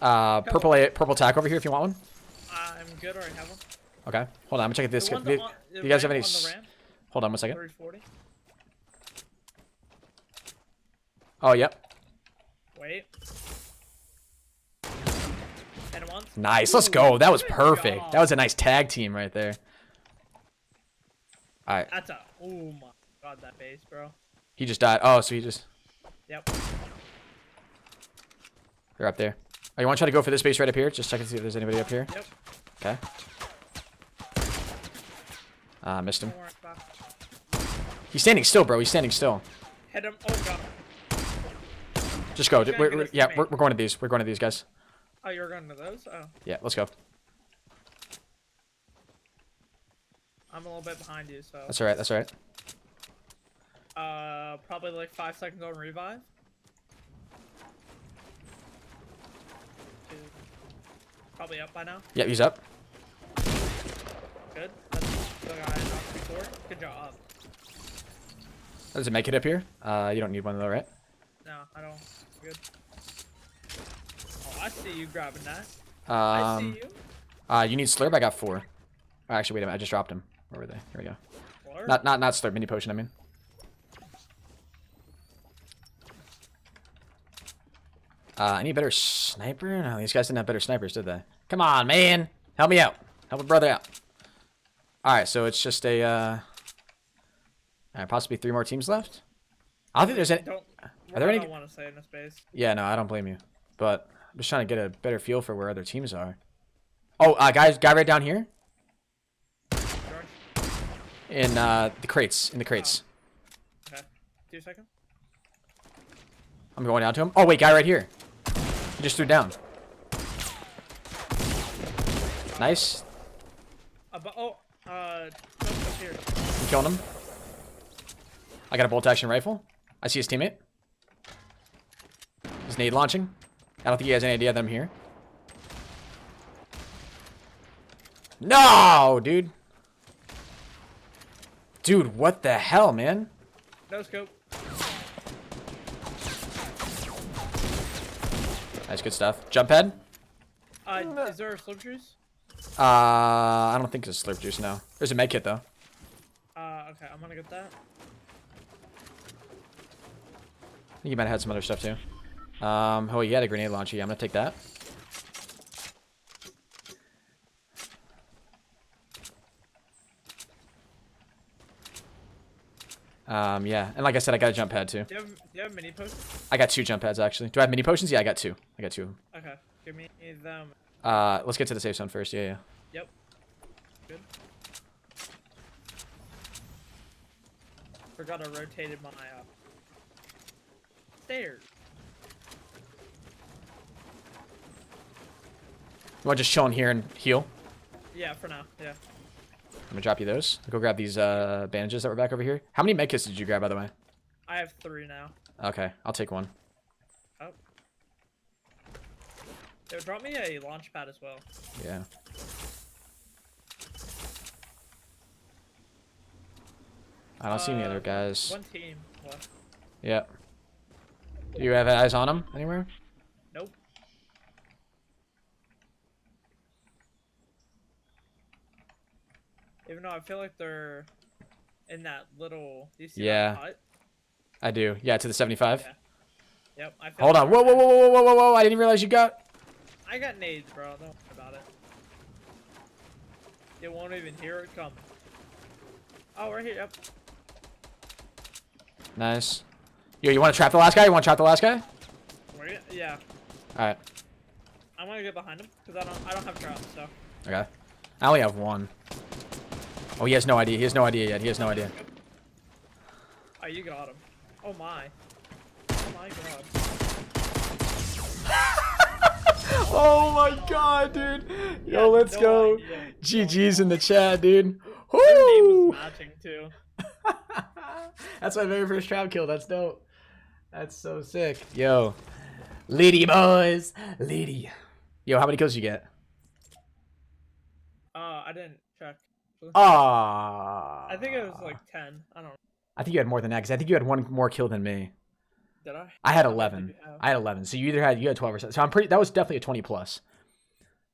Purple tack over here if you want one. I'm good. I already have one. Okay. Hold on. I'm gonna check this. The one Do you guys have any? on the ramp, Hold on 1 second. 340. Oh, yep. Wait. And once. Nice. Let's go. That was Good perfect. job. That was a nice tag team right there. All right. That's a. Oh my god, that base, bro. He just died. Oh, so he just. Yep. They're up there. Oh, you want to try to go for this base right up here? Just check and see if there's anybody up here. Yep. Okay. Missed him. Don't worry about He's standing still, bro. He's standing still. Hit him. Oh god. Just go. He's gonna get us Yeah, to we're me. going to these. We're going to these guys. Oh, you're going to those? Oh. Yeah, let's go. I'm a little bit behind you, so. That's all right. That's all right. Probably like 5 seconds on revive. Two. Probably up by now. Yeah, he's up. Good. That's the guy I knocked before. Good job. Does it make it up here? You don't need one though, right? No, I don't. Good. Oh, I see you grabbing that. I see you. You need slurp. I got 4. Oh, actually, wait a minute. I just dropped him. Where were they? Here we go. Blur? Not slurp. Mini potion. I mean. Any better sniper? No, these guys didn't have better snipers, did they? Come on, man. Help me out. Help a brother out. All right, so it's just a. Possibly 3 more teams left. I don't think there's any. Don't. Are there I any? don't want to say in this space. Yeah, no, I don't blame you. But I'm just trying to get a better feel for where other teams are. Oh, guy right down here George. in the crates. In the crates. Okay. 2 seconds. I'm going down to him. Oh wait, guy right here. He just threw down. Nice. Up here. I'm killing him. I got a bolt action rifle. I see his teammate. He's nade launching. I don't think he has any idea that I'm here. No, dude. Dude, what the hell, man? No scope. That's good stuff. Jump pad? Is there a slip juice? I don't think it's a slurp juice, no. There's a med kit, though. Okay, I'm gonna get that. I think he might have had some other stuff, too. Oh, he had a grenade launcher. Yeah, I'm gonna take that. Yeah. And like I said, I got a jump pad, too. Do you have mini potions? I got 2 jump pads, actually. Do I have mini potions? Yeah, I got 2. I got 2 of them. Okay, give me them. Let's get to the safe zone first. Yeah, yeah. Yep. Good. Forgot I rotated my stairs. You want to just chill in here and heal? Yeah, for now. Yeah. I'm gonna drop you those. I'll go grab these bandages that were back over here. How many medkits did you grab, by the way? I have 3 now. Okay, I'll take 1. Oh. They would drop me a launch pad as well. Yeah. I don't see any other guys. 1 team left. Yeah. Do you have eyes on them anywhere? Nope. Even though I feel like they're in that little. Do you see Yeah. that hut? I do. Yeah, to the 75. Yeah. Yep. I feel Hold like on. Whoa, they're whoa, whoa, whoa, whoa, whoa, whoa! I didn't realize you got. I got nades, bro. Don't worry about it. You won't even hear it come. Oh, right here. Yep. Nice. Yo, you want to trap the last guy? You want to trap the last guy? Where you? Yeah. All right. I'm gonna get behind him because I don't have traps. So. Okay. I only have 1. Oh, he has no idea. He has no idea yet. He has no idea. Oh, you got him. Oh my. Oh my god. Oh my god, dude. Yeah, Yo, let's no go. idea. GG's in the chat, dude. Their name Woo! was matching too. That's my very first trap kill. That's dope. That's so sick. Yo. Liddy boys. Liddy. Yo, how many kills did you get? I didn't check. Ah. I think it was like 10. I don't know. I think you had more than that because I think you had 1 more kill than me. Did I? I had How much 11. did you have? I had 11. So you had 12 or something. So I'm pretty. That was definitely a 20 plus.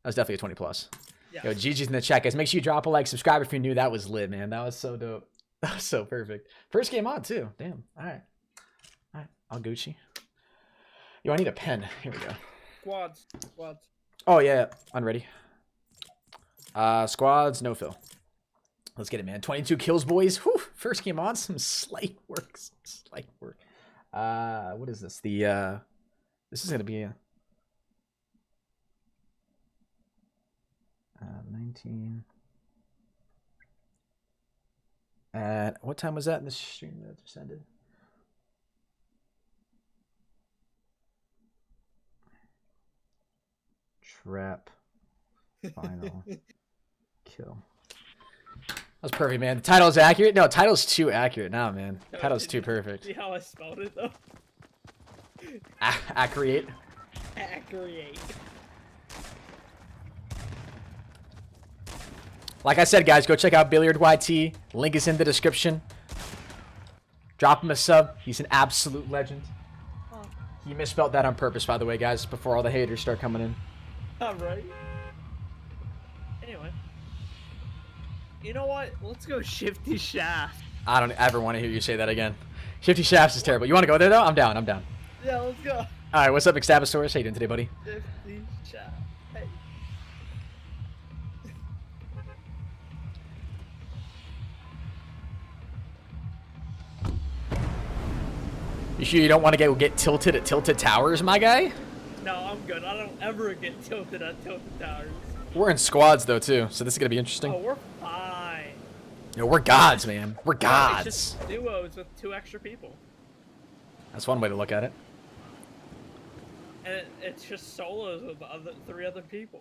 That was definitely a 20 plus. Yeah. Yo, GG's in the chat, guys. Make sure you drop a like, subscribe if you're new. That was lit, man. That was so dope. That was so perfect. First game on too. Damn. All right. All right. I'll Gucci. Yo, I need a pen. Here we go. Squads. Oh yeah, I'm ready. Squads, no fill. Let's get it, man. 22 kills, boys. Whew. First game on, some slight work. Some slight work. What is this? This is gonna be a 19. At what time was that in the stream that just ended? Trap. Final. Kill. That was perfect, man. The title's accurate? No, title's too accurate now, man. No, Title's did too you perfect. See how I spelled it though? Accurate. Accurate. Like I said, guys, go check out Billiard YT. Link is in the description. Drop him a sub. He's an absolute legend. Oh. He misspelled that on purpose, by the way, guys, before all the haters start coming in. Alright. Anyway. You know what? Let's go Shifty Shaft. I don't ever want to hear you say that again. Shifty Shafts is terrible. You want to go there, though? I'm down. I'm down. Yeah, let's go. All right, what's up, McStabasaurus? How you doing today, buddy? Shifty Shaft. Hey. You sure you don't want to get tilted at Tilted Towers, my guy? No, I'm good. I don't ever get tilted at Tilted Towers. We're in squads, though, too, so this is going to be interesting. Oh, we're fine. Yo, we're gods, man. We're It's gods. just duos with 2 extra people. That's one way to look at it. And it's just solos with 3 other people.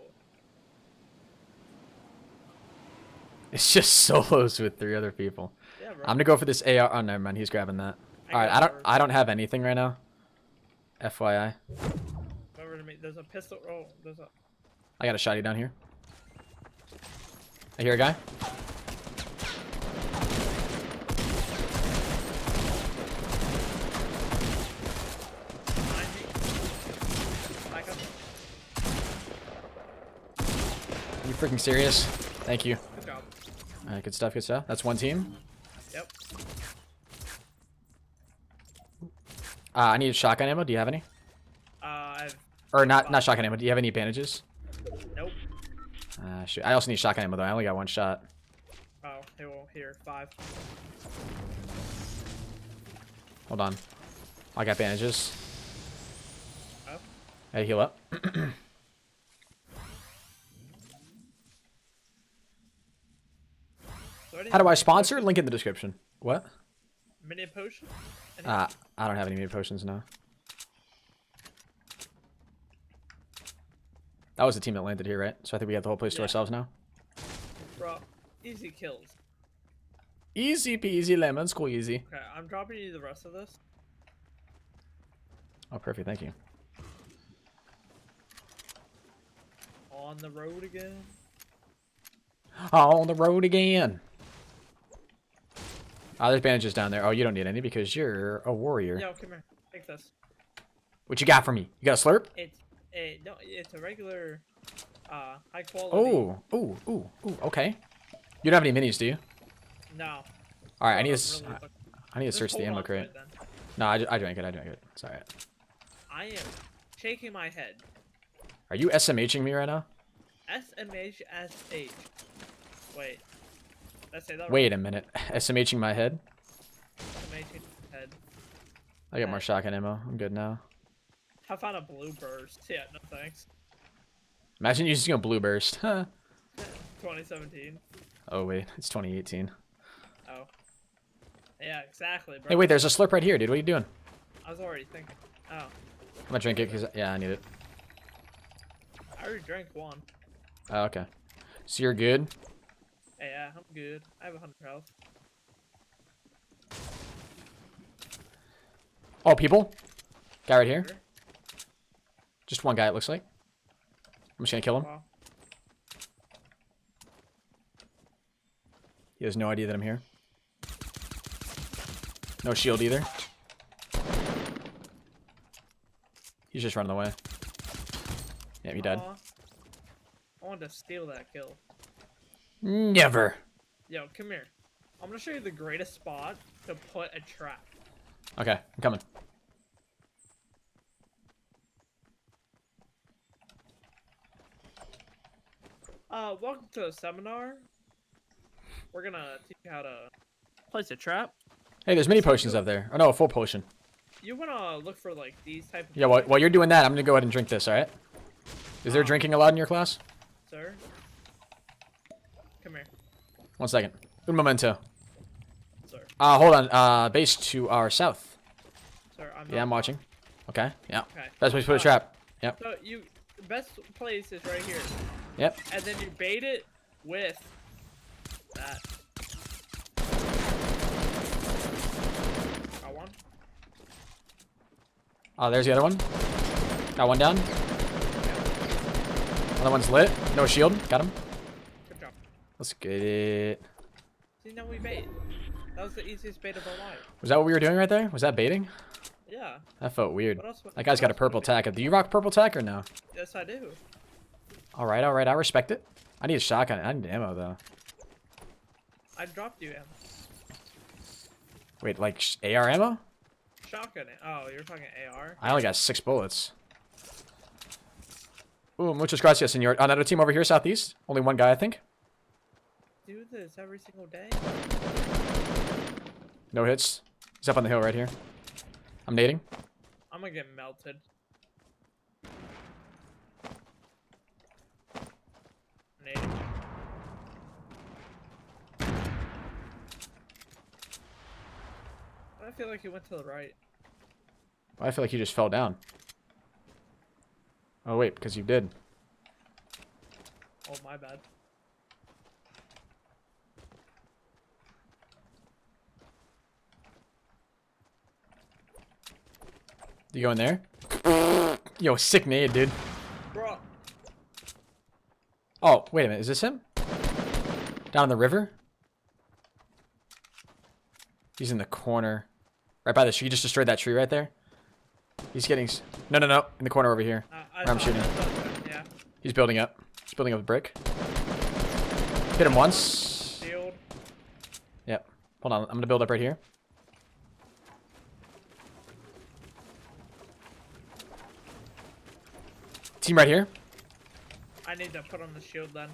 It's just solos with 3 other people. Yeah, bro. I'm gonna go for this AR. Oh, never mind. He's grabbing that. All right, I don't have anything right now. FYI. Over to me. There's a pistol. Oh, there's a. I got a shotty down here. I hear a guy. Behind me. Back up. Are you freaking serious? Thank you. Good job. All right, good stuff. Good stuff. That's one team. Yep. I need shotgun ammo. Do you have any? I've. Or not shotgun ammo. Do you have any bandages? Nope. Shoot. I also need shotgun ammo though. I only got 1 shot. Oh, hey, well, here, 5. Hold on. I got bandages. Oh. Hey, heal up. How do I sponsor? Link in the description. What? Mini potion? I don't have any mini potions now. That was the team that landed here, right? So I think we got the whole place to Yeah. ourselves now. Bro, easy kills. Easy peasy lemon squeezy. Okay, I'm dropping you the rest of this. Oh, perfect. Thank you. On the road again. On the road again. Oh, there's bandages down there. Oh, you don't need any because you're a warrior. Yo, come here. Take this. What you got for me? You got a slurp? It's a regular, high quality. Oh, ooh. Okay. You don't have any minis, do you? No. All right, I need Really to. look- I need to Just search the hold ammo on to crate. it then. No, I drank it. I drank it. It's alright. I am shaking my head. Are you SMHing me right now? SMHSH. Wait. Did I say that Wait a minute. SMHing my head? right? SMHing head. I got more shotgun ammo. I'm good now. I found a blue burst. Yeah, no thanks. Imagine using a blue burst. Huh. 2017. Oh wait, it's 2018. Oh. Yeah, exactly, bro. Hey, wait, there's a slurp right here, dude. What are you doing? I was already thinking. Oh. I'm gonna drink it because yeah, I need it. I already drank 1. Oh, okay. So you're good. Yeah, I'm good. I have 100 health. Oh, people. Guy right here. Sure. Just one guy, it looks like. I'm just gonna kill him. Wow. He has no idea that I'm here. No shield either. He's just running away. Yeah, he dead. Aw. I wanted to steal that kill. Never. Yo, come here. I'm gonna show you the greatest spot to put a trap. Okay, I'm coming. Welcome to the seminar. we're gonna teach you how to place a trap. Hey, there's mini potions up there. Oh no, a full potion. You wanna look for like these type of. Yeah, while you're doing that, I'm gonna go ahead and drink this. All right? Is there drinking allowed in your class? Sir. Come here, 1 second. Un momento. sir. Hold on. Base to our south. Sir, Yeah, I'm watching. Okay. Yeah. Okay. Best place to put a trap. Yep. So the best place is right here, Yep. and then you bait it with that. Got one. Oh, there's the other one. Got one down. Other one's lit. No shield. Got him. Good job. Let's get it. See, now we bait. That was the easiest bait of our life. Was that what we were doing right there? Was that baiting? Yeah. That felt weird. What else? That guy's got a purple tack. Do you rock purple tack or no? Yes, I do. All right. I respect it. I need a shotgun. I need ammo though. I dropped you, Em. Wait, like AR ammo? Shotgun it. Oh, you're talking AR? I only got 6 bullets. Ooh, muchas gracias, senor. Another team over here, southeast. Only one guy, I think. Do this every single day. No hits. He's up on the hill right here. I'm nading. I'm gonna get melted. Nading. I feel like he went to the right. I feel like he just fell down. Oh wait, because you did. Oh, my bad. You go in there? Yo, sick nade, dude. Bro, Oh, wait a minute. Is this him? Down in the river? He's in the corner. Right by the tree. You just destroyed that tree right there. He's getting... No. In the corner over here. Where I'm shooting. Yeah. He's building up. He's building up a brick. Hit him once. Shield. Yep. Hold on. I'm going to build up right here. Team right here. I need to put on the shield then.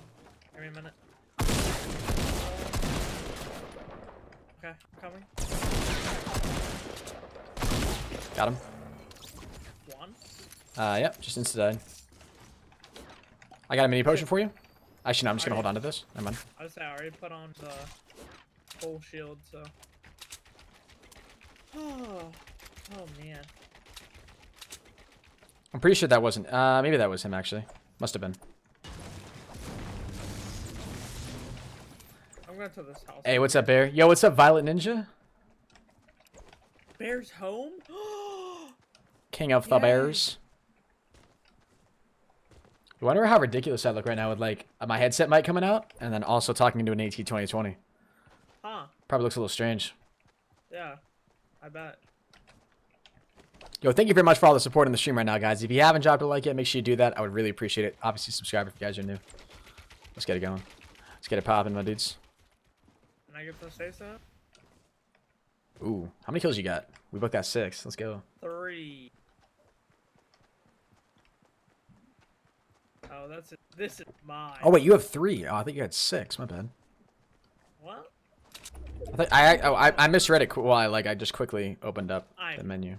Give me a minute. Okay, coming. Got him. One. Yep. Just insta-died. I got a mini potion for you. Actually, no. I'm just going to hold on to this. Never mind. I was say I already put on the full shield, so. Oh man. I'm pretty sure that wasn't... maybe that was him, actually. Must have been. I'm going to this house. Hey, what's up, Bear? Yo, what's up, Violet Ninja? Bear's home? King of the Yay. Bears. I wonder how ridiculous I look right now with, like, my headset mic coming out, and then also talking into an AT 2020. Huh. Probably looks a little strange. Yeah. I bet. Yo, thank you very much for all the support in the stream right now, guys. If you haven't dropped a like yet, make sure you do that. I would really appreciate it. Obviously, subscribe if you guys are new. Let's get it going. Let's get it popping, my dudes. Can I get the say so? Ooh, how many kills you got? We both got 6. Let's go. 3. Oh, that's it. This is mine. Oh, wait, you have 3. Oh, I think you had 6. My bad. What? I misread it while I just quickly opened up the menu.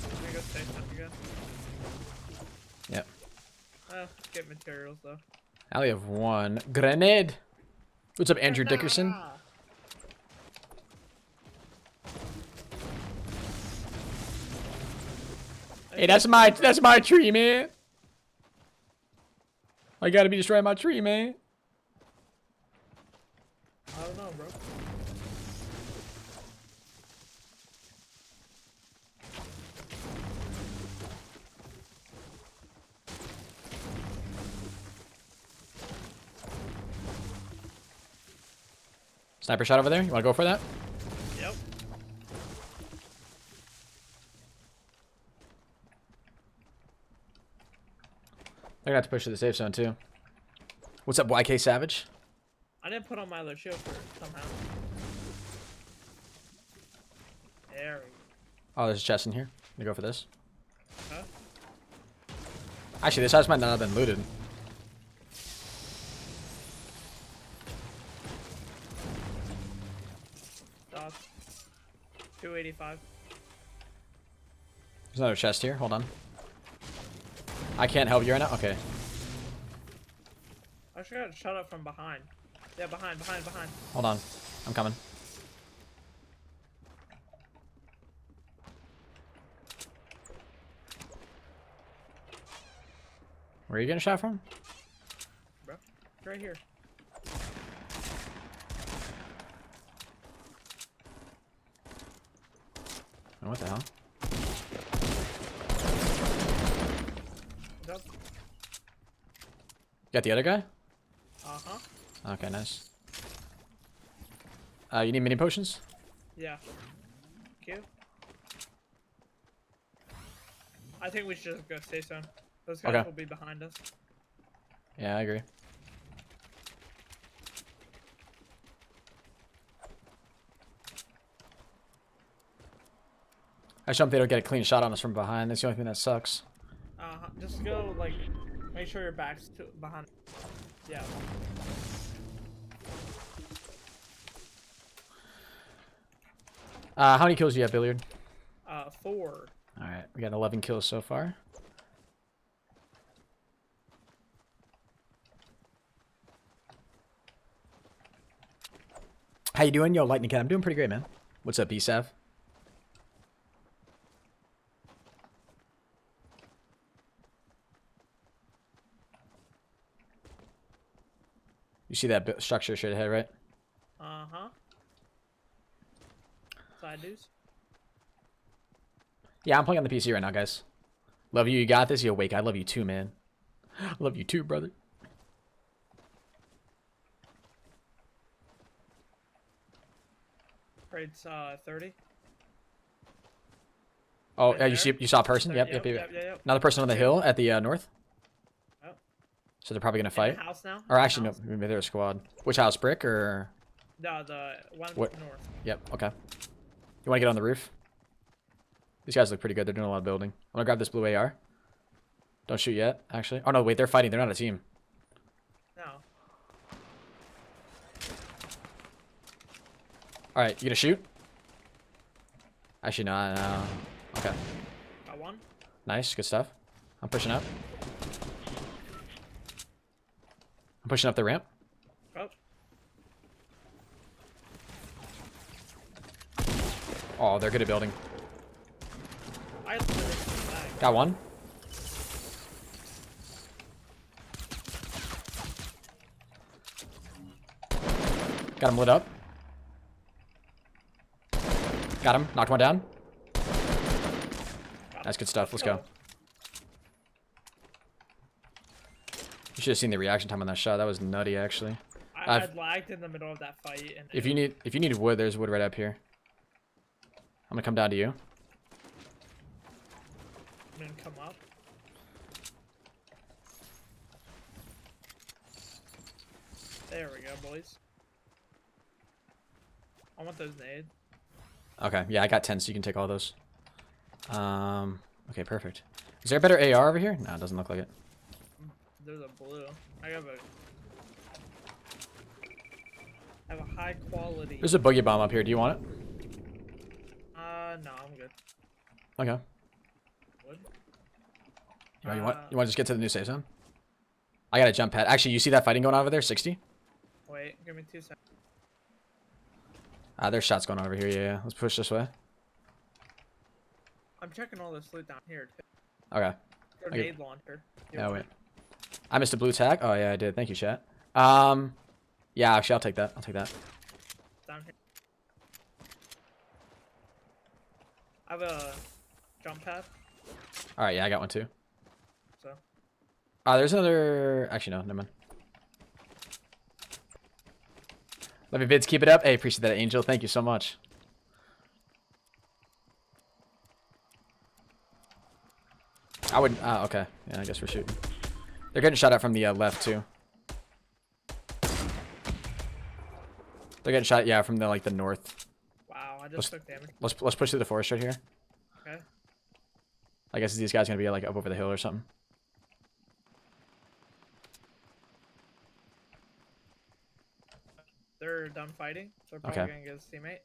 Can I go say something again? Yep. Get materials though. I only have 1 grenade. What's up, Andrew Dickerson? Hey, that's my tree, man. I gotta be destroying my tree, man. I don't know, bro. Sniper shot over there. You wanna go for that? Yep. They're gonna have to push to the safe zone too. What's up, YK Savage? I didn't put on my other shield for it somehow. There we go. Oh, there's a chest in here. Let me go for this. Huh? Actually, this house might not have been looted. Dodge. 285. There's another chest here. Hold on. I can't help you right now. Okay. I actually got shut up from behind. Yeah, behind. Hold on. I'm coming. Where are you getting shot from? Bro. Right here. Oh, what the hell? What's up? You got the other guy? Uh-huh. Okay, nice. You need mini potions? Yeah. Thank you. I think we should just go stay zone. Those guys Okay. will be behind us. Yeah, I agree. I just hope they don't get a clean shot on us from behind. That's the only thing that sucks. Just go, like, make sure your back's to behind. Yeah. How many kills do you have, Billiard? 4. Alright, we got 11 kills so far. How you doing? Yo, Lightning Cat, I'm doing pretty great, man. What's up, BSav? You see that structure straight ahead, right? Uh-huh. Side dudes. Yeah, I'm playing on the PC right now, guys. Love you. You got this. Yo, Wake, I love you too, man. Love you too, brother. Raid's 30. Oh, Right yeah, you saw a person? Yep. Yep. Another person on the hill at the north. Oh. So they're probably gonna In fight. the house now? Or In the actually, no, house? maybe they're a squad. Which house, brick or? No, the one What? north. Yep. Okay. You want to get on the roof? These guys look pretty good. They're doing a lot of building. I'm gonna grab this blue AR. Don't shoot yet, actually. Oh no, wait, they're fighting. They're not a team. No. All right, you gonna shoot? Actually, no. No. Okay. Got one. Nice, good stuff. I'm pushing up. I'm pushing up the ramp. Oh. Oh, they're good at building. I literally Got one. Got him lit up. Got him. Knocked one down. That's good stuff. Let's go. You should have seen the reaction time on that shot. That was nutty, actually. I lagged in the middle of that fight. And If you need wood, there's wood right up here. I'm gonna come down to you. I'm gonna come up. There we go, boys. I want those nades. Okay, yeah, I got 10, so you can take all those. Okay, perfect. Is there a better AR over here? No, it doesn't look like it. There's a blue. I have a high quality. There's a boogie bomb up here. Do you want it? No, I'm good. Okay. Wood? You want to just get to the new safe zone? I got a jump pad. Actually, you see that fighting going on over there? 60? Wait, give me 2 seconds. There's shots going on over here. Yeah. Let's push this way. I'm checking all this loot down here too. Okay. Grenade launcher. Oh, wait. I missed a blue tag. Oh, yeah, I did. Thank you, chat. Yeah, actually, I'll take that. I'll take that. Down here. I have a jump pad. All right, yeah, I got one too. So. There's another... Actually, no, never mind. Love your vids. Keep it up. Hey, appreciate that, Angel. Thank you so much. I would... okay. Yeah, I guess we're shooting. They're getting shot at from the left, too. They're getting shot, yeah, from the, like, the north. Wow, I just took damage. Let's push through the forest right here. Okay. I guess these guys gonna be, like, up over the hill or something. They're done fighting, so they're probably Okay. gonna get his teammate.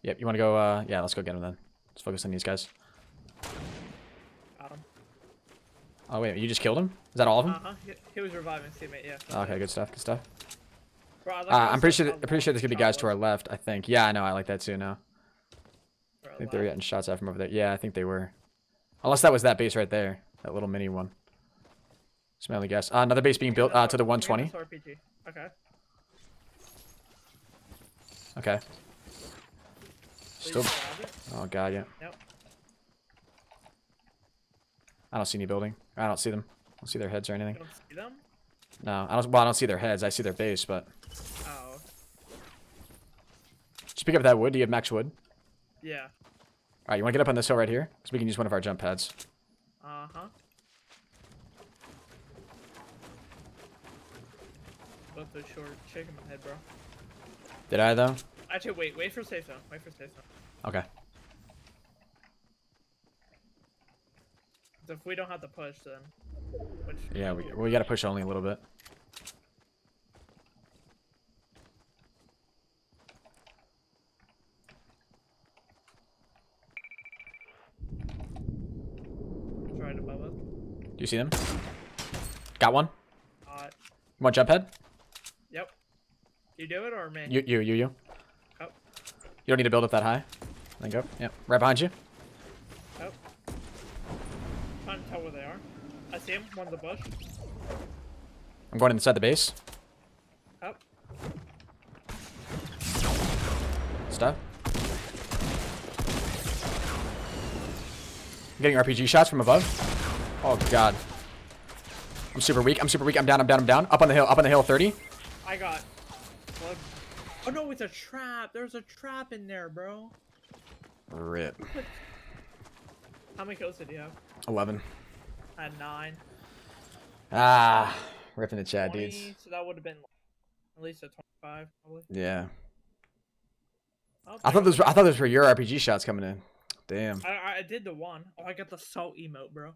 Yep. You want to go? Yeah, let's go get him then. Let's focus on these guys. Got him. Oh wait, you just killed him? Is that all of them? He was reviving his teammate. Yeah. Okay, good stuff. Good stuff. Bro, I like how I'm it's pretty like sure. how I'm pretty sure there's long gonna be the guys shot to our was. left. I think. Yeah, I know. I like that too now. To our I think they were left. getting shots at from over there. Yeah, I think they were. Unless that was that base right there, that little mini one. That's my only guess. Another base being built to the 120. Give me this RPG. Okay. Okay. Please Still. grab it. Oh god, yeah. Yep. I don't see any building. I don't see them. I don't see their heads or anything. You don't see them? No, I don't. Well, I don't see their heads. I see their base, but. Oh. Just pick up that wood. Do you have max wood? Yeah. All right, you want to get up on this hill right here, so we can use one of our jump pads. Uh-huh. Both those short shaking my head, bro. Did I though? Actually, wait for safe zone. Wait for safe zone. Okay. So if we don't have to push, then. Which Yeah, we gotta push only a little bit. it's right above us. Do you see them? Got one. Uh, You want jump head? yep. You do it or me? You. Oh, You don't need to build up that high. Then go. Yep. Right behind you. oh. Trying to tell where they are. I see him. One's a bush. I'm going inside the base. Oh. Stuff. I'm getting RPG shots from above. Oh god. I'm super weak. I'm down. Up on the hill, 30. I got. Blood. Oh no, it's a trap. There's a trap in there, bro. Rip. How many kills did you have? 11. I had 9. Ah. Ripping the chat, 20, dudes. so that would have been at least a 25, probably. Yeah. I'll I thought take those were your RPG shots coming in. Damn. I did the one. Oh, I got the salt emote, bro.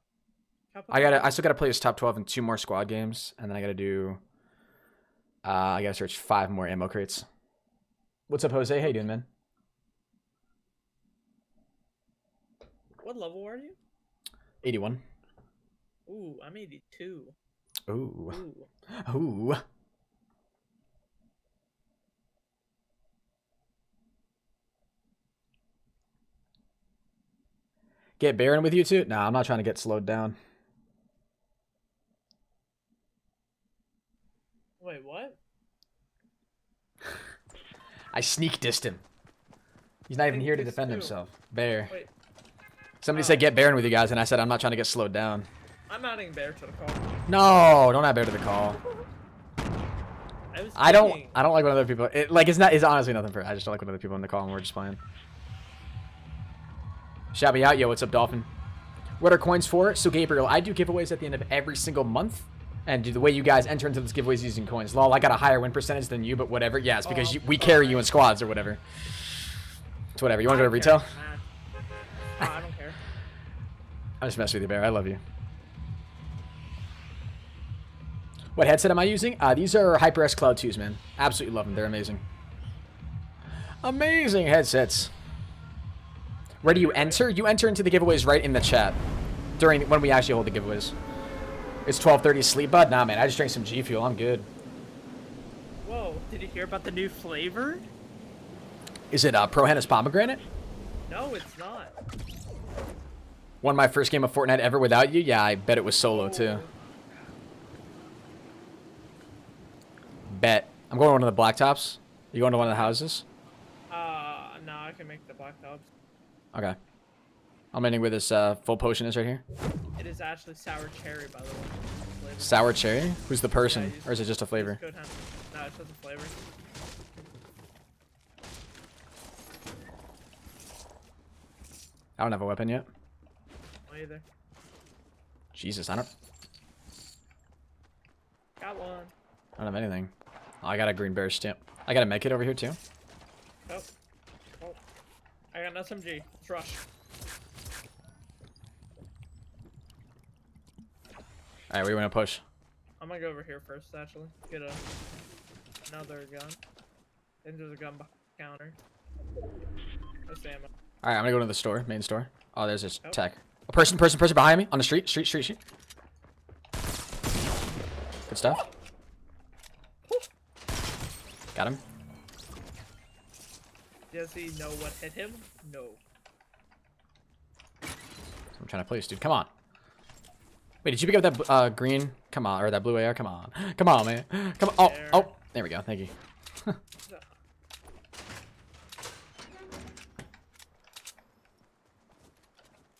I still gotta play this top 12 in 2 more squad games, and then I gotta do. I gotta search 5 more ammo crates. What's up, Jose? How you doing, man? What level are you? 81. Ooh, I'm 82. Ooh. Ooh. Ooh. Get Baron with you too? Nah, I'm not trying to get slowed down. Wait, what? I sneak dissed him. He's not even here to Sneak dissed defend who? himself. Bear. Wait, Somebody said get Baron with you guys, and I said I'm not trying to get slowed down. I'm adding Bear to the call. No, don't add Bear to the call. I don't like when other people. It's honestly nothing for. I just don't like when other people in the call and we're just playing. Shabby out, yo. What's up, Dolphin? What are coins for? So Gabriel, I do giveaways at the end of every single month, and the way you guys enter into those giveaways using coins. Lol, I got a higher win percentage than you, but whatever. Yeah, it's because we carry you in squads or whatever. It's whatever. You want to go to retail? Nah, I don't care. I'm just messing with you, Bear. I love you. What headset am I using? These are HyperX Cloud 2s, man. Absolutely love them. They're amazing. Amazing headsets. Where do you enter? You enter into the giveaways right in the chat when we actually hold the giveaways. It's 12:30 sleep, bud. Nah, man. I just drank some G Fuel. I'm good. Whoa, did you hear about the new flavor? Is it Pro Hennis Pomegranate? No, it's not. Won my first game of Fortnite ever without you? Yeah, I bet it was solo, too. Bet. I'm going to one of the blacktops. You going to one of the houses? No, I can make the black tops. Okay. I'm ending where this full potion is right here. It is actually sour cherry, by the way. Flavor. Sour cherry? Who's the person? Yeah, Or is it just a flavor? Good, huh? No, it's just a flavor. I don't have a weapon yet. Me either. Jesus, I don't Got one. have anything. Oh, I got a green bear stamp. I got a medkit over here too. Oh. Oh. I got an SMG. Let's rush. Alright, we want to push. I'm gonna go over here first, actually. Get another gun. Then there's a gun counter. No ammo. All right, I'm gonna go to the store, main store. Oh, there's this Oh. tech. A person behind me on the street. Street. Good stuff. Got him. Does he know what hit him? No. I'm trying to place, dude. Come on. Wait, did you pick up that green? Come on, or that blue AR? Come on. Come on, man. Come on. There. Oh, there we go. Thank you.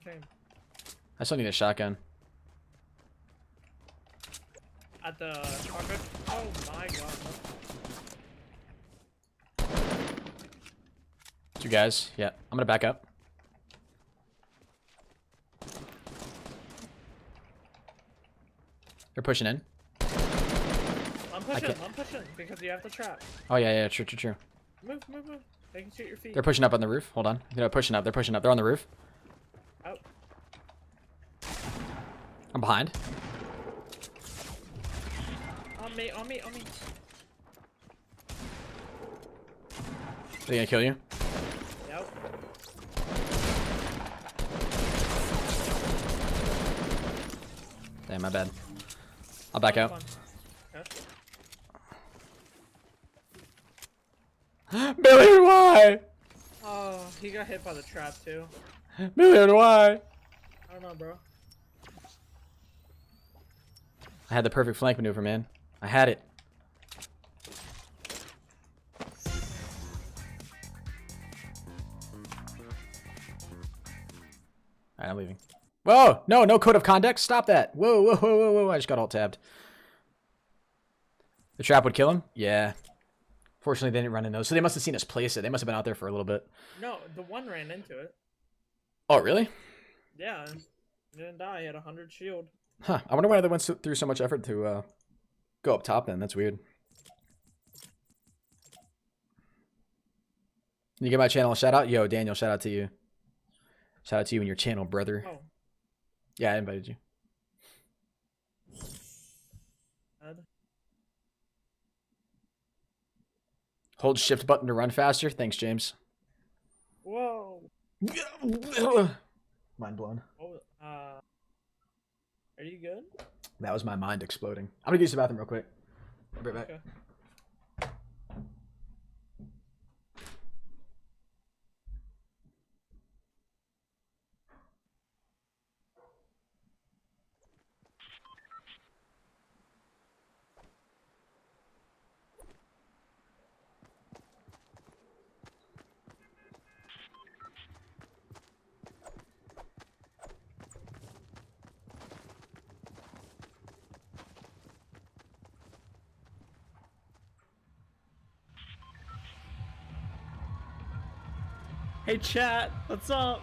Okay. I still need a shotgun. At the target. Oh my god. You guys. Yeah, I'm gonna back up. They're pushing in. I'm pushing because you have the trap. Oh yeah, true. Move. They can shoot your feet. They're pushing up on the roof. Hold on. They're pushing up. They're on the roof. Out. I'm behind. On me. Are they gonna kill you? Yep. Damn, my bad. I'll back out. Okay. Billy, why? Oh, he got hit by the trap too. Billy, why? I don't know, bro. I had the perfect flank maneuver, man. I had it. Alright, I'm leaving. Whoa! No code of conduct. Stop that. Whoa. I just got alt tabbed. The trap would kill him? Yeah. Fortunately, they didn't run in those. So they must have seen us place it. They must have been out there for a little bit. No, the one ran into it. Oh, really? Yeah, he didn't die. He had 100 shield. Huh. I wonder why they went through so much effort to go up top then. That's weird. You get my channel a shout out? Yo, Daniel, shout out to you. Shout out to you and your channel, brother. Oh. Yeah, I invited you. Ed. Hold shift button to run faster. Thanks, James. Whoa. Mind blown. Oh, are you good? That was my mind exploding. I'm gonna use the bathroom real quick. I'll be right back. Okay. Hey chat, what's up?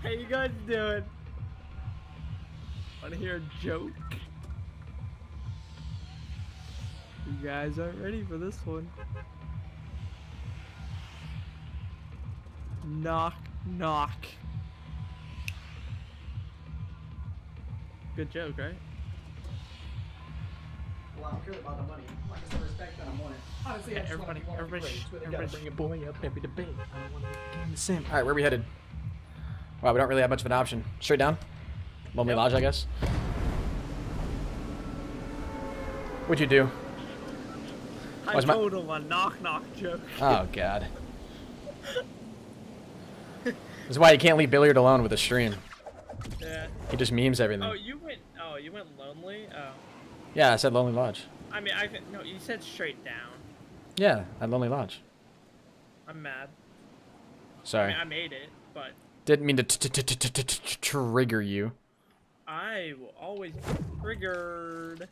How you guys doing? Wanna hear a joke? You guys aren't ready for this one. Knock, knock. Good joke, right? Well, I'm good about the money. Like I said, respect that I want it. Honestly, Yeah, everybody bring a boy up every debate. I don't want to game the same. All right, where are we headed? Wow, we don't really have much of an option. Straight down. Lonely Lodge, I guess. What'd you do? I Why's my- told him a knock knock joke. Oh God. This is why you can't leave Billiard alone with a stream. Yeah. He just memes everything. Oh, you went lonely? Oh. Yeah, I said Lonely Lodge. I mean, no, you said straight down. Yeah, at Lonely Lodge. I'm mad. I Sorry. mean, I made it, but Didn't mean to trigger you. I will always be triggered.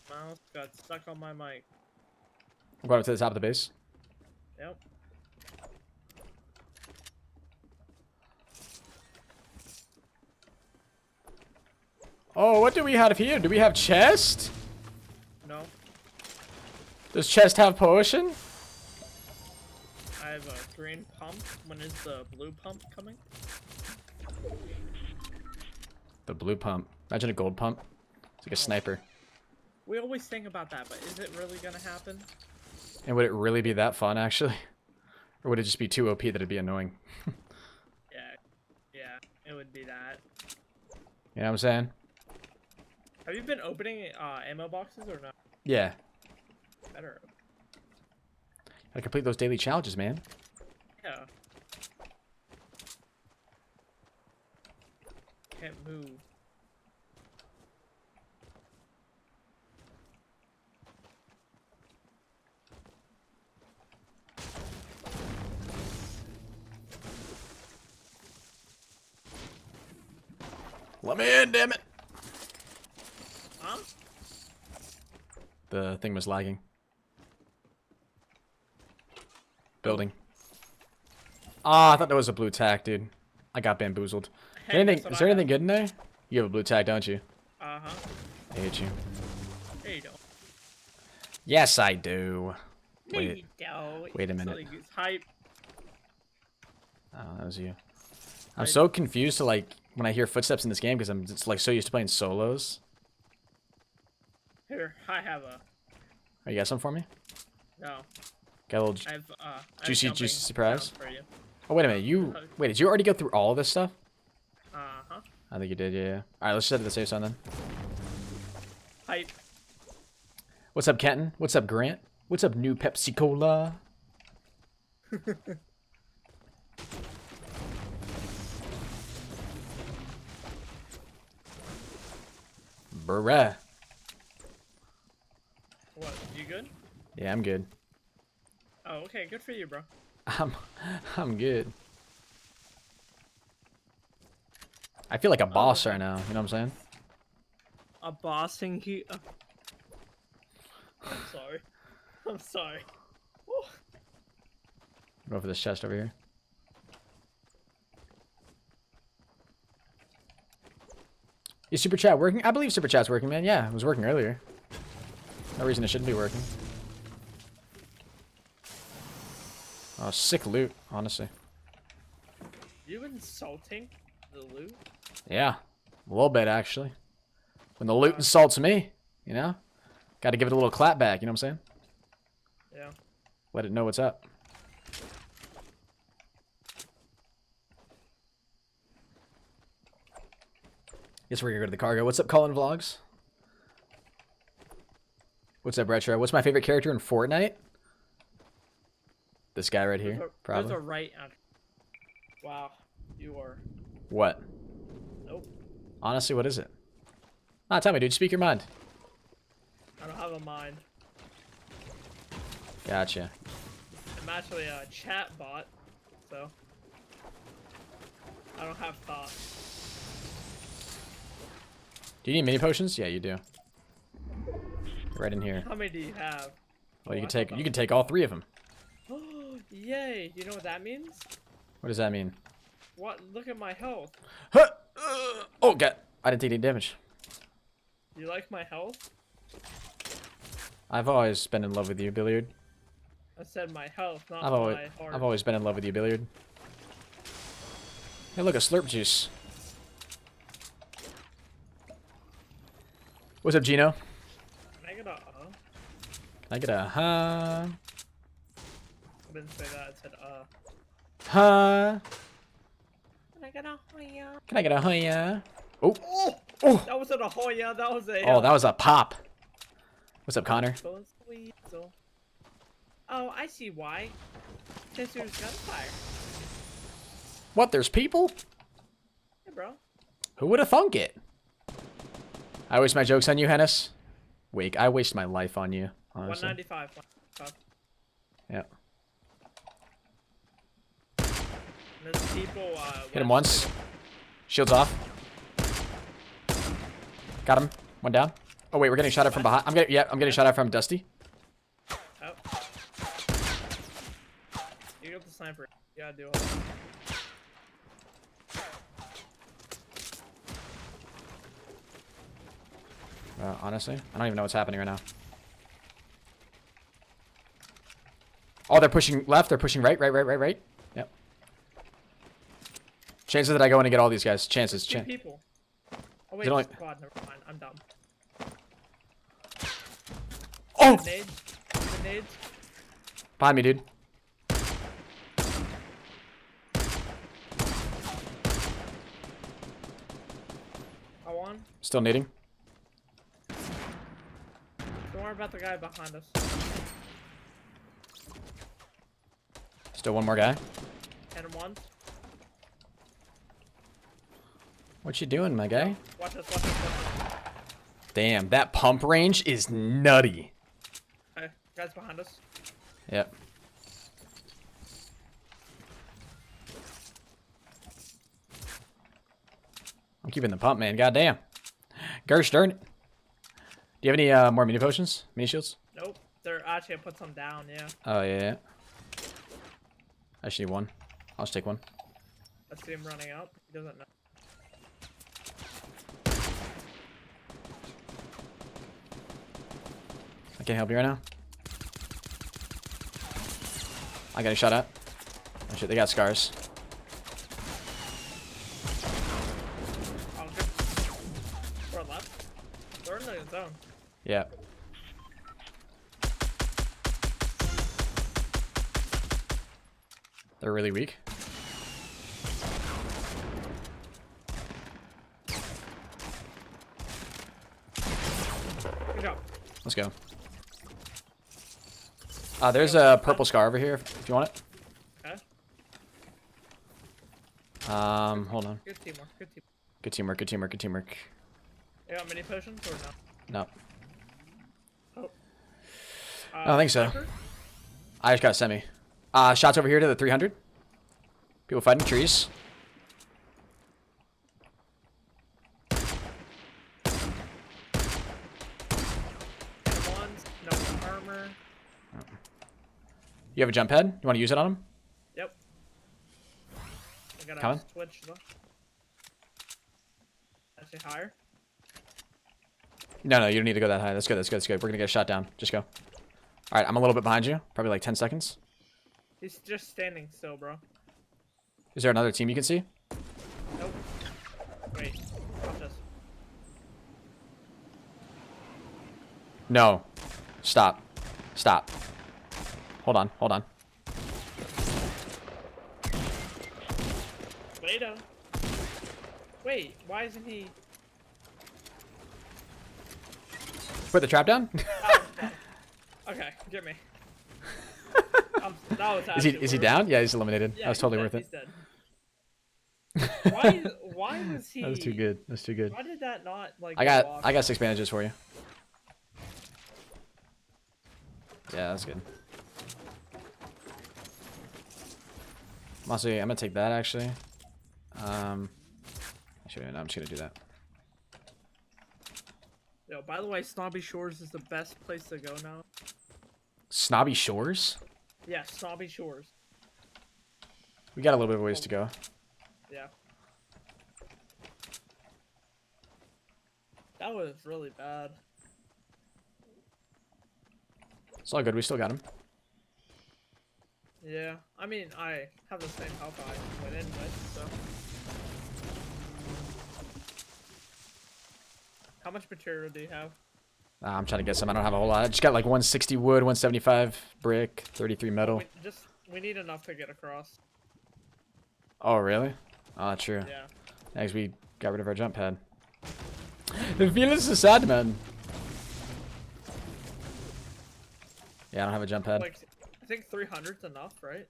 Mouse got stuck on my mic. I'm going up to the top of the base. Yep. Oh, what do we have here? Do we have chest? No, Does chest have potion? I have a green pump. When is the blue pump coming? The blue pump. Imagine a gold pump. It's like a sniper. We always think about that, but is it really gonna happen? And would it really be that fun, actually? Or would it just be too OP that it'd be annoying? Yeah, it would be that. You know what I'm saying? Have you been opening ammo boxes or not? Yeah. Better. Gotta complete those daily challenges, man. Yeah. Can't move. Let me in, damn it! Huh? The thing was lagging. Building. Ah, I thought that was a blue tack, dude. I got bamboozled. Hey, Anything? that's Is what there I anything good in there? You have a blue tack, don't you? Uh-huh. I hate you. There you go. Yes, I do. There Wait. you go. wait a minute. Silly goose hype. Oh, that was you. I'm so confused to like when I hear footsteps in this game because I'm just like so used to playing solos. Here, I have a... Oh, you got some for me? No. Got a little. I have, Juicy surprise? For you. Oh, wait a minute. You wait. Did you already go through all of this stuff? Uh-huh. I think you did. Yeah. All right. Let's just head to the safe zone then. Hype. What's up, Kenton? What's up, Grant? What's up, new Pepsi Cola? Bruh. What, you good? Yeah, I'm good. Oh, okay, good for you, bro. I'm good. I feel like a boss right now. You know what I'm saying? A bossing he... I'm sorry. I'm sorry. Woo. Go for this chest over here. Is Super Chat working? I believe Super Chat's working, man. Yeah, it was working earlier. No reason it shouldn't be working. Oh, sick loot, honestly. You insulting the loot? Yeah, a little bit, actually. When the loot insults me, you know? Gotta give it a little clap back, you know what I'm saying? Yeah. Let it know what's up. Guess we're gonna go to the cargo. What's up, Colin Vlogs? What's up, Retro? What's my favorite character in Fortnite? This guy right here, probably. There's a right answer. Wow, you are... What? Nope. Honestly, what is it? Ah, tell me, dude. Speak your mind. I don't have a mind. Gotcha. I'm actually a chat bot, so... I don't have thoughts. Do you need mini potions? Yeah, you do. Right in here. How many do you have? Well, you Oh, can take all 3 of them. Yay! You know what that means? What does that mean? What? Look at my health. Oh, God. I didn't take any damage. You like my health? I've always been in love with you, Billiard. I said my health, not I've my heart. always been in love with you, Billiard. Hey, look, a slurp juice. What's up, Gino? Can I get a Can I get a huh? I didn't say that, I said Huh? Can I get a hoya? Can I get a huh? Yeah. Oh. That wasn't a hoya, that was a Oh, that was a pop. What's up, Connor? Oh, I see why. Since there's gunfire. What? There's people? Hey, bro. Who would have thunk it? I waste my jokes on you, Hennis. Wait, I waste my life on you. Honestly. 195. Yeah. There's people. Hit him once. Shields off. Got him. One down. Oh wait, we're getting shot at from behind. I'm getting shot at from Dusty. Oh. You got the sniper. You gotta do it. Honestly, I don't even know what's happening right now. Oh, they're pushing left. They're pushing right. Yep. Chances that I go in and get all these guys. Chances. Two people. Oh wait, Is it only- it's a quad. Never mind. I'm dumb. Oh! Nades. Nades. Behind me, dude. I won. Still nading. Don't worry about the guy behind us. Still one more guy. Hit him once. What you doing, my guy? Watch us, watch us, watch us. Damn, that pump range is nutty. Okay, guys behind us. Yep. I'm keeping the pump, man. Goddamn. Gersh, darn it. Do you have any more mini potions? Mini shields? Nope. They're actually I put some down, yeah. Oh, yeah. I actually need one. I'll just take one. I see him running up. He doesn't know. I can't help you right now. I got a shot at. Oh shit, they got scars. Oh, good. We're left. They're in the zone. Yeah. They're really weak. Good job. Let's go. There's a purple scar over here if you want it. Okay. Hold on. Good teamwork. Good teamwork. Good teamwork, good teamwork, good teamwork. You got mini potions or no? No. Oh. I don't think so. sniper? I just got a semi. Shots over here to the 300. People fighting trees. Hit him once. No armor. You have a jump pad? You want to use it on him? Yep. I gotta Coming? switch though. Actually higher. No, you don't need to go that high. That's good, that's good, that's good. We're gonna get a shot down. Just go. Alright, I'm a little bit behind you. Probably like 10 seconds. He's just standing still, bro. Is there another team you can see? Nope. Wait. Watch this. No. Stop. Stop. Hold on, hold on. Later. Wait, why isn't he? Put the trap down? Oh, okay, get me. That was Is he actually worth- down? Yeah, he's eliminated. Yeah, that was he's totally dead, worth it. he's dead. Why was he? That was too good. That's too good. Why did that not like? I go off? got 6 bandages for you. Yeah, that's good. Honestly, I'm gonna take that actually. Actually, no, I'm just gonna do that. Yo, by the way, Snobby Shores is the best place to go now. Snobby Shores? Yeah, Snobby Shores. We got a little bit of ways to go. Yeah. That was really bad. It's all good. We still got him. Yeah, I mean, I have the same health I went in with, so. How much material do you have? I'm trying to get some. I don't have a whole lot. I just got like 160 wood, 175 brick, 33 metal. We need enough to get across. Oh, really? Oh, true. Yeah. Next, we got rid of our jump pad. The feeling's so sad, man. Yeah, I don't have a jump pad. Like, I think 300's enough, right?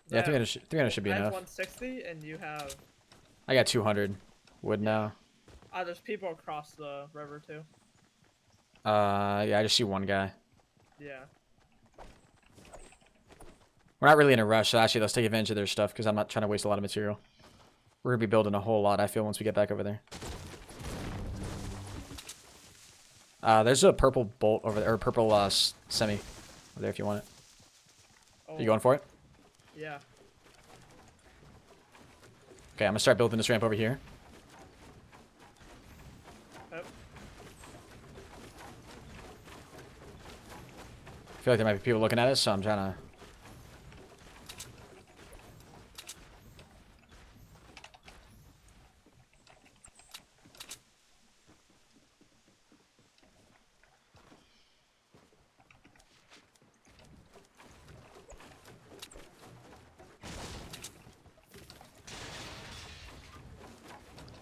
Yeah, That- 300 should be I have enough. 160, and you have. I got 200 wood now. There's people across the river too. Yeah, I just see one guy. Yeah. We're not really in a rush, so actually let's take advantage of their stuff because I'm not trying to waste a lot of material. We're gonna be building a whole lot, I feel, once we get back over there. There's a purple bolt over there, or purple semi over there if you want it. Oh, Are you going for it? Yeah. Okay, I'm gonna start building this ramp over here. Yep. I feel like there might be people looking at us, so I'm trying to...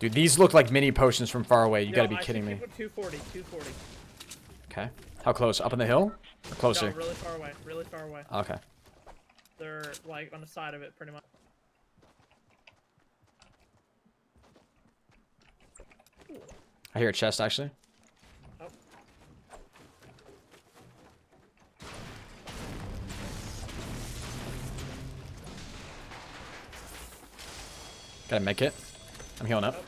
Dude, these look like mini potions from far away. You gotta be I kidding see me. people 240, 240. Okay. How close? Up on the hill? Or closer? No, really far away, really far away. Okay. They're like on the side of it, pretty much. I hear a chest, actually. Oh. Gotta make it. I'm healing up.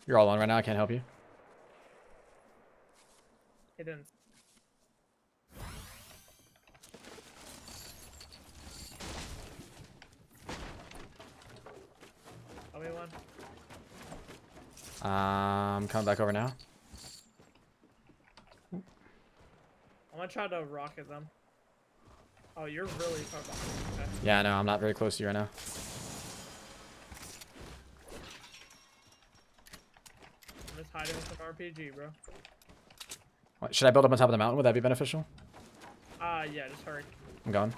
You're all on right now. I can't help you. He didn't. One. I'm coming back over now. I'm gonna try to rocket them. Oh, you're really far behind. Okay. Yeah, I know. I'm not very close to you right now. I'm just hiding with an RPG, bro. What, should I build up on top of the mountain? Would that be beneficial? Yeah, just hurry. I'm going.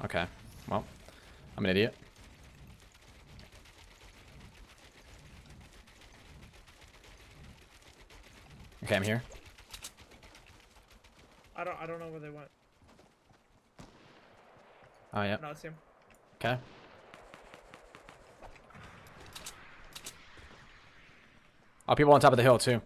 Okay. Well, I'm an idiot. Okay, I'm here. I don't know where they went. Oh, yeah. No, it's him. Okay. Oh, people on top of the hill, too.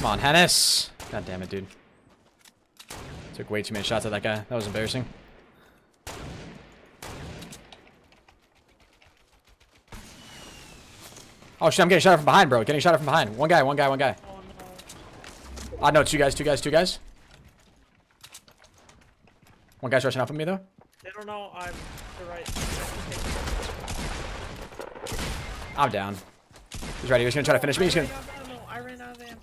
Come on, Hennis! God damn it, dude. Took way too many shots at that guy. That was embarrassing. Oh shit, I'm getting shot from behind, bro. Getting shot from behind. One guy, one guy, one guy. Oh no. Oh no, two guys, two guys, two guys. One guy's rushing up on me though. They don't know I'm the right. I'm down. He's ready. He's gonna try to finish me. He's gonna. I ran out of ammo.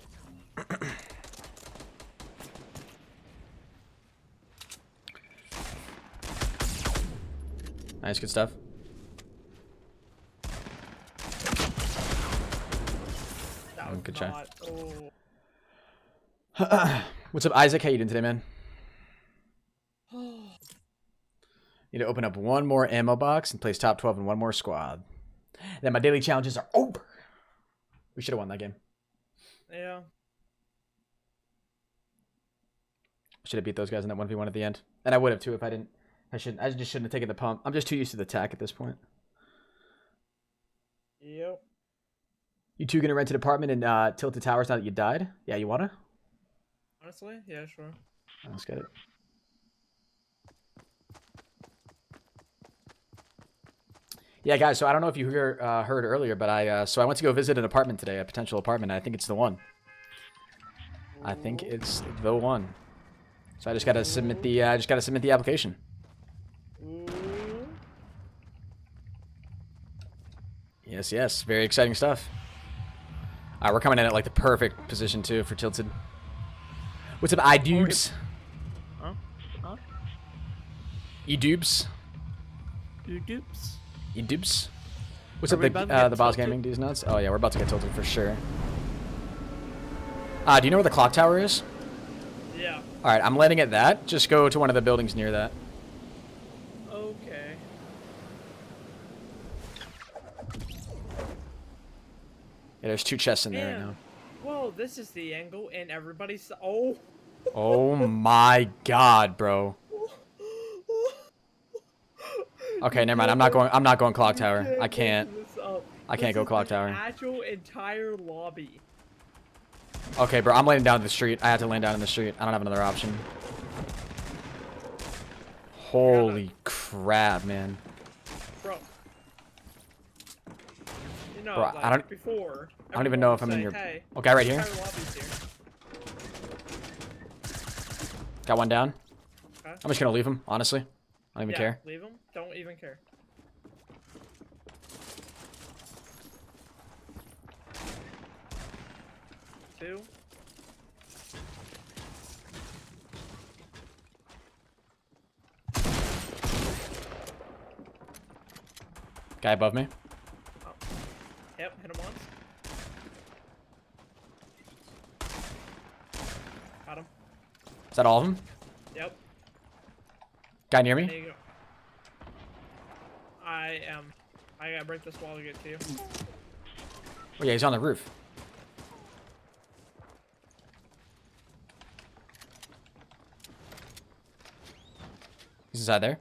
Nice, good stuff. That was Good try. not, What's up, Isaac? How you doing today, man? Need to open up one more ammo box and place top 12 in one more squad. Then my daily challenges are over. We should have won that game. Yeah. Should have beat those guys in that 1v1 at the end. And I would have too if I didn't. I just shouldn't have taken the pump. I'm just too used to the attack at this point. Yep. You two gonna rent an apartment in Tilted Towers now that you died? Yeah, you wanna? Honestly, yeah, sure. Let's get it. Yeah, guys. So I don't know if you heard earlier, but I went to go visit an apartment today, a potential apartment. I think it's the one. I think it's the one. So I just gotta submit the application. Yes, yes. Very exciting stuff. We're coming in at like the perfect position too for Tilted. What's up, iDubes? Huh? Huh? eDubes? Dupes. eDubes? What's Are up, we about to get the Boss tilted? Gaming dudes nuts? Oh yeah, we're about to get tilted for sure. Do you know where the clock tower is? Yeah. All right, I'm landing at that. Just go to one of the buildings near that. Okay. Yeah, there's two chests in there right Man. now. Whoa, this is the angle, and everybody's. Oh. Oh my god, bro. Okay, never mind. I'm not going clock tower. I can't. I can't go clock tower. Actual entire lobby. Okay, bro. I'm laying down in the street. I have to land down in the street. I don't have another option. Holy crap, man. Bro. You know, Bro, like I don't- before. I don't even know if I'm in your. Oh, guy right here. Entire lobby's here. Got one down. Okay. I'm just gonna leave him. Honestly, I don't even Yeah, care. leave them. Don't even care. Two. Guy above me. Is that all of them? Yep. Guy near There me? you go. I gotta break this wall to get to you. Oh, yeah, he's on the roof. He's inside there.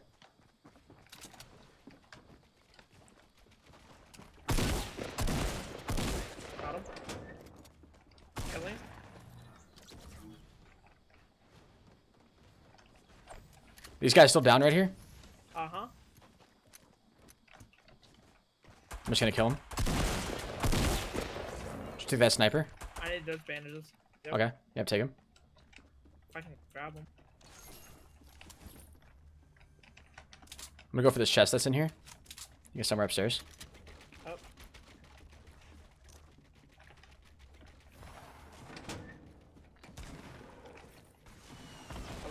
Got him. Killing. These guys still down right here? Uh-huh. I'm just gonna kill him. Just take that sniper. I need those bandages. Yep. Okay. Yep, take him. If I can grab them. I'm gonna go for this chest that's in here. You get somewhere upstairs. Oh.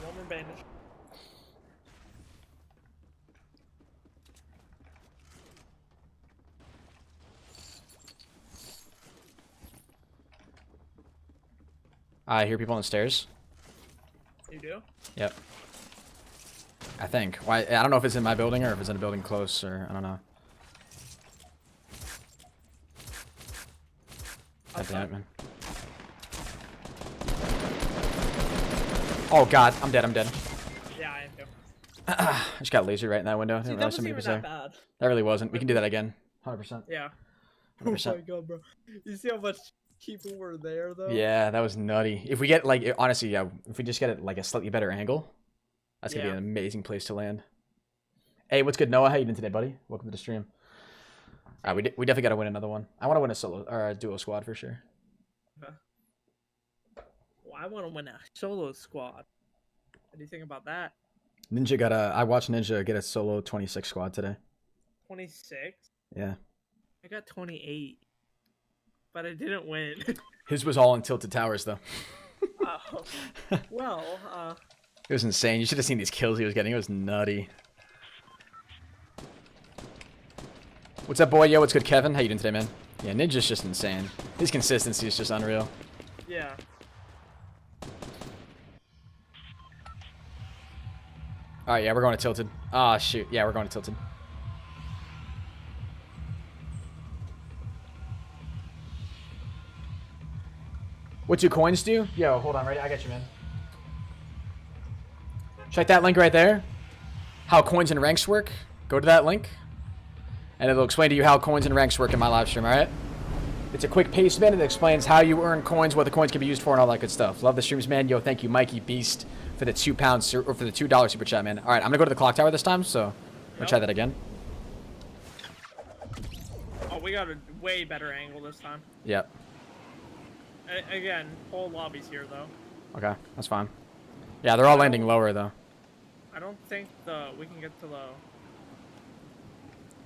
One more bandage. I hear people on the stairs. You do? Yep. I think. Why? I don't know if it's in my building or if it's in a building close, or I don't know. God damn it, man. Oh god, I'm dead. I'm dead. Yeah, I am too. I just got laser right in that window. I See, didn't that realize wasn't somebody even was that there. bad. That really wasn't. We can do that again. 100%. Yeah. 100%. Oh my god, bro. You see how much people were there, though? Yeah, that was nutty. If we get like, honestly, yeah, if we just get it like a slightly better angle, that's gonna be Yeah. an amazing place to land. Hey, what's good, Noah? How you doing today, buddy? Welcome to the stream. All right, we definitely gotta win another one. I want to win a solo or a duo squad for sure. Well, I want to win a solo squad. What do you think about that? Ninja got a. I watched Ninja get a solo 26 squad today. 26? Yeah, I got 28. But I didn't win. his was all in Tilted Towers though. Oh. Well, It was insane. You should have seen these kills he was getting. It was nutty. What's up, boy? Yo, what's good, Kevin? How you doing today, man? Yeah, Ninja's just insane. His consistency is just unreal. yeah. All right, yeah, we're going to Tilted. Ah, shoot. Yeah, we're going to Tilted. What do coins do? Yo, hold on, right? I got you, man. Check that link right there. How coins and ranks work. Go to that link, and it'll explain to you how coins and ranks work in my live stream, all right? It's a quick paste, man. It explains how you earn coins, what the coins can be used for, and all that good stuff. Love the streams, man. Yo, thank you, Mikey Beast, for the £2 or for the $2 super chat, man. All right, I'm gonna go to the clock tower this time, so I'm gonna try that again. Oh, we got a way better angle this time. Yep. Again, whole lobby's here, though. Okay, that's fine. Yeah, they're all landing lower though. I don't think we can get to the...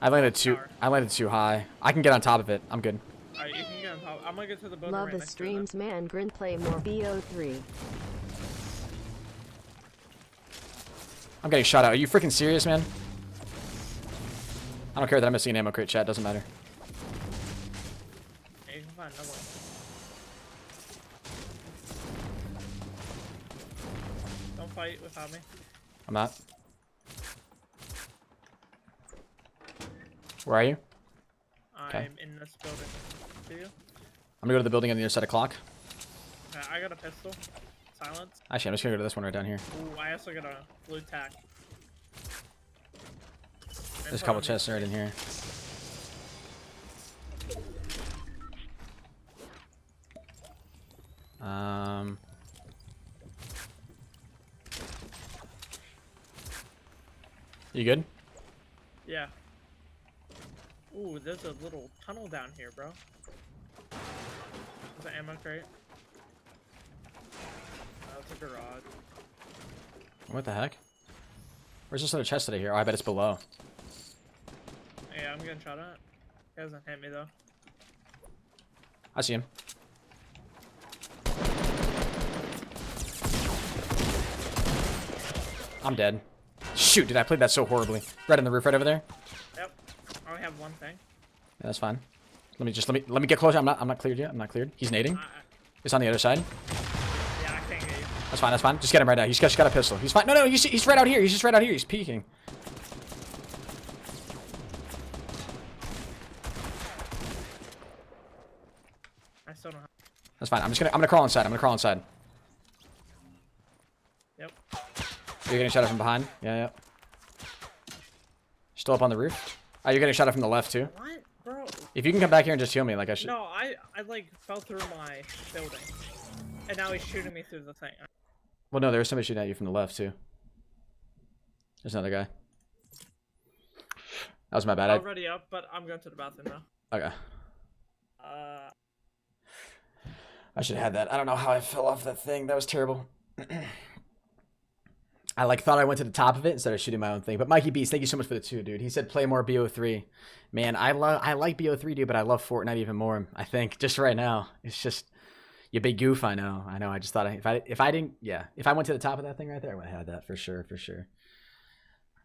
I landed too. Tower. I landed too high. I can get on top of it. I'm good. Alright, you can get on top. I'm gonna get to the building Love right the next to it, streams, man. Grin play more BO3. I'm getting shot at. Are you freaking serious, man? I don't care that I'm missing an ammo crate, chat. Doesn't matter. then. Yeah, you can find another one. Don't fight without me. I'm not. Where are you? Okay. I'm in this building. See you? I'm gonna go to the building on the other side of clock. Okay, I got a pistol. Silence. Actually, I'm just gonna go to this one right down here. Ooh, I also got a blue tack. There's a couple chests right in here. You good? Yeah. Ooh, there's a little tunnel down here, bro. There's an ammo crate. That's a garage. What the heck? Where's this other chest today here? Oh, I bet it's below. Yeah, I'm getting shot at. He hasn't hit me though. I see him. I'm dead. Shoot, dude, I played that so horribly. Right on the roof right over there. Yep. I only have one thing. Yeah, that's fine. Let me get closer. I'm not cleared yet. I'm not cleared. He's nading. It's on the other side. Yeah, I can't get you. That's fine. That's fine. Just get him right now. He's just got a pistol. He's fine. No, no. He's right out here. He's just right out here. He's peeking. I still don't have. That's fine. I'm gonna crawl inside. I'm gonna crawl inside. Yep. You're getting shot at from behind. Yeah, yeah. Still up on the roof. Oh, you're getting shot at from the left too. What, bro? If you can come back here and just heal me, like I should. No, I like fell through my building, and now he's shooting me through the thing. Well, no, there was somebody shooting at you from the left too. There's another guy. That was my bad. Already up, but I'm going to the bathroom now. Okay. I should have had that. I don't know how I fell off that thing. That was terrible. I like thought I went to the top of it instead of shooting my own thing. But Mikey Beast, thank you so much for the 2, dude. He said play more BO3. Man, I like BO3, dude, but I love Fortnite even more. I think just right now, it's just you big goof. I know. I just thought if I didn't, yeah, if I went to the top of that thing right there, I would have had that for sure, for sure.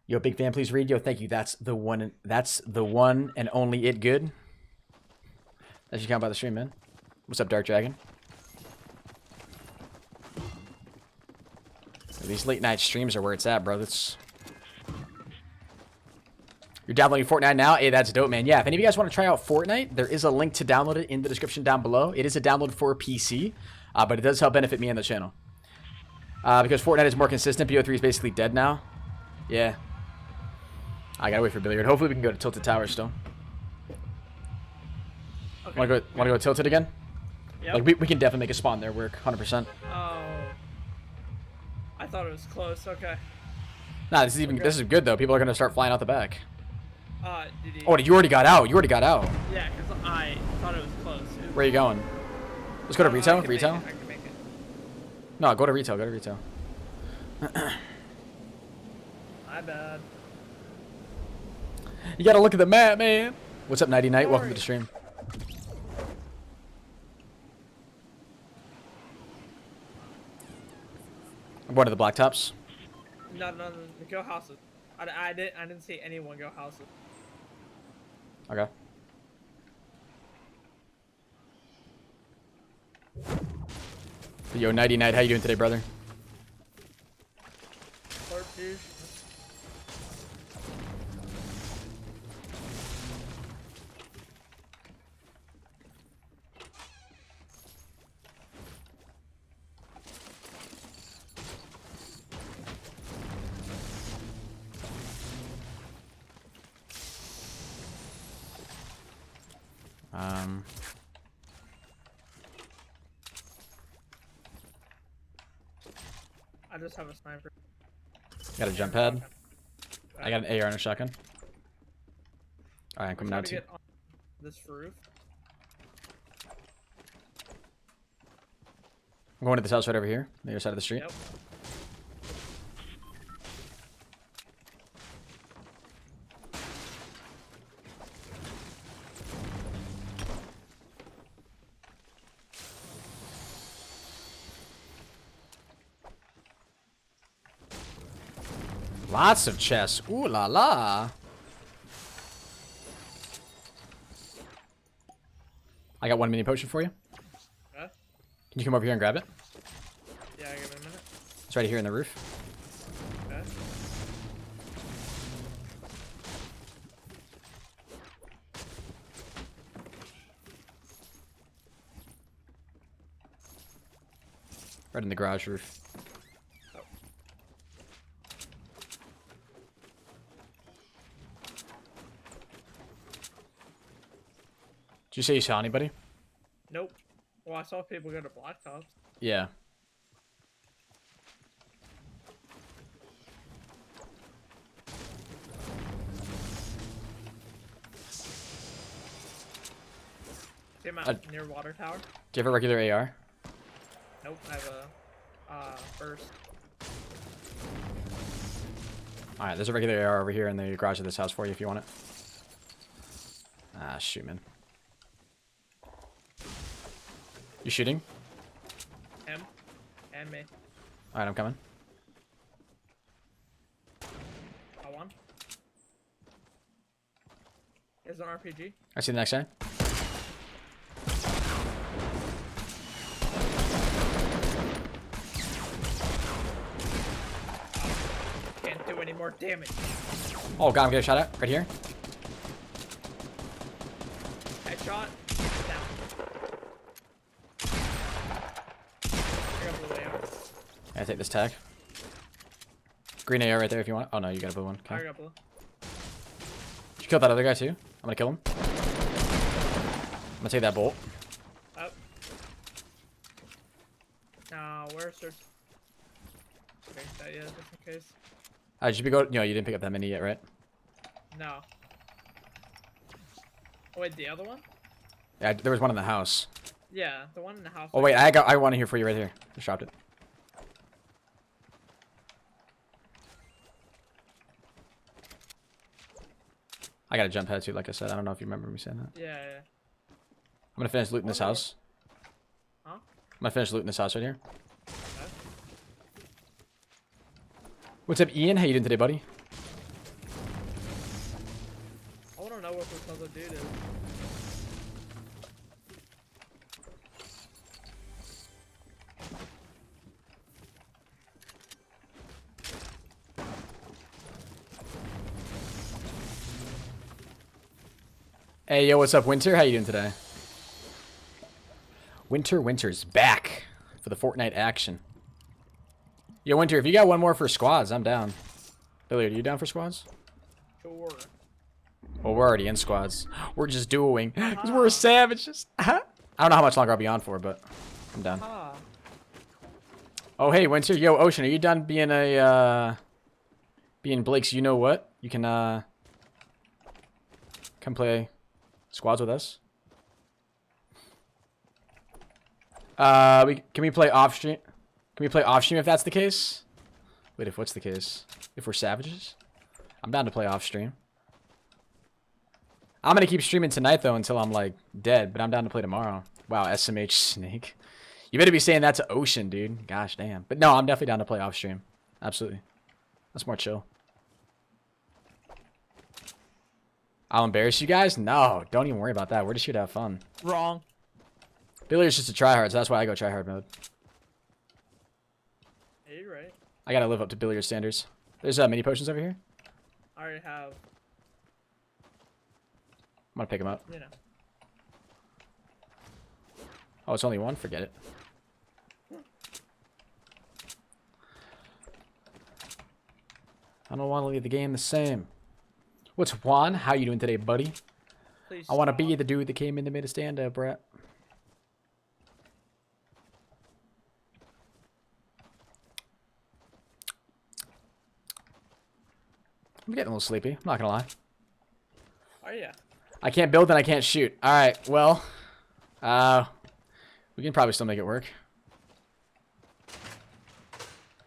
Yo, big fan, please read. Yo, thank you. That's the one and only it good. That should count by the stream, man. What's up, Dark Dragon? These late night streams are where it's at, bro. You're downloading Fortnite now? Hey, that's dope, man. Yeah, if any of you guys want to try out Fortnite, there is a link to download it in the description down below. It is a download for PC, but it does help benefit me and the channel. Because Fortnite is more consistent. BO3 is basically dead now. Yeah. I gotta wait for Billiard. Hopefully we can go to Tilted Tower still. Okay. Wanna go Tilted again? Yep. Like we can definitely make a spawn there work, 100%. Oh. I thought it was close. Okay. Nah, this is good though. People are gonna start flying out the back. Did he... Oh, you already got out. You already got out. Yeah, because I thought it was close. Where are you going? Let's go to retail. Retail? I can make it. No, go to retail. Go to retail. My bad. You gotta look at the map, man. What's up, Nighty Night? Welcome to the stream. I'm going to the blacktops. No, go houses. I didn't see anyone go houses. Okay. Yo, Nighty Night, how you doing today, brother? I just have a sniper. Got a jump pad. I got an AR and a shotgun. Alright, I'm coming out to you. On this roof. I'm going to this house right over here, the other side of the street. Yep. Lots of chests. Ooh la la. I got 1 mini potion for you. Huh? Can you come over here and grab it? Yeah, give me a minute. It's right here in the roof. Okay. Right in the garage roof. Did you say you saw anybody? Nope. Well, I saw people go to blacktops. Yeah. Came out near water tower. Do you have a regular AR? Nope, I have a burst. Alright, there's a regular AR over here in the garage of this house for you if you want it. Ah, shoot, man. You shooting? Him and me. Alright, I'm coming. I won. There's an RPG. I see the next guy. more damage. Oh god, I'm getting shot at right here. Headshot. Down. I got blue AR. I take this tag. Green AR right there if you want. Oh no, you got a blue one. I Okay. got blue. You killed that other guy too. I'm gonna kill him. I'm gonna take that bolt. Up. Now, where's her? Okay, that yeah, just in case. I should be go. You didn't pick up that many yet, right? No. Oh, wait, the other one? Yeah, there was one in the house. Yeah, the one in the house. Oh wait, I want to hear for you right here. Just dropped it. I got a jump pad too, like I said. I don't know if you remember me saying that. Yeah, yeah. I'm gonna finish looting this house. Huh? I'm gonna finish looting this house right here. Okay. What's up, Ian? How you doing today, buddy? I wanna know what this other dude is. Hey, yo, what's up, Winter? How you doing today? Winter's back for the Fortnite action. Yo, Winter, if you got one more for squads, I'm down. Billy, are you down for squads? Sure. Well, we're already in squads. We're just dueling. Because we're savages. I don't know how much longer I'll be on for, but I'm down. Ah. Oh, hey, Winter. Yo, Ocean, are you done being being Blake's you know what? You can, come play squads with us. Can we play off stream? Can we play off stream if that's the case? Wait, if what's the case? If we're savages? I'm down to play off stream. I'm gonna keep streaming tonight though until I'm like dead, but I'm down to play tomorrow. Wow, SMH Snake. You better be saying that to Ocean, dude. Gosh damn. But no, I'm definitely down to play off stream. Absolutely. That's more chill. I'll embarrass you guys? No, don't even worry about that. We're just here to have fun. Wrong. Billy is just a tryhard, so that's why I go tryhard mode. Yeah, you're right. I gotta live up to Billiard standards. There's mini potions over here. I already have, I'm gonna pick them up. you know. Oh, it's only one? Forget it. I don't want to leave the game the same. What's Juan? How you doing today, buddy? Please I want to stop. be the dude that came in that made a stand-up, Brett. I'm getting a little sleepy. I'm not gonna lie. Oh, yeah. I can't build and I can't shoot. All right, well, we can probably still make it work.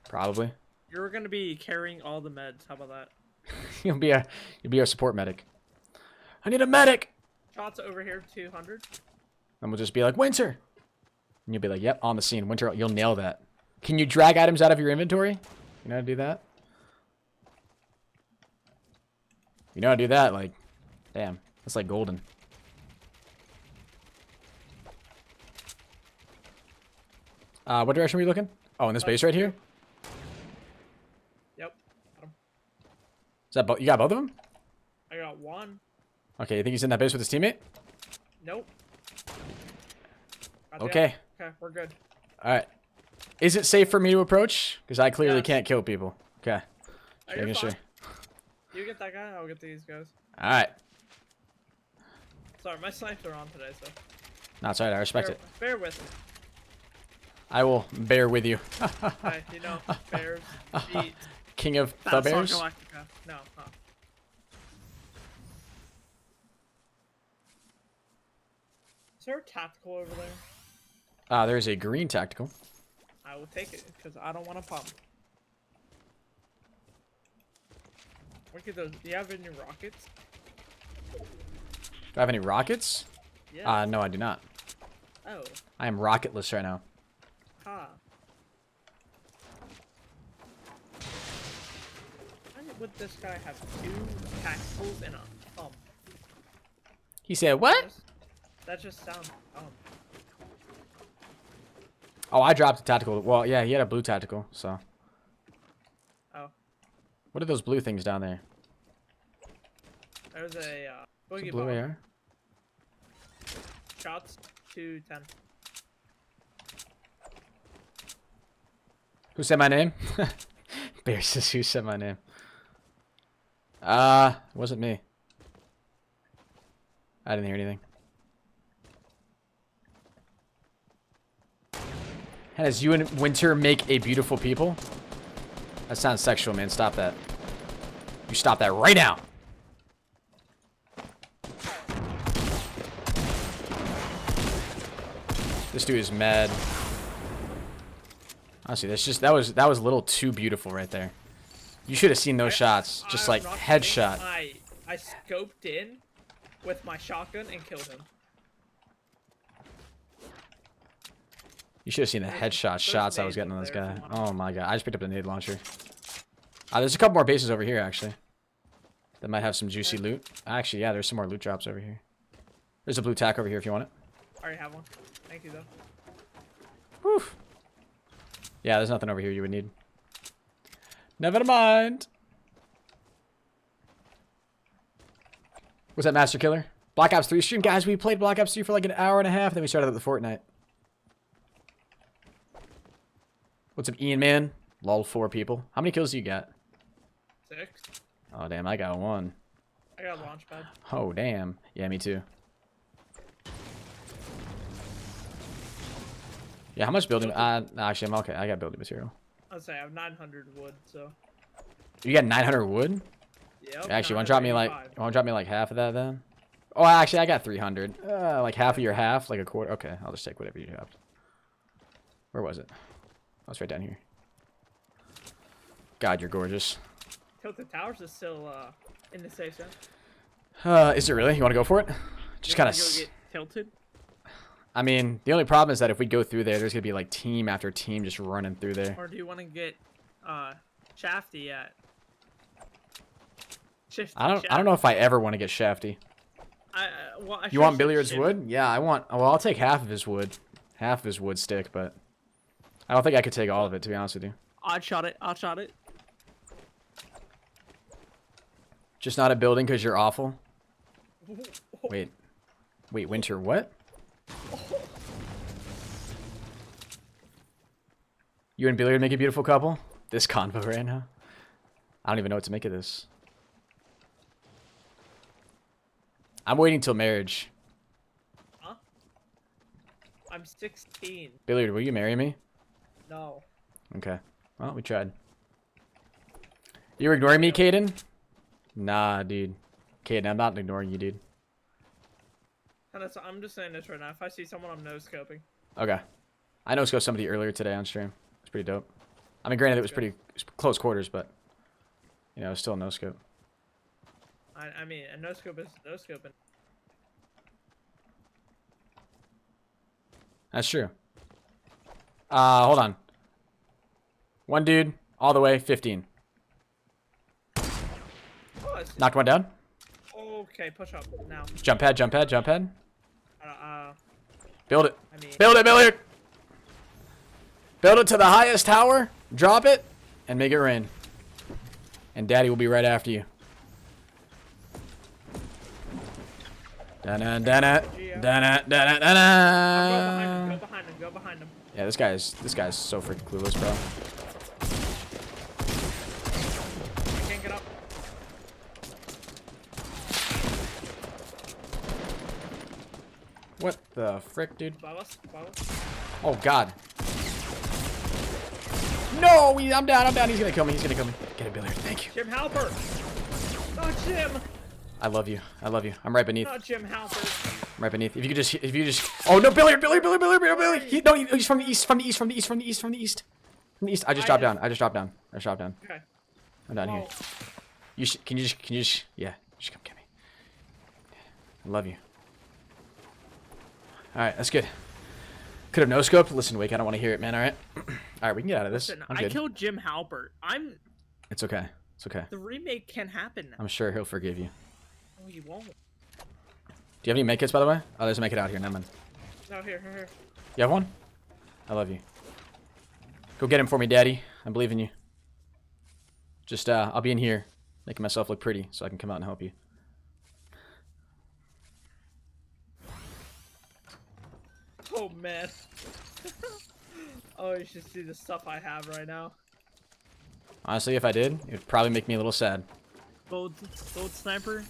Probably. You're gonna be carrying all the meds. How about that? you'll be our support medic. I need a medic. Shots over here, 200. And we'll just be like, Winter. And you'll be like, yep, on the scene. Winter, you'll nail that. Can you drag items out of your inventory? You know how to do that? You know how to do that? Like, damn. That's like golden. What direction are we looking? Oh, in this base right here? Yep. Got him. Is that you got both of them? I got one. Okay, you think he's in that base with his teammate? Nope. Got the Okay. other. Okay, we're good. Alright. Is it safe for me to approach? Because I clearly Yes. can't kill people. Okay. Oh, you're Making sure. fine. You get that guy, I'll get these guys. Alright. Sorry, my snipes are on today, so No, it's alright. I respect bear, it. bear with me. I will bear with you. Hey, you know, bears beat King of the Battlestar Bears? Galactica. No, huh. Is there a tactical over there? There's a green tactical. I will take it because I don't want to pump. Look at those. Do you have any rockets? Do I have any rockets? Yeah. No, I do not. Oh. I am rocketless right now. Ha. Why would this guy have 2 tacticals and a pump? He said, what? That just sounds Oh, I dropped a tactical. Well, yeah, he had a blue tactical, so. Oh. What are those blue things down there? There's a Is boogie it blue bomb. AR? Shots 210. Who said my name? Bear says, who said my name? It wasn't me. I didn't hear anything. And as you and Winter make a beautiful people? That sounds sexual, man. Stop that. You stop that right now. This dude is mad. Honestly, that was a little too beautiful right there. You should have seen those shots. Just like I'm not headshot. kidding. I scoped in with my shotgun and killed him. You should have seen the headshot There's shots I was nades getting on up this there guy. if you want. Oh my god. I just picked up the nade launcher. There's a couple more bases over here, actually. That might have some juicy loot. Actually, yeah, there's some more loot drops over here. There's a blue tack over here if you want it. I already have one. Thank you, though. Whew. Yeah, there's nothing over here you would need. Never mind. Was that Master Killer? Black Ops 3 stream? Guys, we played Black Ops 3 for like an hour and a half, then we started up the Fortnite. What's up, Ian, man? Lol, 4 people. How many kills do you got? 6. Oh, damn, I got 1. I got a launch pad. Oh, damn. Yeah, me too. Yeah, how much building? Actually, I'm okay. I got building material. I'll say I have 900 wood, so. You got 900 wood? Yep. Actually, want to drop me like 985. half of that then? Oh, actually, I got 300. Like half of your half, like a quarter. Okay, I'll just take whatever you have. Where was it? Oh, it's right down here. God, you're gorgeous. Tilted Towers is still in the safe zone. Is it really? You want to go for it? Just kind Go of. get tilted. I mean, the only problem is that if we go through there, there's gonna be like team after team just running through there. Or do you want to get Shafty at? I don't know if I ever want to get Shafty. Well, I You should've want said Billiard's Shiv. wood? Yeah, I want. Well, I'll take half of his wood, stick, but I don't think I could take all of it, to be honest with you. Odd shot it. Odd shot it. Just not a building because you're awful. Wait, Winter, what? You and Billiard make a beautiful couple? This convo right now? I don't even know what to make of this. I'm waiting till marriage. Huh? I'm 16. Billiard, will you marry me? No. Okay. Well, we tried. You ignoring me, Caden? Nah, dude. Caden, I'm not ignoring you, dude. I'm just saying this right now. If I see someone, I'm no scoping. Okay. I know somebody earlier today on stream. It's pretty dope. I mean, granted, it was pretty close quarters, but you know, it was still no scope. I mean, a no scope is no scoping. That's true. Hold on. One dude, all the way, 15. Oh, I see. Knocked one down. Okay, push up now. Jump pad, jump pad, jump pad. Build it. I mean, Build it, Billiard. Build it to the highest tower. Drop it, and make it rain. And Daddy will be right after you. Da-na, da-na, da-na, da-na, da-na. go behind him. Go behind him. Yeah, this guy's so freaking clueless, bro. I can't get up. What the frick, dude? Above us. Above us. Oh God. No, I'm down. He's gonna kill me. Get it, Billiard. Thank you. Jim Halpert. Not Jim. I love you. I'm right beneath. Not Jim Halpert. I'm right beneath. If you just. Oh no, Billiard. He's from the east. I just dropped down. Okay. I'm down here. Well, Can you just, yeah, just come get me. I love you. All right, that's good. Could have no scoped. Listen, Wake, I don't want to hear it, man. All right. All right, we can get out of this. listen, I'm I good. killed Jim Halpert. It's okay. The remake can happen now. I'm sure he'll forgive you. No, he won't. Do you have any medkits, by the way? Oh, there's a medkit out here. Never mind. No, here. You have one? I love you. Go get him for me, Daddy. I believe in you. Just I'll be in here, making myself look pretty, so I can come out and help you. Oh man. Oh, you should see the stuff I have right now. Honestly, if I did, it would probably make me a little sad. Gold sniper,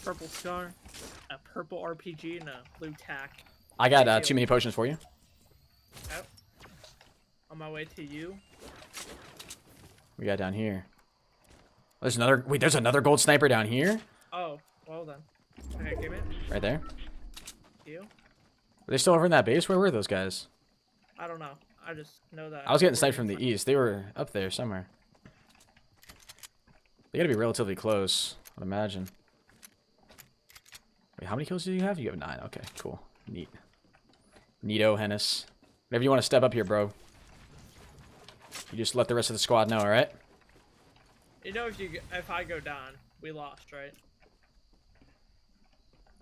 purple scar, a purple RPG, and a blue tack. I got too many potions for you. Yep. On my way to you. We got down here. There's another. Wait, there's another gold sniper down here. Oh, well then. Okay, give it. Right there. You? Were they still over in that base? Where were those guys? I don't know. I just know that. I was getting sniped from the east. They were up there somewhere. They gotta be relatively close, I'd imagine. Wait, how many kills do you have? You have 9. Okay, cool. Neat. Neato, Hennis. Whenever you want to step up here, bro. You just let the rest of the squad know, alright? You know, if I go down, we lost, right?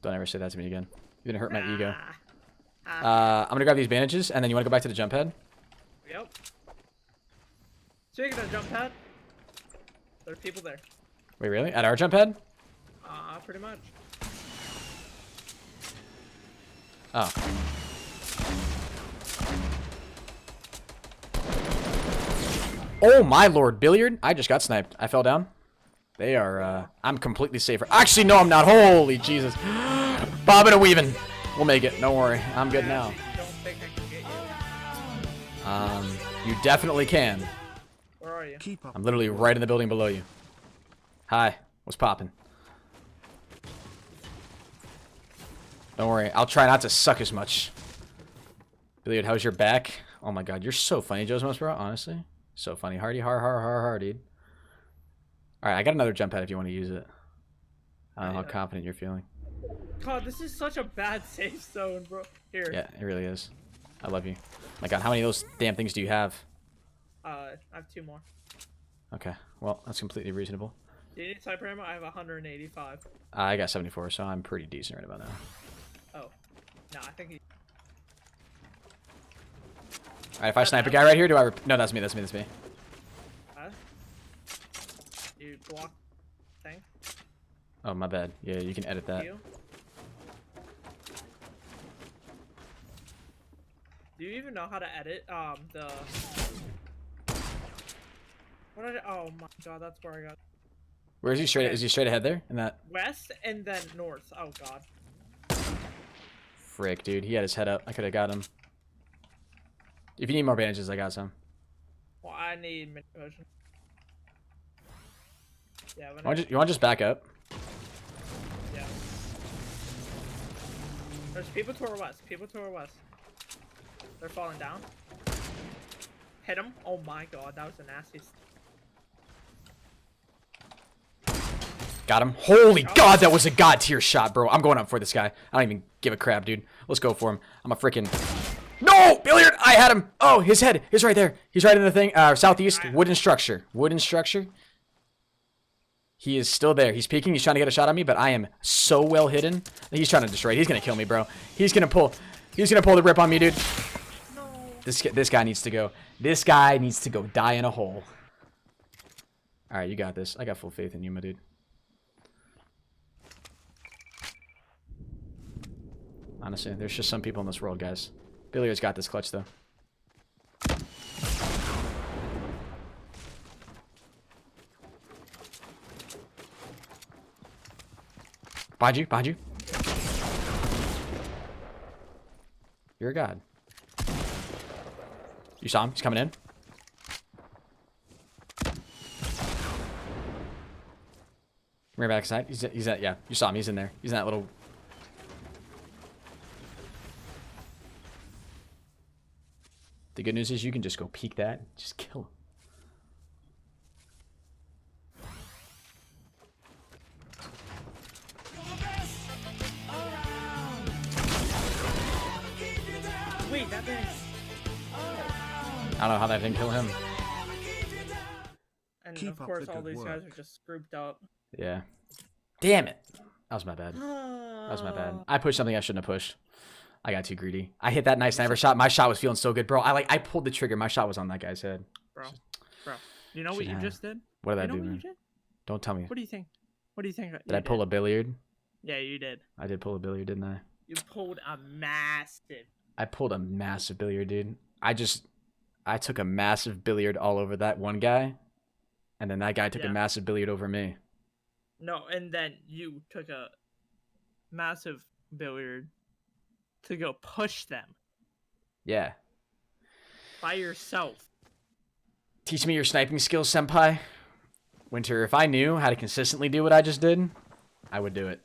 Don't ever say that to me again. You're gonna hurt my ego. Ah. I'm gonna grab these bandages, and then you wanna go back to the jump pad? Yep. Speaking of jump pad, there's people there. Wait, really? At our jump pad? Pretty much. Oh. Oh my lord, Billiard! I just got sniped. I fell down. They are, I'm completely safe. Actually, no, I'm not. Holy Jesus. Bobbing and weaving. We'll make it. Don't worry. I'm good now. Don't think I can get you. You definitely can. Where are you? Keep up. I'm literally right in the building below you. Hi. What's poppin'? Don't worry. I'll try not to suck as much. Billiard, how's your back? Oh my god, you're so funny, Josmos, bro. Honestly. So funny. Hardy, har, dude. Alright, I got another jump pad if you want to use it. I don't know how confident you're feeling. God, this is such a bad safe zone, bro. Here. Yeah, it really is. I love you. My god, how many of those damn things do you have? I have 2 more. Okay, well, that's completely reasonable. Do you need sniper ammo? I have 185. I got 74, so I'm pretty decent right about now. Oh. No, I think he... Alright, if I snipe a guy right here, do I... No, that's me. Huh? You block thing? Oh, my bad. Yeah, you can edit that. You? Do you even know how to edit, the... What did I... Oh my god, that's where I got... Where is he straight? Is he straight ahead there? In that... West and then north. Oh god. Frick, dude. He had his head up. I could have got him. If you need more bandages, I got some. Well, I need mini potion. Yeah, You want to just back up? Yeah. There's people to our west. They're falling down. Hit him. Oh my god, that was the nastiest. Got him. Holy god, that was a god tier shot, bro. I'm going up for this guy. I don't even give a crap, dude. Let's go for him. I'm a freaking... No! Billiard! I had him! Oh, his head is right there. He's right in the thing. Southeast. Wooden structure. He is still there. He's peeking. He's trying to get a shot on me, but I am so well hidden. He's trying to destroy it. He's going to kill me, bro. He's going to pull the rip on me, dude. No. This guy needs to go. This guy needs to go die in a hole. All right, you got this. I got full faith in you, my dude. Honestly, there's just some people in this world, guys. Billiard's got this clutch, though. Behind you. You're a god. You saw him? He's coming in. Right back side. He's at, yeah, you saw him. He's in there. He's in that little... The good news is you can just go peek that and just kill him. Wait, that thing. I don't know how that didn't kill him. And Keep of up course, the all good these guys work. are just grouped up. Yeah. Damn it. That was my bad. I pushed something I shouldn't have pushed. I got too greedy. I hit that nice sniper shot. My shot was feeling so good, bro. I pulled the trigger. My shot was on that guy's head. Bro. You know what Should you have. just did? What did I You know do, what you man? did? Don't tell me. What do you think? What do you think? Did I pull a billiard? Yeah, you did. I did pull a billiard, didn't I? You pulled a massive. I pulled a massive billiard, dude. I took a massive billiard all over that one guy, and then that guy took a Yeah. massive billiard over me. No, and then you took a massive billiard to go push them Yeah. by yourself. Teach me your sniping skills, senpai. Winter, if I knew how to consistently do what I just did, I would do it.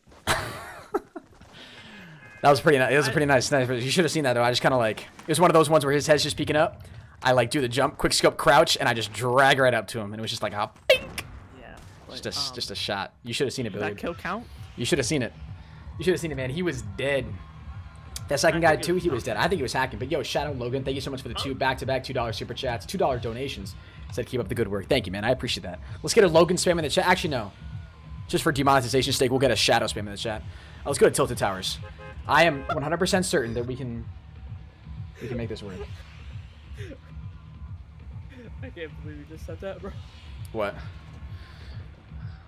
That was pretty nice. It was a pretty nice sniper. You should have seen that, though. I just kind of like... It was one of those ones where his head's just peeking up. I, like, do the jump, quick scope, crouch, and I just drag right up to him. And it was just like a pink. Yeah. Just a shot. You should have seen it, Did billiard. that kill count? You should have seen it. You should have seen it, man. He was dead. That second guy, too, he was dead. I think he was hacking. But, yo, Shadow Logan, thank you so much for the two back-to-back $2 super chats. $2 donations. Said keep up the good work. Thank you, man. I appreciate that. Let's get a Logan spam in the chat. Actually, no. Just for demonetization sake, we'll get a Shadow spam in the chat. Let's go to Tilted Towers. I am 100% certain that we can make this work. I can't believe you just said that, bro. What?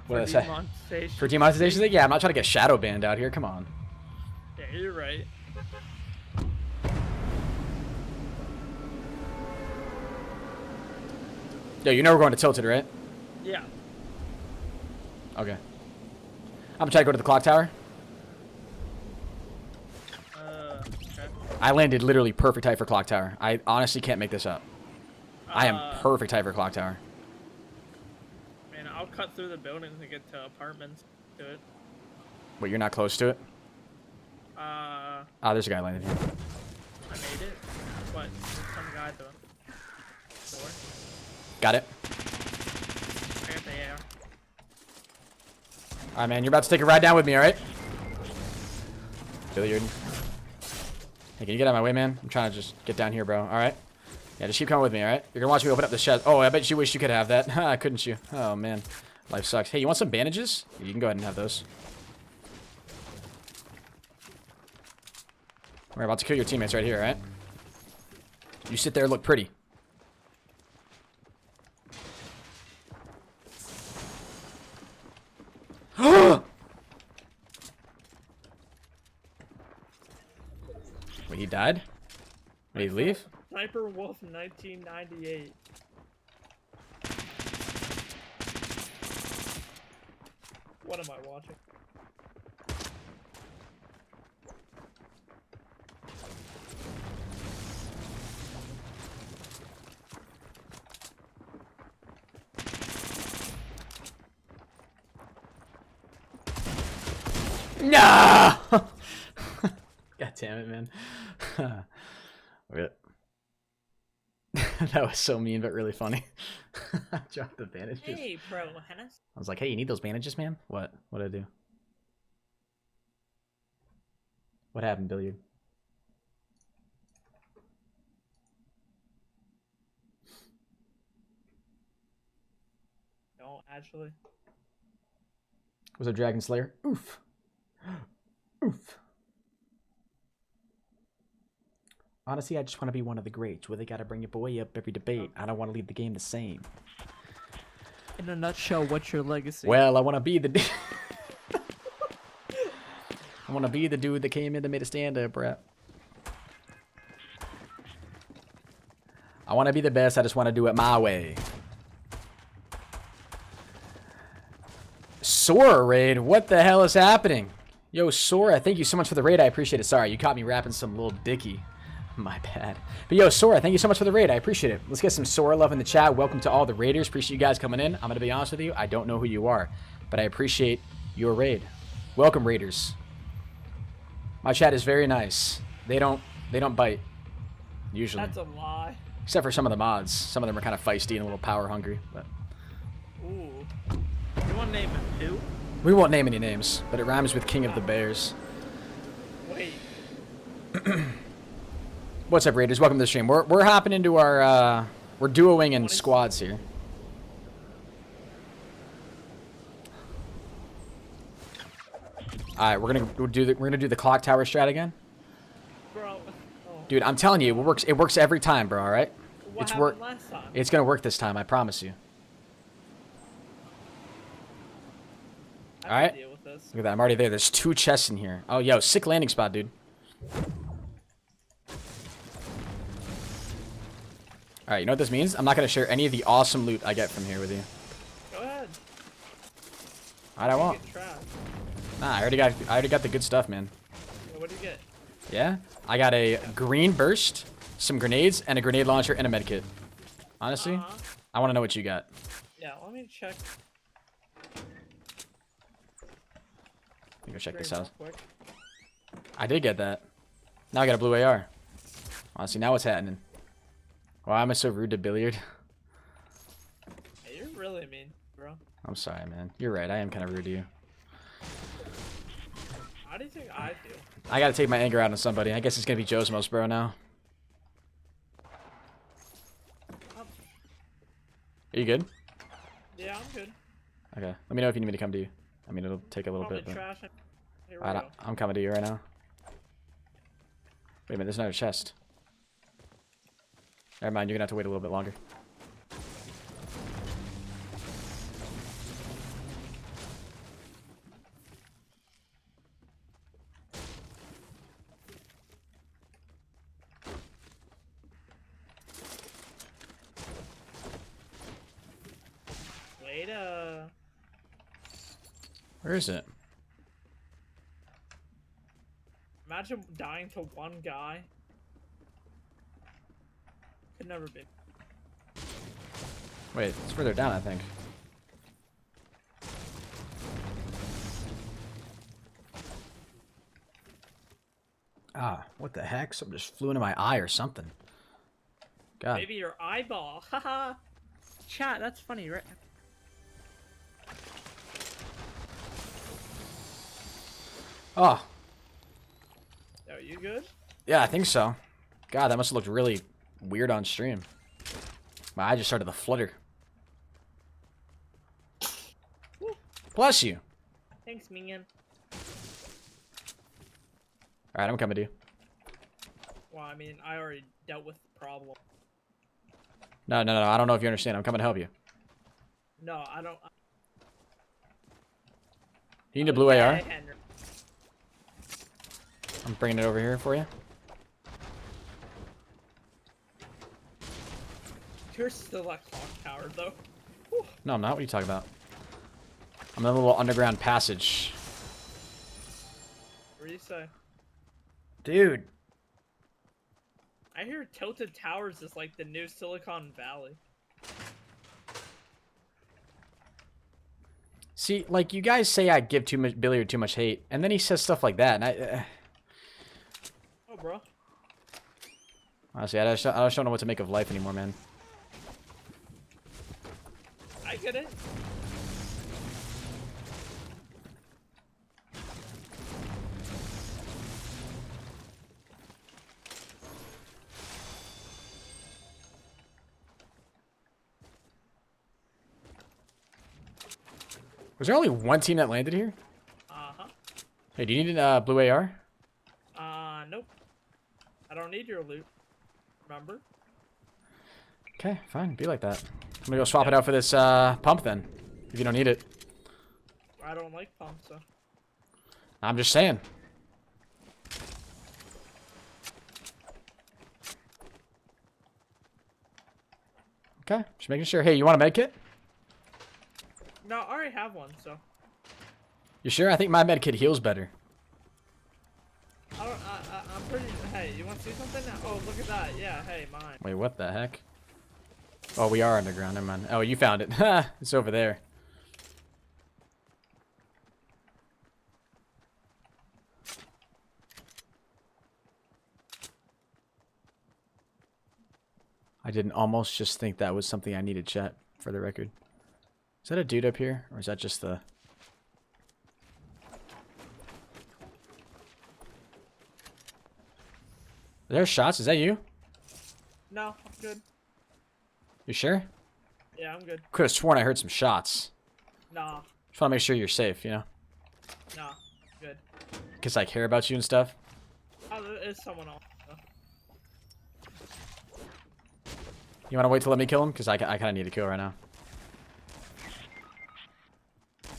What For did I say? demonetization. For demonetization sake? Yeah, I'm not trying to get Shadow banned out here. Come on. Yeah, you're right. Yo, you know we're going to Tilted, right? Yeah. Okay. I'm gonna try to go to the clock tower. Okay. I landed literally perfect height for clock tower. I honestly can't make this up. I am Uh, perfect height for clock tower. Man, I'll cut through the building to get to apartments. Do it. Wait, you're not close to it? Uh, Oh, there's a guy landing here. I made it. What? There's some guy at the door. Got it. I got the AR. Alright, man, you're about to take a ride down with me, alright? Billiard. Hey, can you get out of my way, man? I'm trying to just get down here, bro. Alright? Yeah, just keep coming with me, alright? You're gonna watch me open up the chest. Oh, I bet you wish you could have that. Ha, couldn't you? Oh, man. Life sucks. Hey, you want some bandages? You can go ahead and have those. We're about to kill your teammates right here, alright? You sit there and look pretty. Wait, he died? Wait, he leave? Sniper Wolf 1998. What am I watching? No! God damn it, man. Okay. That was so mean, but really funny. Drop the bandages. Hey, Pro Hennis. I was like, hey, you need those bandages, man? What? What did I do? What happened, Billiard? Don't actually. Was it Dragon Slayer? Oof. Oof. Honestly, I just want to be one of the greats where they gotta bring your boy up every debate. I don't want to leave the game the same. In a nutshell, what's your legacy? Well, I want to be the I want to be the dude that came in that made a stand-up, Brett. I want to be the best. I just want to do it my way. Sora raid? What the hell is happening? Yo, Sora, thank you so much for the raid. I appreciate it. Sorry, you caught me rapping some little dicky. My bad. But yo, Sora, thank you so much for the raid. I appreciate it. Let's get some Sora love in the chat. Welcome to all the raiders. Appreciate you guys coming in. I'm going to be honest with you. I don't know who you are, but I appreciate your raid. Welcome, raiders. My chat is very nice. They don't bite, usually. That's a lie. Except for some of the mods. Some of them are kind of feisty and a little power hungry. But Ooh. You want to name it who? we won't name any names, but it rhymes with King of the Bears. Wait. What's up, raiders? Welcome to the stream. We're hopping into our we're duoing in squads here. All right, we're gonna do the clock tower strat again. Bro. Oh. Dude, I'm telling you, it works every time, bro. All right, What it's happened last time? It's gonna work this time. I promise you. I Alright. can deal with this. Look at that. I'm already there. There's 2 chests in here. Oh, yo, sick landing spot, dude. Alright, you know what this means? I'm not going to share any of the awesome loot I get from here with you. Go ahead. Alright, I won't. Get trapped. Nah, I already got the good stuff, man. What do you get? Yeah? I got a green burst, some grenades, and a grenade launcher and a med kit. Honestly, I want to know what you got. Yeah, let me check. Let me go check this real out. quick. I did get that. Now I got a blue AR. Honestly, now what's happening? Why am I so rude to Billiard? Hey, you're really mean, bro. I'm sorry, man. You're right. I am kind of rude to you. How do you think I feel? I gotta take my anger out on somebody. I guess it's gonna be Josmos, bro, now. Are you good? Yeah, I'm good. Okay. Let me know if you need me to come to you. I mean, it'll take a little Probably bit, but... trash. Here we Alright, go. I'm coming to you right now. Wait a minute, there's another chest. Never mind, you're gonna have to wait a little bit longer. Later. Where is it? Imagine dying to one guy. Could never be. Wait, it's further down, I think. Ah, what the heck? Something just flew into my eye or something. God. Maybe your eyeball. Haha. Chat, that's funny, right? Oh, Are you good? yeah, I think so. God, that must have looked really weird on stream. My eye just started to flutter. Bless you. Thanks, minion. Alright, I'm coming to you. Well, I mean, I already dealt with the problem. No, I don't know if you understand. I'm coming to help you. No, I don't. You need a blue AR? Hey, Henry. I'm bringing it over here for you. You're still at Clock Tower, though. No, I'm not. What are you talking about? I'm in a little underground passage. What do you say? Dude. I hear Tilted Towers is like the new Silicon Valley. See, like, you guys say I give too much Billiard too much hate, and then he says stuff like that, and Oh, bro. honestly, I just don't know what to make of life anymore, man. I get it. Was there only one team that landed here? Uh-huh. Hey, do you need a blue AR? Nope. I don't need your loot. Remember? Okay, fine. Be like that. I'm gonna go swap it out for this pump then, if you don't need it. I don't like pumps, so. I'm just saying. Okay, just making sure. Hey, you want a med kit? No, I already have one, so. You sure? I think my med kit heals better. I'm pretty. Hey, you want to see something? Oh, look at that. Yeah, hey, mine. Wait, what the heck? Oh, we are underground. Never mind. Oh, you found it. It's over there. I didn't almost just think that was something I needed, chat, for the record. Is that a dude up here? Or is that just the... Are there shots? Is that you? No, I'm good. You sure? Yeah, I'm good. Could have sworn I heard some shots. Nah, Just want to make sure you're safe, you know? nah, good. Because I care about you and stuff. Oh, there is someone else. though. You want to wait to let me kill him? Because I kind of need a kill right now.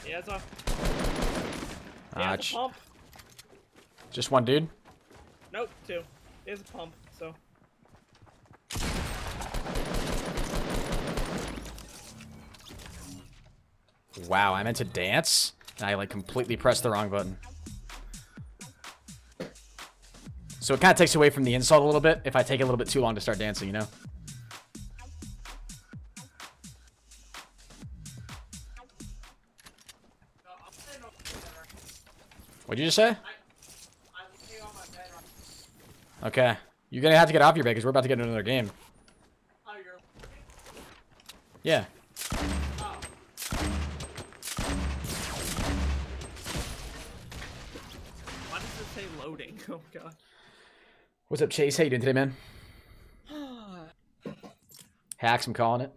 He has a. He has Dodge. a pump. Just one dude. Nope, two. He has a pump, so. Wow, I meant to dance, and I like completely pressed the wrong button. So it kind of takes away from the insult a little bit if I take a little bit too long to start dancing, you know? What'd you just say? Okay. You're gonna have to get off your bed because we're about to get into another game. Yeah. Why does it say loading? Oh god. What's up, Chase? How you doing today, man? Hacks, I'm calling it.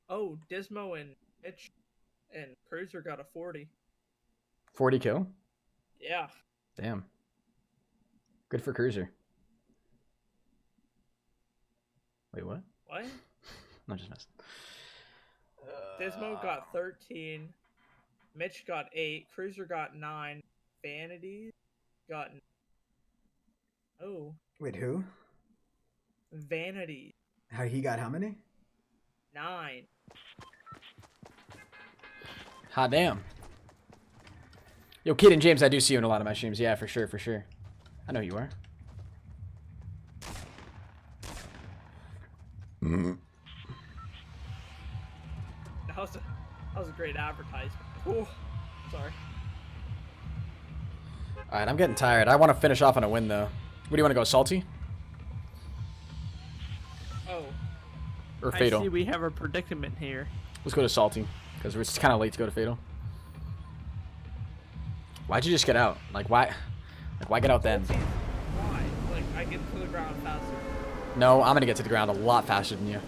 Oh, Dismo and Mitch and Cruiser got a 40. 40 kill? Yeah. Damn. Good for Cruiser. Wait, what? What? No, just messing. Dismo got 13. Mitch got 8. Cruiser got 9. Vanity got. Oh. Wait, who? Vanity. How he got how many? 9. Hot damn. Yo, Kid and James, I do see you in a lot of my streams. Yeah, for sure, for sure. I know who you are. That was a great advertisement. Ooh, sorry. Alright, I'm getting tired. I want to finish off on a win, though. What do you want to go, Salty? Oh. Or Fatal? I see we have a predicament here. Let's go to Salty, because it's kind of late to go to Fatal. Why'd you just get out? Like, why? Like, why get out then? Why? Like, I get to the ground faster. No, I'm going to get to the ground a lot faster than you.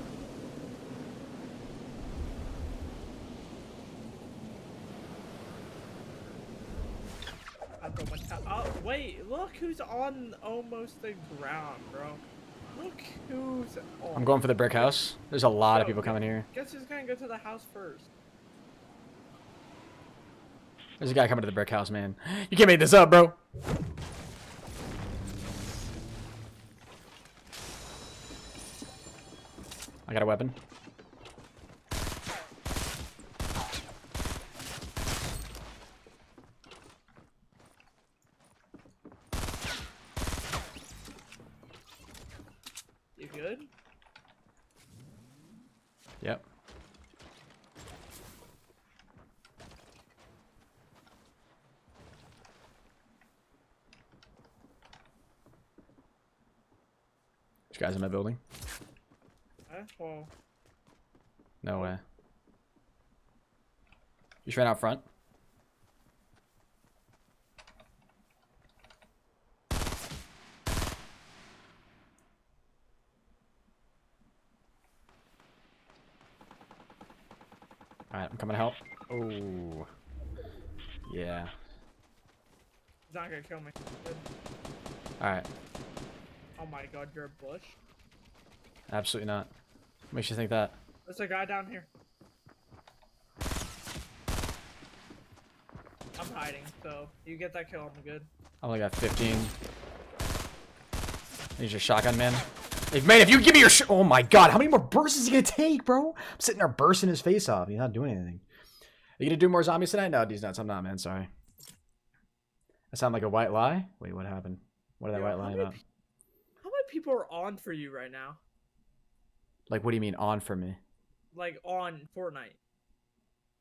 Oh, wait, look who's on almost the ground, bro. Look who's on. I'm going for the brick house. There's a lot of Yo, people coming here. Guess who's gonna go to the house first? There's a guy coming to the brick house, man. You can't make this up, bro. I got a weapon. You good? Yep. There's guys in my building. Well, No way. Just ran out front. Alright, I'm coming to help. Oh. Yeah. he's not gonna kill me. Good. Alright. Oh my god, you're a bush. Absolutely not. What makes you think that? There's a guy down here. I'm hiding, so you get that kill, I'm good. I only got 15. Here's your shotgun, man. Hey, man, if you give me your oh my god, how many more bursts is he gonna take, bro? I'm sitting there bursting his face off. He's not doing anything. Are you gonna do more zombies tonight? No, these nuts. I'm not, man. Sorry. I sound like a white lie? Wait, what happened? What did that Yo, white lie about? How many people are on for you right now? Like, what do you mean on for me? Like on Fortnite?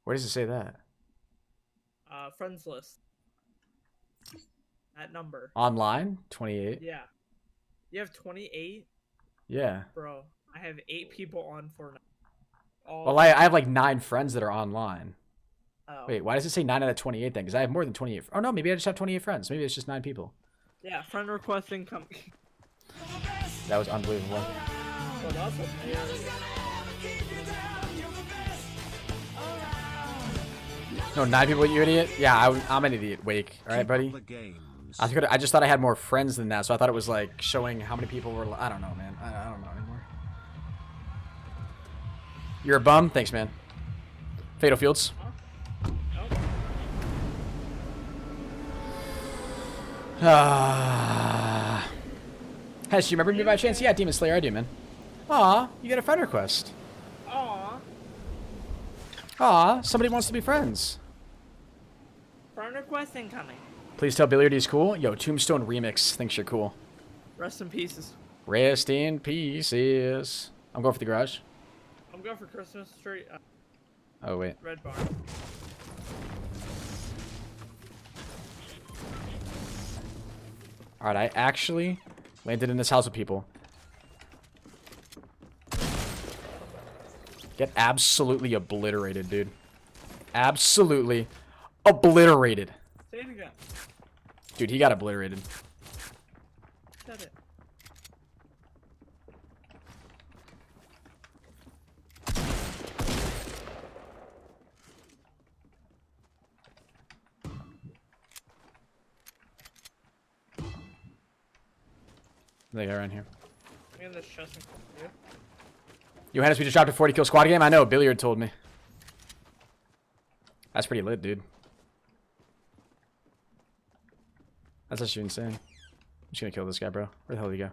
Where does it say that? Friends list. That number. Online? 28? Yeah. You have 28? Yeah. Bro, I have 8 people on Fortnite. All Well, I have like 9 friends that are online. oh. Wait, why does it say 9 out of 28 then? Because I have more than 28. Oh, no, maybe I just have 28 friends. Maybe it's just 9 people. Yeah, friend request incoming. That was unbelievable. Well, that's No, 9 people, you idiot? Yeah, I'm an idiot. Wake. All right, buddy? I just thought I had more friends than that, so I thought it was like showing how many people were. I don't know, man. I don't know anymore. You're a bum? Thanks, man. Fatal Fields. Huh? Hess, do you remember me by chance? Yeah, Demon Slayer, I do, man. Aw, you got a friend request. Aw. Aw, somebody wants to be friends. Friend request incoming. Please tell Billiard he's cool. Yo, Tombstone Remix thinks you're cool. Rest in pieces. Rest in pieces. I'm going for the garage. I'm going for Christmas tree. Oh, wait. Red Barn. Alright, I actually landed in this house with people. Get absolutely obliterated, dude. Absolutely obliterated. Say it again. Dude, he got obliterated. Said it. They got around here. I'm in this chest. Johannes, we just dropped a 40 kill squad game. I know, Billiard told me. That's pretty lit, dude. That's actually insane. I'm just gonna kill this guy, bro. Where the hell did he go?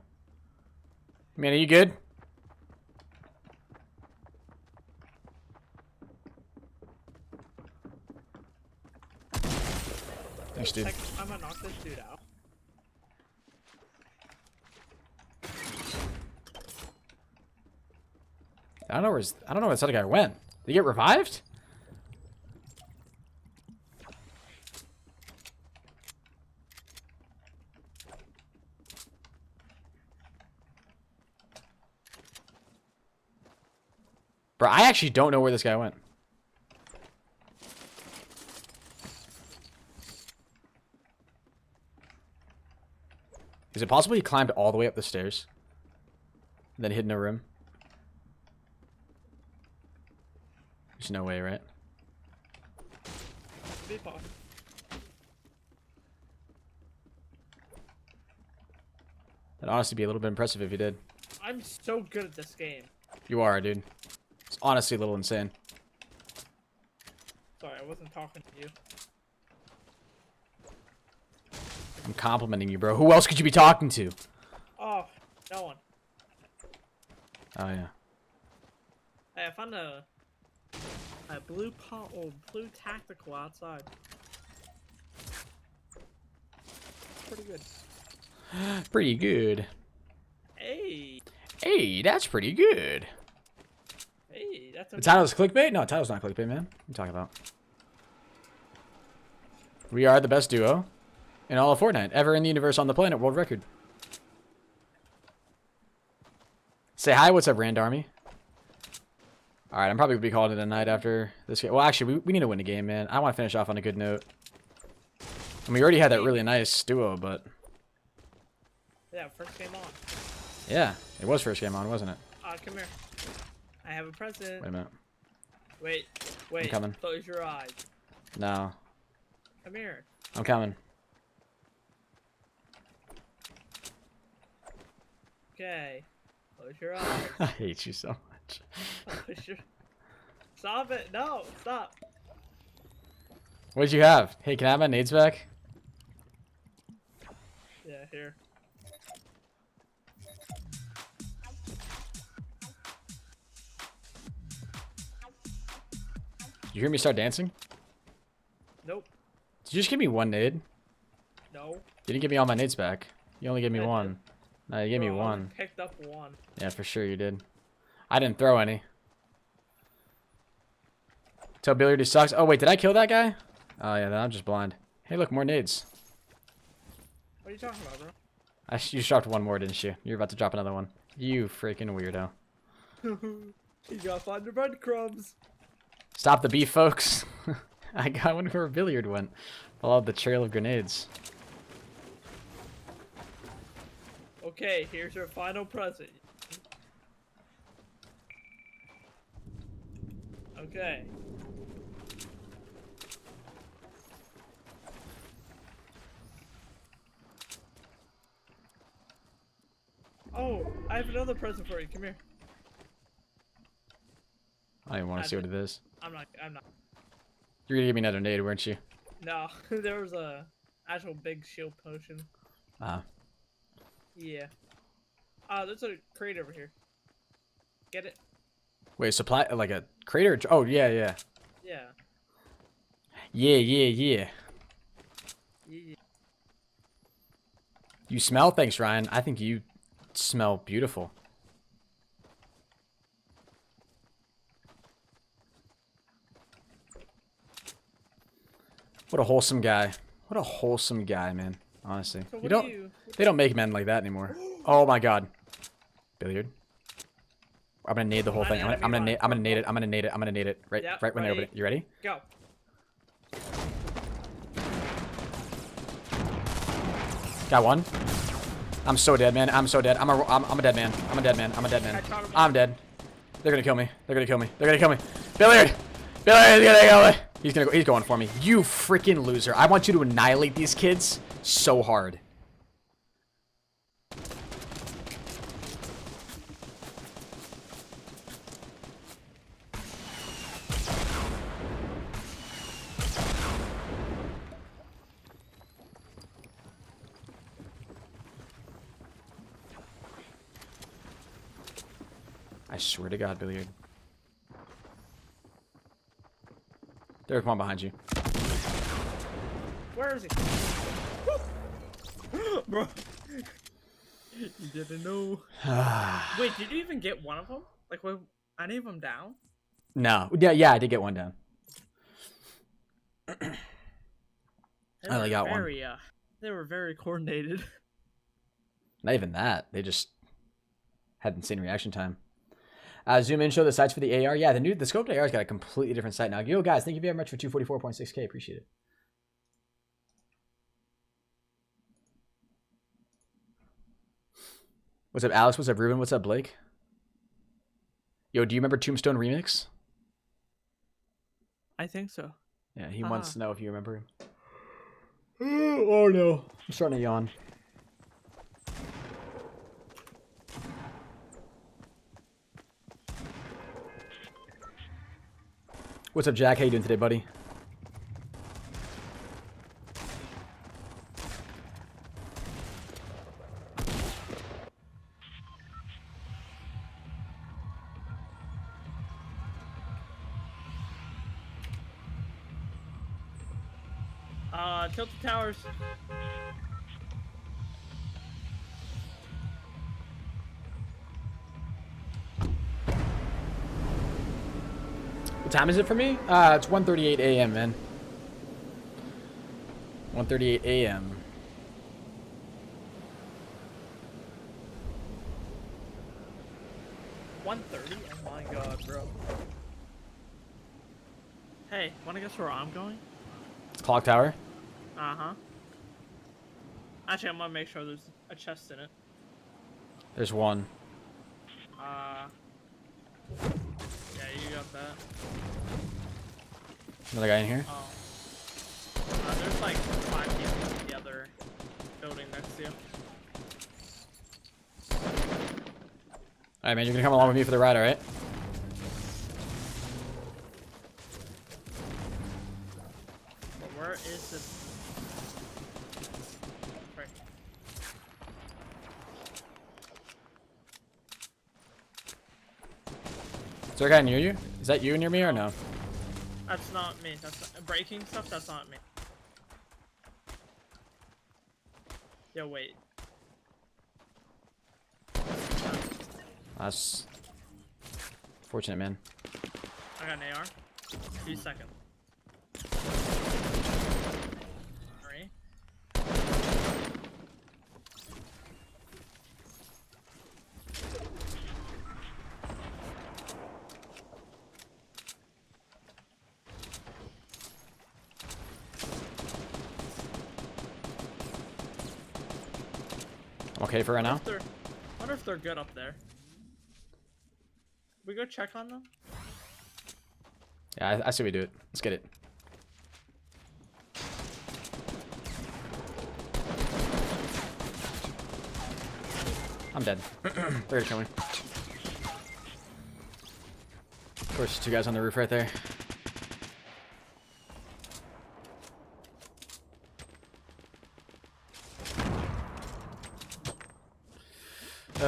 Man, are you good? Thanks, dude. I'm gonna knock this dude out. I don't know where this other guy went. Did he get revived? Bro, I actually don't know where this guy went. Is it possible he climbed all the way up the stairs? And then hid in a room? There's no way, right? Be possible. That'd honestly be a little bit impressive if he did. I'm so good at this game. You are, dude. It's honestly a little insane. Sorry, I wasn't talking to you. I'm complimenting you, bro. Who else could you be talking to? Oh, no one. Oh, yeah. Hey, I found a blue pot or blue tactical outside. Pretty good. Pretty good. Hey, Hey, that's pretty good. hey, that's The title's clickbait? No, title's not clickbait, man. What are you talking about? We are the best duo in all of Fortnite, ever in the universe, on the planet, world record. Say hi, what's up, Rand Army? Alright, I'm probably going to be calling it a night after this game. Well, actually, we need to win the game, man. I want to finish off on a good note. And we already had that really nice duo, but... Yeah, first game on. Yeah, it was first game on, wasn't it? Come here. I have a present. Wait a minute. Wait, wait. coming. Close your eyes. No. Come here. I'm coming. Okay. Close your eyes. I hate you so much. Close your... Stop it. No, stop. What'd you have? Hey, can I have my nades back? Yeah, here. Did you hear me start dancing? Nope. Did you just give me one nade? No. You didn't give me all my nades back. You only gave me I did. one. No, you gave me Bro, I one. picked up one. Yeah, for sure you did. I didn't throw any. Tell Billiard he sucks. Oh, wait, did I kill that guy? Oh, yeah, then I'm just blind. Hey, look, more nades. What are you talking about, bro? You just dropped one more, didn't you? You're about to drop another one. You freaking weirdo. You gotta find the breadcrumbs. Stop the beef, folks. I wonder where Billiard went. Followed the trail of grenades. Okay, here's your final present. Okay. Oh, I have another present for you. Come here. I don't even want to see what it is. I'm not. You're gonna give me another nade, weren't you? No, there was a actual big shield potion. Yeah. There's a crate over here. Get it? Wait, supply like a crater? Oh yeah, yeah, Yeah. yeah, yeah. Yeah. You smell? Thanks, Ryan. I think you smell beautiful. What a wholesome guy. What a wholesome guy, man. Honestly, So you what don't. do you? They don't make men like that anymore. Oh my god. Billiard. I'm gonna nade the whole thing. I'm gonna nade it. I'm gonna nade it. I'm gonna nade it. I'm gonna nade it. Right, Yep, right when they open ready. it. You ready? Go. Got one. I'm so dead, man. I'm so dead. I'm a dead man. I'm a dead man. I'm a dead man. I'm dead. They're gonna kill me. They're gonna kill me. They're gonna kill me. Billiard. Billiard's gonna kill me. He's gonna go. He's going for me. You freaking loser. I want you to annihilate these kids so hard. I swear to God, Billiard. There's one behind you. Where is he? Bro. You didn't know. Wait, did you even get one of them? Like, were any of them down? No. Yeah, I did get one down. They I only were got one. very, they were very coordinated. Not even that. They just had insane reaction time. Zoom in, show the sights for the AR. Yeah, the scoped AR's got a completely different sight now. Yo, guys, thank you very much for 244.6k. Appreciate it. What's up, Alex? What's up, Ruben? What's up, Blake? Yo, do you remember Tombstone Remix? I think so. Yeah, he wants to know if you remember him. Oh no. I'm starting to yawn. What's up, Jack? How you doing today, buddy? Tilt the towers. What time is it for me? It's 1:38 a.m., man. 1:38 a.m. $130? Oh my god, bro. Hey, wanna guess where I'm going? Clock tower. Uh-huh. Actually, I'm gonna make sure there's a chest in it. There's one. Yeah, you got that. Another guy in here. Oh. There's like 5 people in the other building next to you. Alright, man, you're gonna come along with me for the ride, alright? But where is this? Right. Is there a guy near you? Is that you near me or no? That's not me. That's not, breaking stuff. That's not me. Yo, wait. That's fortunate, man. I got an AR. 2 seconds. 3. I'm okay for right now. Wonder if they're good up there. We go check on them? Yeah, I say we do it. Let's get it. I'm dead. They're gonna kill me. Of course, 2 guys on the roof right there.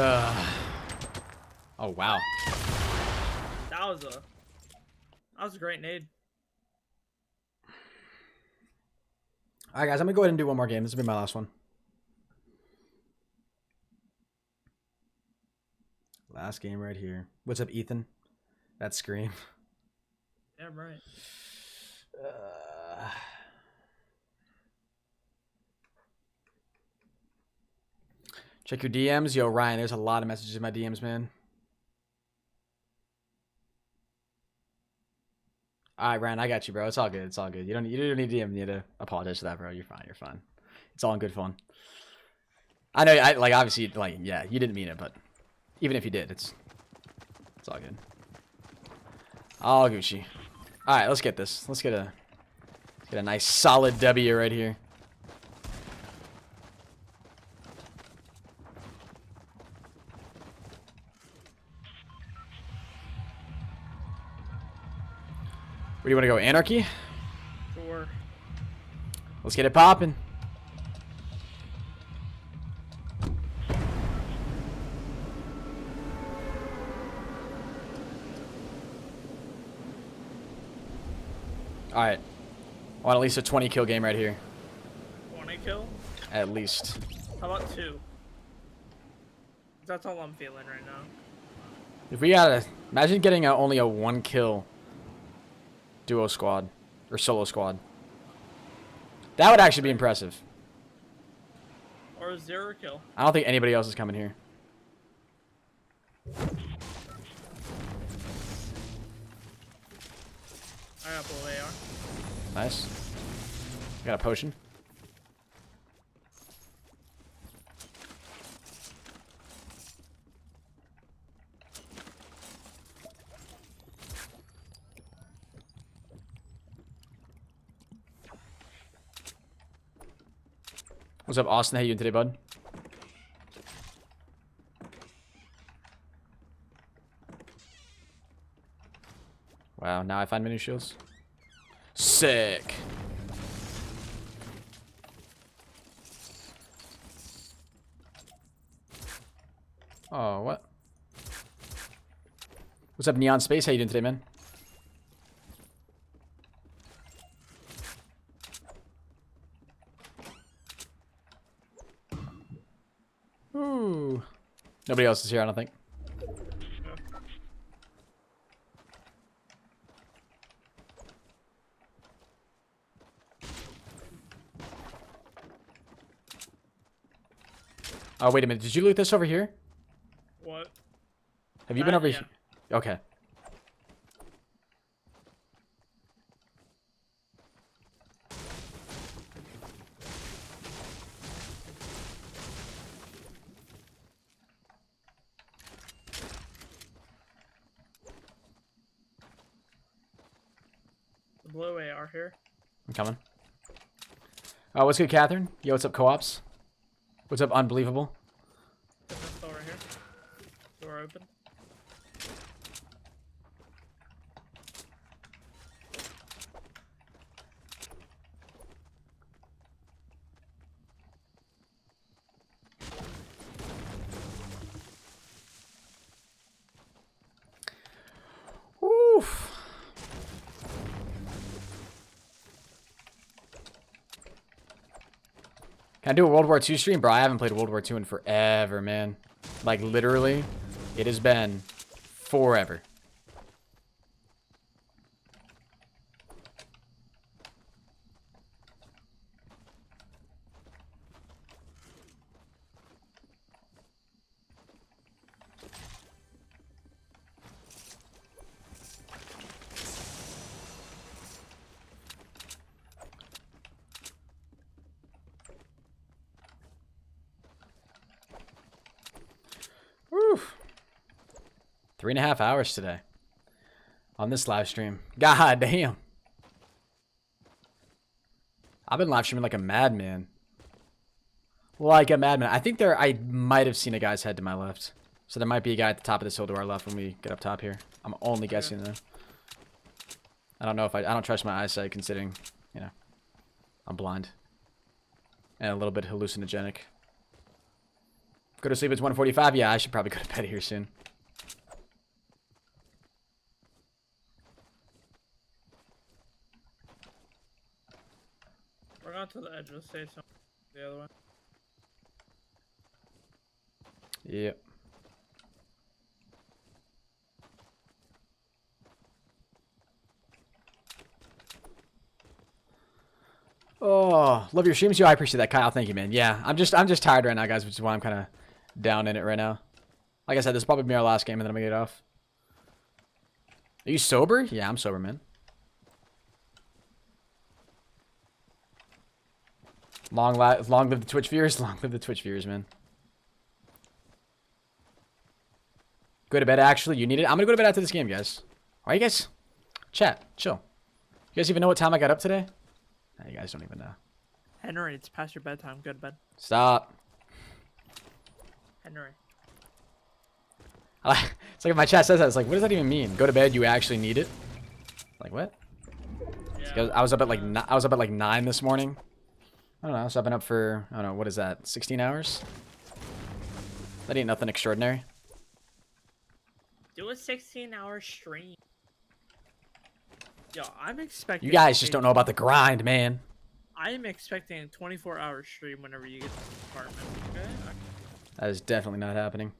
Oh wow. That was a great nade. All right, guys, I'm gonna go ahead and do one more game. This will be my last one. Last game right here. What's up, Ethan? That scream. Yeah, right. Check your DMs. Yo, Ryan, there's a lot of messages in my DMs, man. All right, Ryan, I got you, bro. It's all good. It's all good. You don't need DM me to apologize for that, bro. You're fine. You're fine. It's all in good fun. I know, like obviously, like yeah, you didn't mean it, but even if you did, it's all good. All Gucci. All right, let's get this. Let's get a nice solid W right here. Where do you want to go? Anarchy? Sure. Let's get it popping. Alright. I want at least a 20 kill game right here. 20 kill? At least. How about 2? That's all I'm feeling right now. If we gotta... Imagine getting only a 1 kill duo squad. Or solo squad. That would actually be impressive. Or a 0 kill. I don't think anybody else is coming here. I got blue AR. Nice. Got a potion. What's up, Austin? How you doing today, bud? Wow, now I find mini shields. Sick. Oh, what? What's up, Neon Space? How you doing today, man? Ooh. Nobody else is here, I don't think. Oh, wait a minute. Did you loot this over here? What? Have you been over Yeah. here? Okay. The blue AR here. I'm coming. Oh, what's good, Catherine? Yo, what's up, co-ops? What's up, Unbelievable? Pistol right here. Door open. Oof. Can I do a World War II stream? Bro, I haven't played World War II in forever, man. Like, literally, it has been forever. Whew. 3.5 hours today on this live stream. God damn. I've been live streaming like a madman. Like a madman. I think I might have seen a guy's head to my left. So there might be a guy at the top of this hill to our left when we get up top here. I'm only guessing though. I don't know if I don't trust my eyesight considering, you know, I'm blind. And a little bit hallucinogenic. Go to sleep. It's 1:45. Yeah, I should probably go to bed here soon. We're going to the edge of the stage. So the other way. Yep. Oh, love your streams. Yo, I appreciate that, Kyle. Thank you, man. Yeah, I'm just tired right now, guys, which is why I'm kind of down in it right now. Like I said, this will probably be our last game, and then I'm gonna get off. Are you sober? Yeah, I'm sober, man. Long live the Twitch viewers. Long live the Twitch viewers, man. Go to bed. Actually, you need it. I'm gonna go to bed after this game, guys. All right, guys. Chat, chill. You guys even know what time I got up today? Nah, you guys don't even know. Henry, it's past your bedtime. Go to bed. Stop. Henry. It's like if my chat says that, it's like, what does that even mean? Go to bed. You actually need it. Like what? Yeah. I was up at like 9 this morning. I don't know. So I've been up for, I don't know, what is that? 16 hours? That ain't nothing extraordinary. Do a 16-hour stream. Yo, I'm expecting. You guys just don't know about the grind, man. I am expecting a 24-hour stream whenever you get to the apartment. Okay? That is definitely not happening.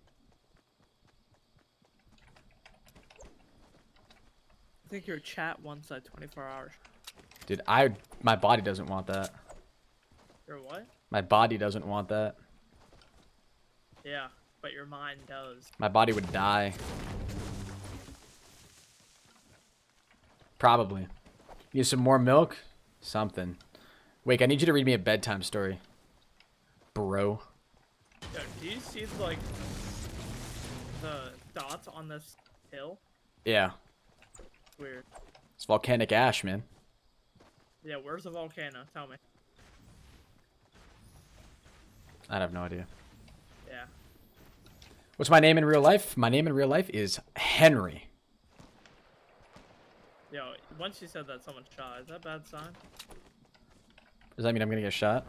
I think your chat wants a 24-hour. Dude, my body doesn't want that. Your what? My body doesn't want that. Yeah, but your mind does. My body would die. Probably. Need some more milk? Something. Wait, I need you to read me a bedtime story. Bro. Yo, do you see like the dots on this hill? Yeah. Weird. It's volcanic ash, man. Yeah, where's the volcano? Tell me. I have no idea. Yeah. What's my name in real life? My name in real life is Henry. Yo, once you said that, someone shot. Is that a bad sign? Does that mean I'm gonna get shot?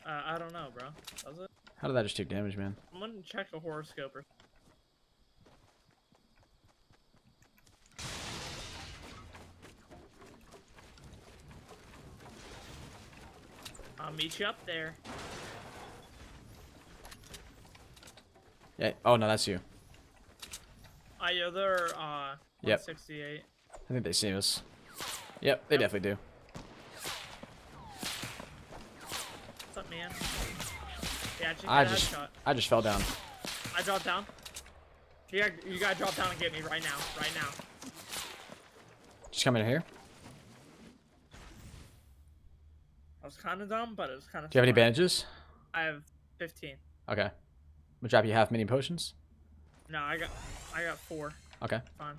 I don't know, bro. Does it? How did that just take damage, man? I'm gonna check a horoscope or. I'll meet you up there. Yeah. Oh no, that's you. Yo, they're Yep. 168. I think they see us. Yep, they definitely do. What's up, man? Yeah, I just fell down. I dropped down. You gotta drop down and get me right now. Right now. Just come in here. I was kind of dumb, but it was kind of. Do you have any bandages? I have 15. Okay. We'll drop you half mini potions. No, I got 4. Okay. Fine.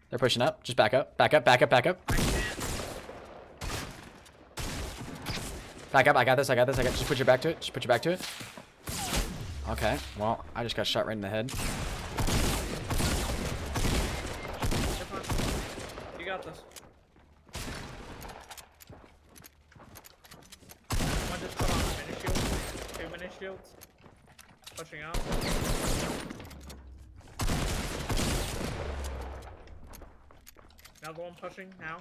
They're pushing up. Just back up. Back up. Back up. Back up. I can't. Back up. I got this. I got this. Just put your back to it. Just put your back to it. Okay. Well, I just got shot right in the head. You're fine. You got this. One just put on a mini shield. 2 mini shields. Pushing out. Another one pushing now.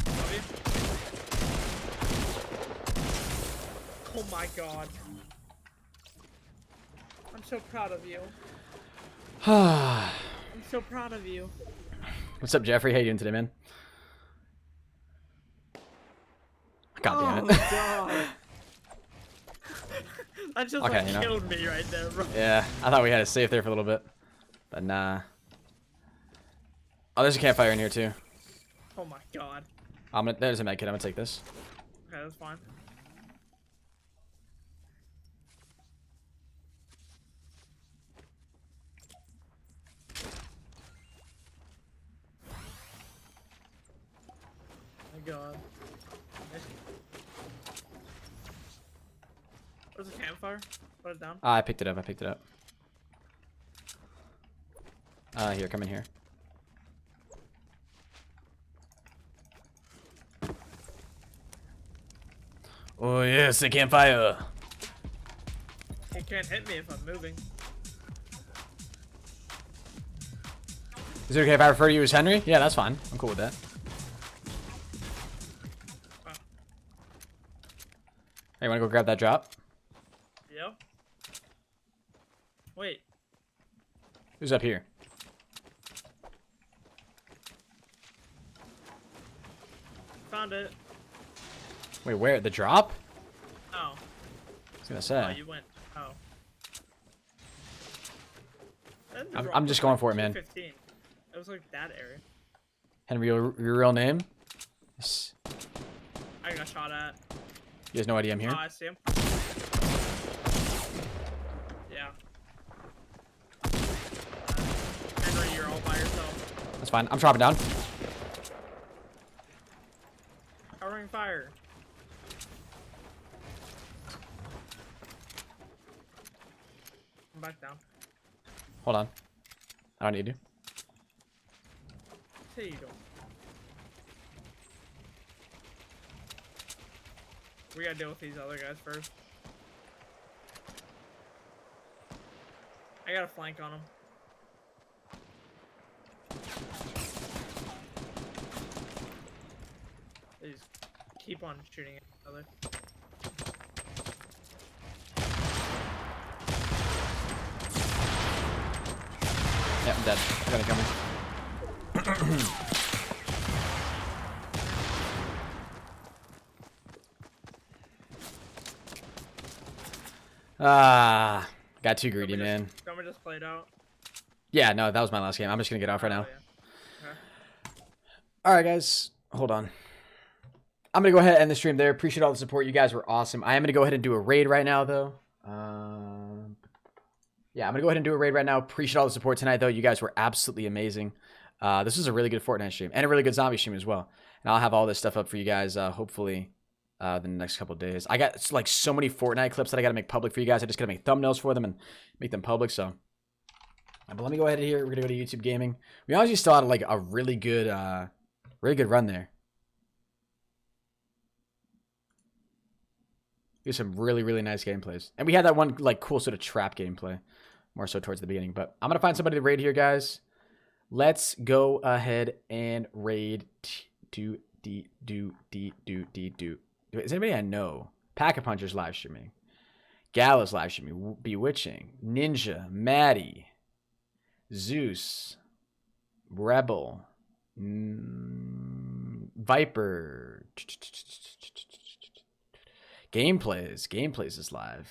Love you. Oh my god. I'm so proud of you. I'm so proud of you. What's up, Jeffrey? How you doing today, man? God damn it. Oh god. That just Okay, like you know. killed me right there, bro. Yeah, I thought we had it safe there for a little bit. But nah. Oh, there's a campfire in here too. Oh my god. There's a med kit. I'm gonna take this. Okay, that's fine. Oh my god. Where's the campfire? Put it down. Ah, I picked it up. I picked it up. Here, come in here. Oh yes, I can't fire. You can't hit me if I'm moving. Is it okay if I refer to you as Henry? Yeah, that's fine. I'm cool with that. Hey, you wanna go grab that drop? Yep. Wait. Who's up here? Found it. Wait, where? The drop? Oh. I was gonna say. Oh, you went. Oh. That I'm drop just was going like for it, man. 215. It was like that area. Henry, your real name? Yes. I got shot at. You guys know ID I'm here? Oh, I see him. Yeah. Henry, you're all by yourself. That's fine. I'm dropping down. Covering fire. I'm back down. Hold on. I don't need you. Here you go. We gotta deal with these other guys first. I got a flank on them. They just keep on shooting at each other. Yeah, I'm dead. I got it coming. Got too greedy, man. Don't we just play it out? Yeah, no, that was my last game. I'm just gonna get off right now. Oh, yeah. Okay. All right, guys. Hold on. I'm gonna go ahead and end the stream there. Appreciate all the support. You guys were awesome. I am gonna go ahead and do a raid right now, though. Yeah, I'm gonna go ahead and do a raid right now. Appreciate all the support tonight, though. You guys were absolutely amazing. This was a really good Fortnite stream and a really good zombie stream as well. And I'll have all this stuff up for you guys, hopefully, the next couple of days. I got like so many Fortnite clips that I gotta make public for you guys. I just gotta make thumbnails for them and make them public. So, but let me go ahead here. We're gonna go to YouTube Gaming. We honestly still had like a really good run there. Here's some really, really nice gameplays. And we had that one like cool sort of trap gameplay. More so towards the beginning. But I'm gonna find somebody to raid here, guys. Let's go ahead and raid do. Is anybody I know? Pack-a-Puncher's live streaming. Gala's live streaming. Bewitching. Ninja. Maddie. Zeus. Rebel. Viper. Gameplays is live.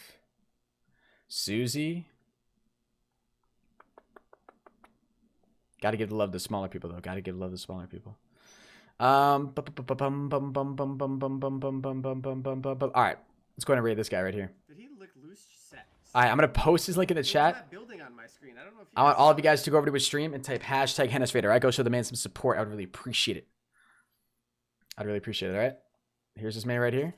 Susie. Gotta give the love to smaller people, though. Gotta give love to smaller people. All right. Let's go ahead and raid this guy right here. Did he lick loose sex? All right. I'm going to post his link in the chat. That building on my screen. I don't know if I want all of you guys to go over to his stream and type hashtag HennisRaider. All right. Go show the man some support. I would really appreciate it. I'd really appreciate it. All right. Here's his man right here.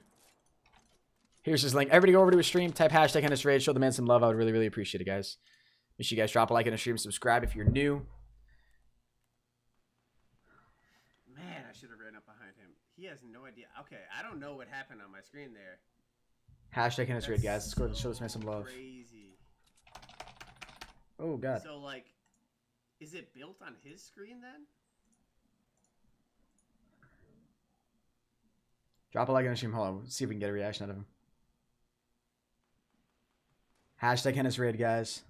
Here's his link. Everybody go over to his stream. Type hashtag HennisRaider. Show the man some love. I would really, really appreciate it, guys. Make sure you guys drop a like in the stream. Subscribe if you're new. Man, I should have ran up behind him. He has no idea. Okay, I don't know what happened on my screen there. Hashtag HennisRaider, guys. Let's go and show this man some love. Crazy. Oh, God. So, like, is it built on his screen then? Drop a like in the stream. Hold on. Let's see if we can get a reaction out of him. Hashtag HennisRaider, guys.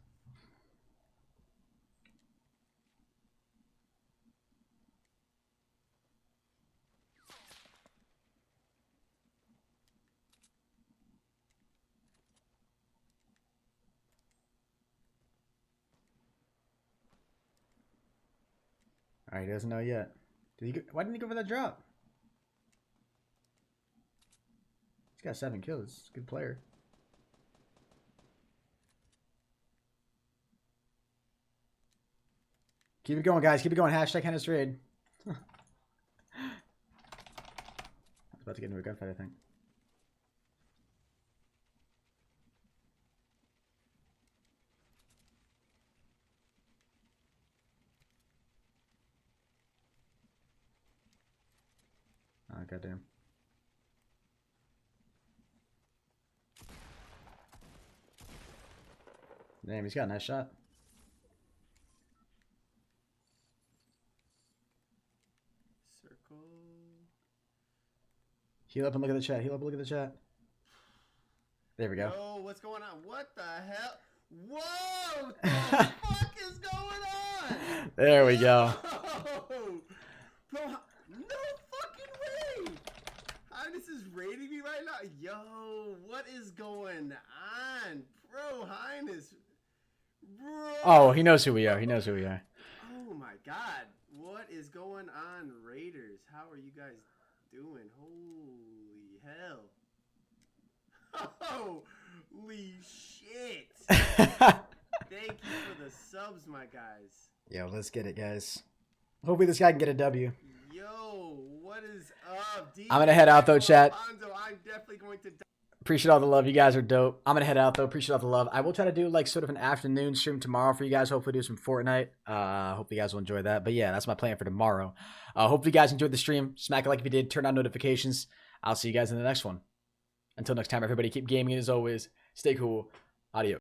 All right, he doesn't know yet. Why didn't he go for that drop? He's got 7 kills. He's a good player. Keep it going, guys. Keep it going. Hashtag HennisRaider. I was about to get into a gunfight, I think. Oh, goddamn. Damn, he's got a nice shot. Circle. Heal up and look at the chat. Heal up and look at the chat. There we go. Yo, what's going on? What the hell? Whoa! What the fuck is going on? There we go. Yo! Bro, no fucking way! Highness is raiding me right now. Yo, what is going on? Bro, Highness. Bro. Oh, he knows who we are. He knows who we are. Oh my god. What is going on, Raiders? How are you guys doing? Holy hell. Holy shit. Thank you for the subs, my guys. Yo, let's get it, guys. Hopefully this guy can get a W. Yo, what is up? I'm gonna head out, though, chat. Alfonso, I'm definitely going to die. Appreciate all the love. You guys are dope. I'm gonna head out though. Appreciate all the love. I will try to do like sort of an afternoon stream tomorrow for you guys. Hopefully do some Fortnite. Hope you guys will enjoy that. But yeah, that's my plan for tomorrow. Hope you guys enjoyed the stream. Smack a like if you did. Turn on notifications. I'll see you guys in the next one. Until next time, everybody, keep gaming as always. Stay cool. Adios.